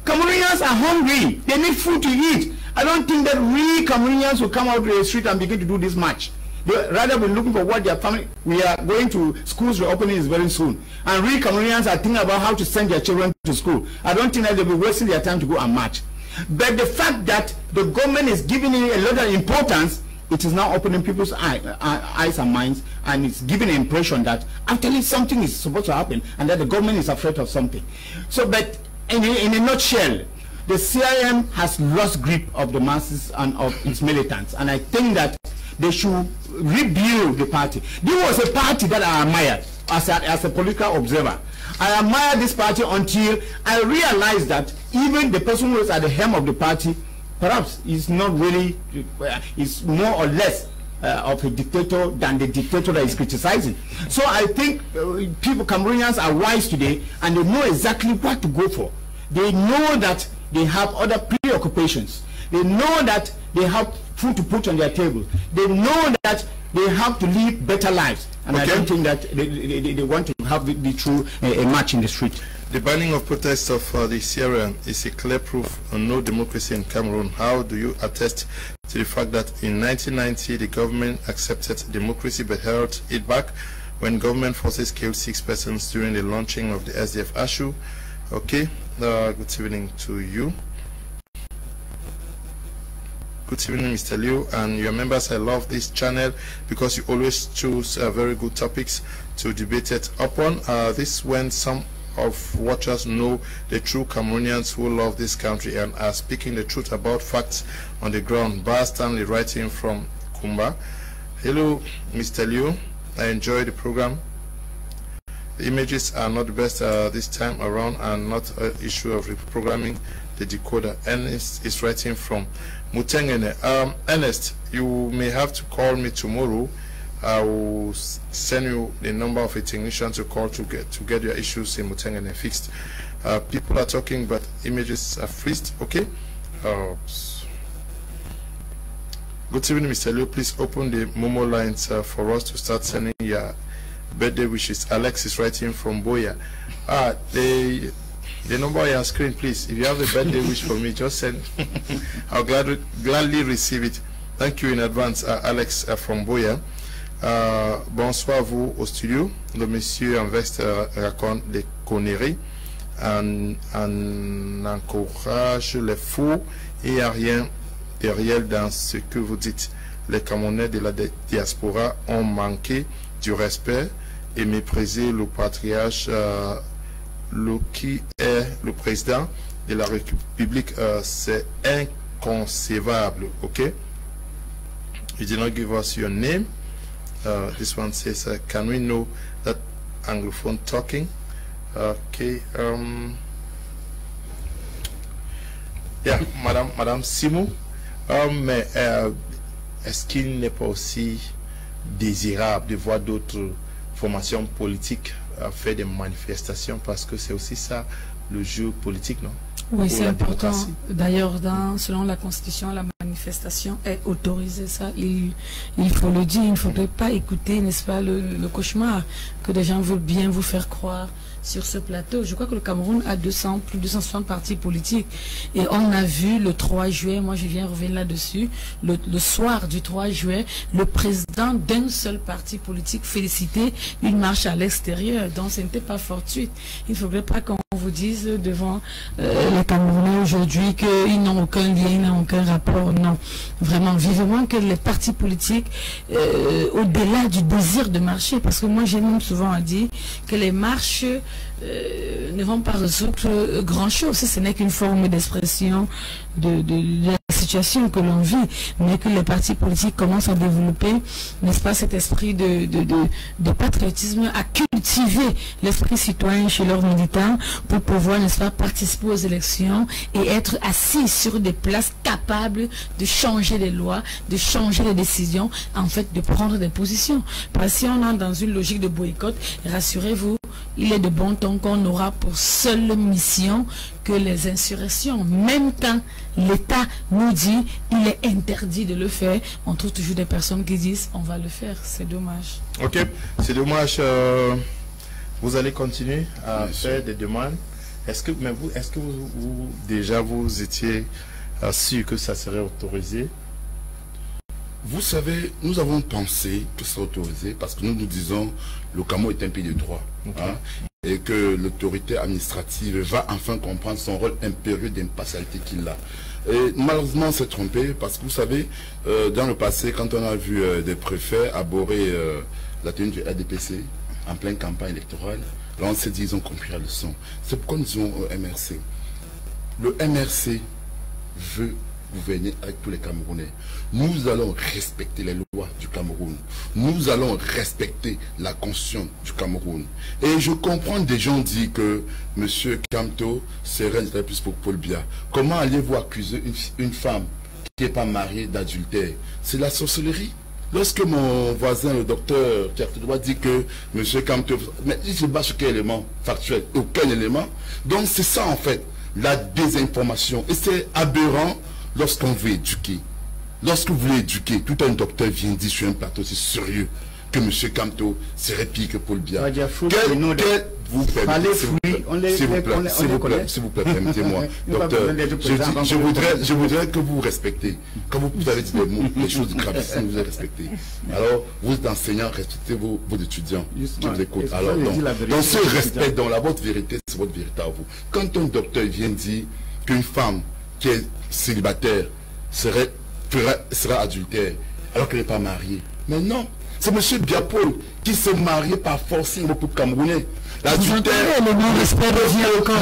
Cameroonians are hungry. They need food to eat. I don't think that we Cameroonians will come out to the street and begin to do this march. They rather be looking for what their family. We are going to schools reopening is very soon, and we Cameroonians are thinking about how to send their children to school. I don't think that they'll be wasting their time to go and march. But the fact that the government is giving it a lot of importance it is now opening people's eyes and minds, and it's giving an impression that actually something is supposed to happen and that the government is afraid of something. So, but in a nutshell, the CIM has lost grip of the masses and of its militants, and I think that they should rebuild the party. This was a party that I admired as a political observer. I admired this party until I realized that even the person who is at the helm of the party perhaps is not really, is more or less of a dictator than the dictator that is criticizing. So I think Cameroonians are wise today, and they know exactly what to go for. They know that they have other preoccupations. They know that they have food to put on their table. They know that they have to live better lives. And I don't think that they want to have the true a match in the street. The banning of protests of the Syrian is a clear proof of no democracy in Cameroon. How do you attest to the fact that in 1990 the government accepted democracy but held it back when government forces killed 6 persons during the launching of the SDF ASHU? Okay, good evening to you. Good evening, Mr. Liu, and your members. I love this channel because you always choose very good topics to debate it upon. This when some of watchers know the true Cameroonians who love this country and are speaking the truth about facts on the ground. Bar Stanley writing from Kumba. Hello, Mr. Liu. I enjoy the program. The images are not the best this time around, and not an issue of reprogramming the decoder. Ernest is writing from Mutengene. Ernest, you may have to call me tomorrow. I will send you the number of a technician to call to get your issues in Mutengene fixed. People are talking, but images are freezed. Okay. Good evening, Mr. Liu. Please open the Momo lines for us to start sending your birthday wishes. Alex is writing from Boya. The number on your screen, please. If you have a birthday wish for me, just send. I'll gladly receive it. Thank you in advance, Alex from Boya. Bonsoir à vous au studio. Le monsieur en veste raconte des conneries en encourage les fous et il n'y a rien de réel dans ce que vous dites. Les Camerounais de la diaspora ont manqué du respect et méprisé le patriarche qui est le président de la République. C'est inconcevable. Okay, you did not give us your name. This one says, can we know that Anglophone talking? Okay. Yeah, Madame Simo. Mais est-ce qu'il n'est pas aussi désirable de voir d'autres formations politiques faire des manifestations, parce que c'est aussi ça le jeu politique, non? Oui, c'est important. D'ailleurs, selon la Constitution, la manifestation est autorisée. Ça, il faut le dire. Il ne faudrait pas écouter, n'est-ce pas, le cauchemar que des gens veulent bien vous faire croire sur ce plateau. Je crois que le Cameroun a plus de 260 partis politiques. Et on a vu le 3 juillet, moi je viens revenir là-dessus, le soir du 3 juillet, le président d'un seul parti politique féliciter une marche à l'extérieur. Donc ce n'était pas fortuit. Il ne faudrait pas qu'on vous dise devant les Camerounais aujourd'hui qu'ils n'ont aucun lien, ils n'ont aucun rapport. Non. Vraiment, vivement que les partis politiques, au-delà du désir de marcher, parce que moi j'ai même souvent dit que les marches ne vont pas résoudre grand-chose. Ce n'est qu'une forme d'expression de la situation que l'on vit, mais que les partis politiques commencent à développer, n'est-ce pas, cet esprit de patriotisme, à cultiver l'esprit citoyen chez leurs militants pour pouvoir, n'est-ce pas, participer aux élections et être assis sur des places capables de changer les lois, de changer les décisions, en fait, de prendre des positions. Parce que si on est dans une logique de boycott, rassurez-vous, il est de bon ton qu'on aura pour seule mission que les insurrections. Même quand l'État nous dit il est interdit de le faire, on trouve toujours des personnes qui disent on va le faire. C'est dommage. Ok, c'est dommage. Vous allez continuer à faire des demandes. Est-ce que vous déjà vous étiez sûr que ça serait autorisé? Vous savez, nous avons pensé que c'est autorisé parce que nous nous disons le Cameroun est un pays de droit. Okay. Hein, et que l'autorité administrative va enfin comprendre son rôle impérieux d'impartialité qu'il a. Et malheureusement, on s'est trompé parce que vous savez, dans le passé, quand on a vu des préfets aborder la tenue du RDPC en pleine campagne électorale, là on s'est dit, ils ont compris la leçon. C'est pourquoi nous disons au MRC. Le MRC veut gouverner avec tous les Camerounais. Nous allons respecter les lois du Cameroun. Nous allons respecter la constitution du Cameroun. Et je comprends des gens disent que M. Kamto serait un plus pour Paul Biya. Comment allez-vous accuser une femme qui n'est pas mariée d'adultère? C'est la sorcellerie. Lorsque mon voisin, le docteur Tata, dit que M. Kamto... Mais il se base sur quel élément factuel? Aucun élément. Donc c'est ça en fait, la désinformation. Et c'est aberrant lorsqu'on veut éduquer. Lorsque vous voulez éduquer, tout un docteur vient dire sur un plateau, c'est sérieux, que M. Kamto serait pire que Paul Biya. S'il vous plaît, permettez-moi, docteur, je voudrais que vous respectez. Quand vous avez dit les choses graves, vous avez respecté. Alors, vous êtes enseignant, respectez vos étudiants qui vous écoutent. Alors, dans ce respect, dans la votre vérité, c'est votre vérité à vous. Quand un docteur vient dire qu'une femme qui est célibataire sera adultère alors qu'elle n'est pas mariée. Mais non, c'est M. Biapol qui s'est marié par force au peuple camerounais. L'adultère, le non-respect revient encore.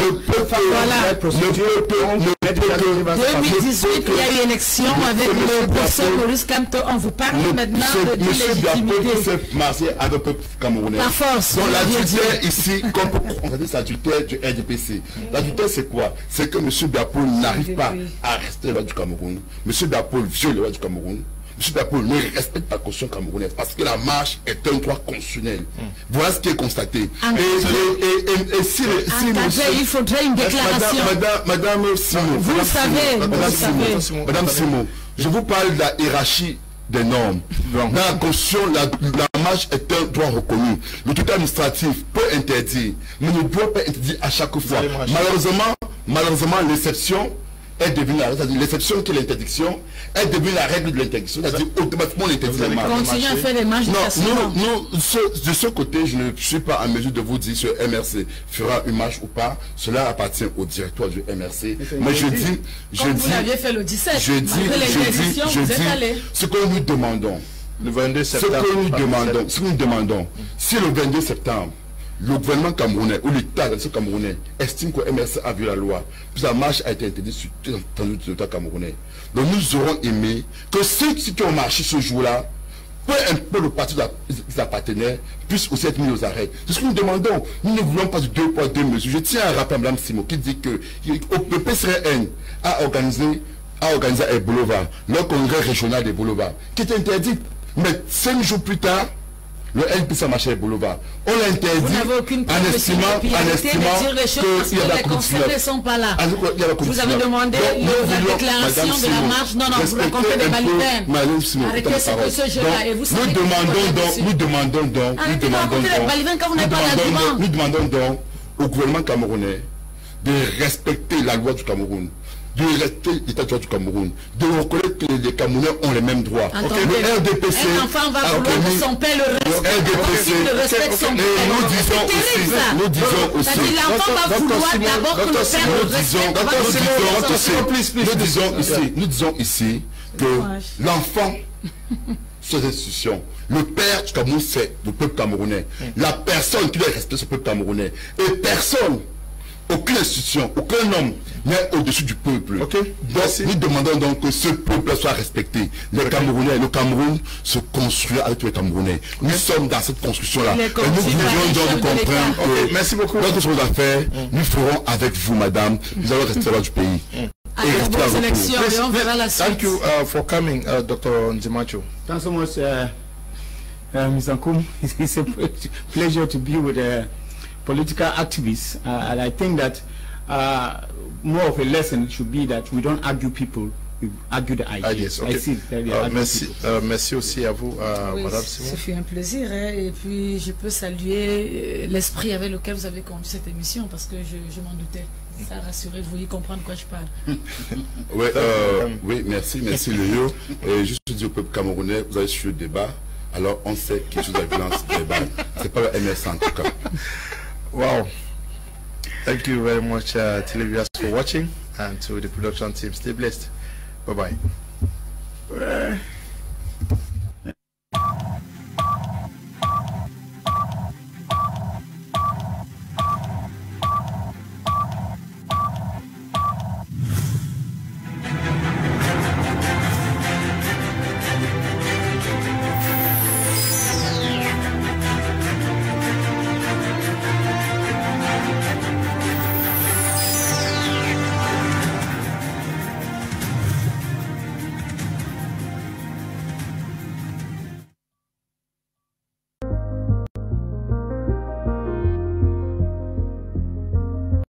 2018, il y a eu élection avec le professeur Maurice Kamto. On vous parle maintenant de légitimité. M. Biapol s'est marié avec le peuple camerounais. Par force. Donc l'adultère ici, comme on dit, c'est l'adultère du RDPC. L'adultère c'est quoi? C'est que M. Biapol n'arrive pas à respecter les lois du Cameroun. M. Biapol viole les lois du Cameroun. M. Biapol ne respecte pas la constitution camerounaise parce que la marche est un droit constitutionnel. Voilà ce qui est constaté. Et si il faudrait une déclaration. Madame Simo, vous le savez. Madame Simo, je vous parle de la hiérarchie des normes. Dans la constitution, la marche est un droit reconnu. Le tout administratif peut interdire, mais ne doit pas interdire à chaque fois. Malheureusement, l'exception est devenue l'exception qui est l'interdiction, est devenue la règle de l'interdiction, c'est-à-dire automatiquement l'interdiction. Continuez à faire les marches. Non, de ce côté, je ne suis pas en mesure de vous dire si le MRC fera une marche ou pas. Cela appartient au directoire du MRC. Mais vous l'aviez fait le 17, ce que nous demandons, le 22 septembre, ce que nous demandons, si le 22 septembre, le gouvernement camerounais ou l'État camerounais estime que le MRC a vu la loi, puis la marche a été interdite sur tout le territoire camerounais. Donc nous aurons aimé que ceux qui ont marché ce jour-là, peu le parti des appartenaient, puissent aussi être mis aux arrêts. C'est ce que nous demandons. Nous ne voulons pas de 2 poids 2 mesures. Je tiens à rappeler à Mme Simo qui dit que le PCRN a organisé à Boulevard, le congrès régional des boulevards, qui est interdit. Mais 5 jours plus tard, le LPC a marché à Boulevard. On l'a interdit en estimant qu'il y a la corruption. Ne sont pas là. Vous avez demandé la déclaration de la marche. Non, vous racontez des balivins. Arrêtez ce jeu-là. Et vous savez nous demandons donc au gouvernement camerounais de respecter la loi du Cameroun, de respecter l'état du Cameroun, de reconnaître que les Camerounais ont les mêmes droits. Le RDPC, un enfant va vouloir que son père le respecte son père. Nous disons aussi, l'enfant va vouloir d'abord que le père nous disons ici que l'enfant, ces institutions, le père du Cameroun, c'est le peuple camerounais. La personne qui doit respecter ce peuple camerounais. Et personne, aucune institution, aucun homme n'est au-dessus du peuple. Donc, nous demandons donc que ce peuple soit respecté. Les Camerounais, le Cameroun se construit avec tous les Camerounais. Nous sommes dans cette construction-là. Et nous voulons donc comprendre que merci beaucoup. Notre chose à faire, nous ferons avec vous, madame. Nous allons rester là du pays. Thank you for coming, Dr. Ndimancho. Thanks so much, Mr. Kum. It's a pleasure to be with political activists, and I think that more of a lesson should be that we don't argue people, we argue the ideas. Merci aussi à vous, Madame Simo. Ce fut un plaisir, et puis je peux saluer l'esprit avec lequel vous avez conduit cette émission, parce que je m'en doutais. Ça rassurez, vous voulez comprendre de quoi je parle. Oui, merci Léo. Et juste dire au peuple camerounais, vous avez suivi le débat, alors on sait quelque chose de la violence verbale. C'est pas le MS en tout cas. Wow. Thank you very much, televiewers, for watching. and to the production team. Stay blessed. Bye-bye.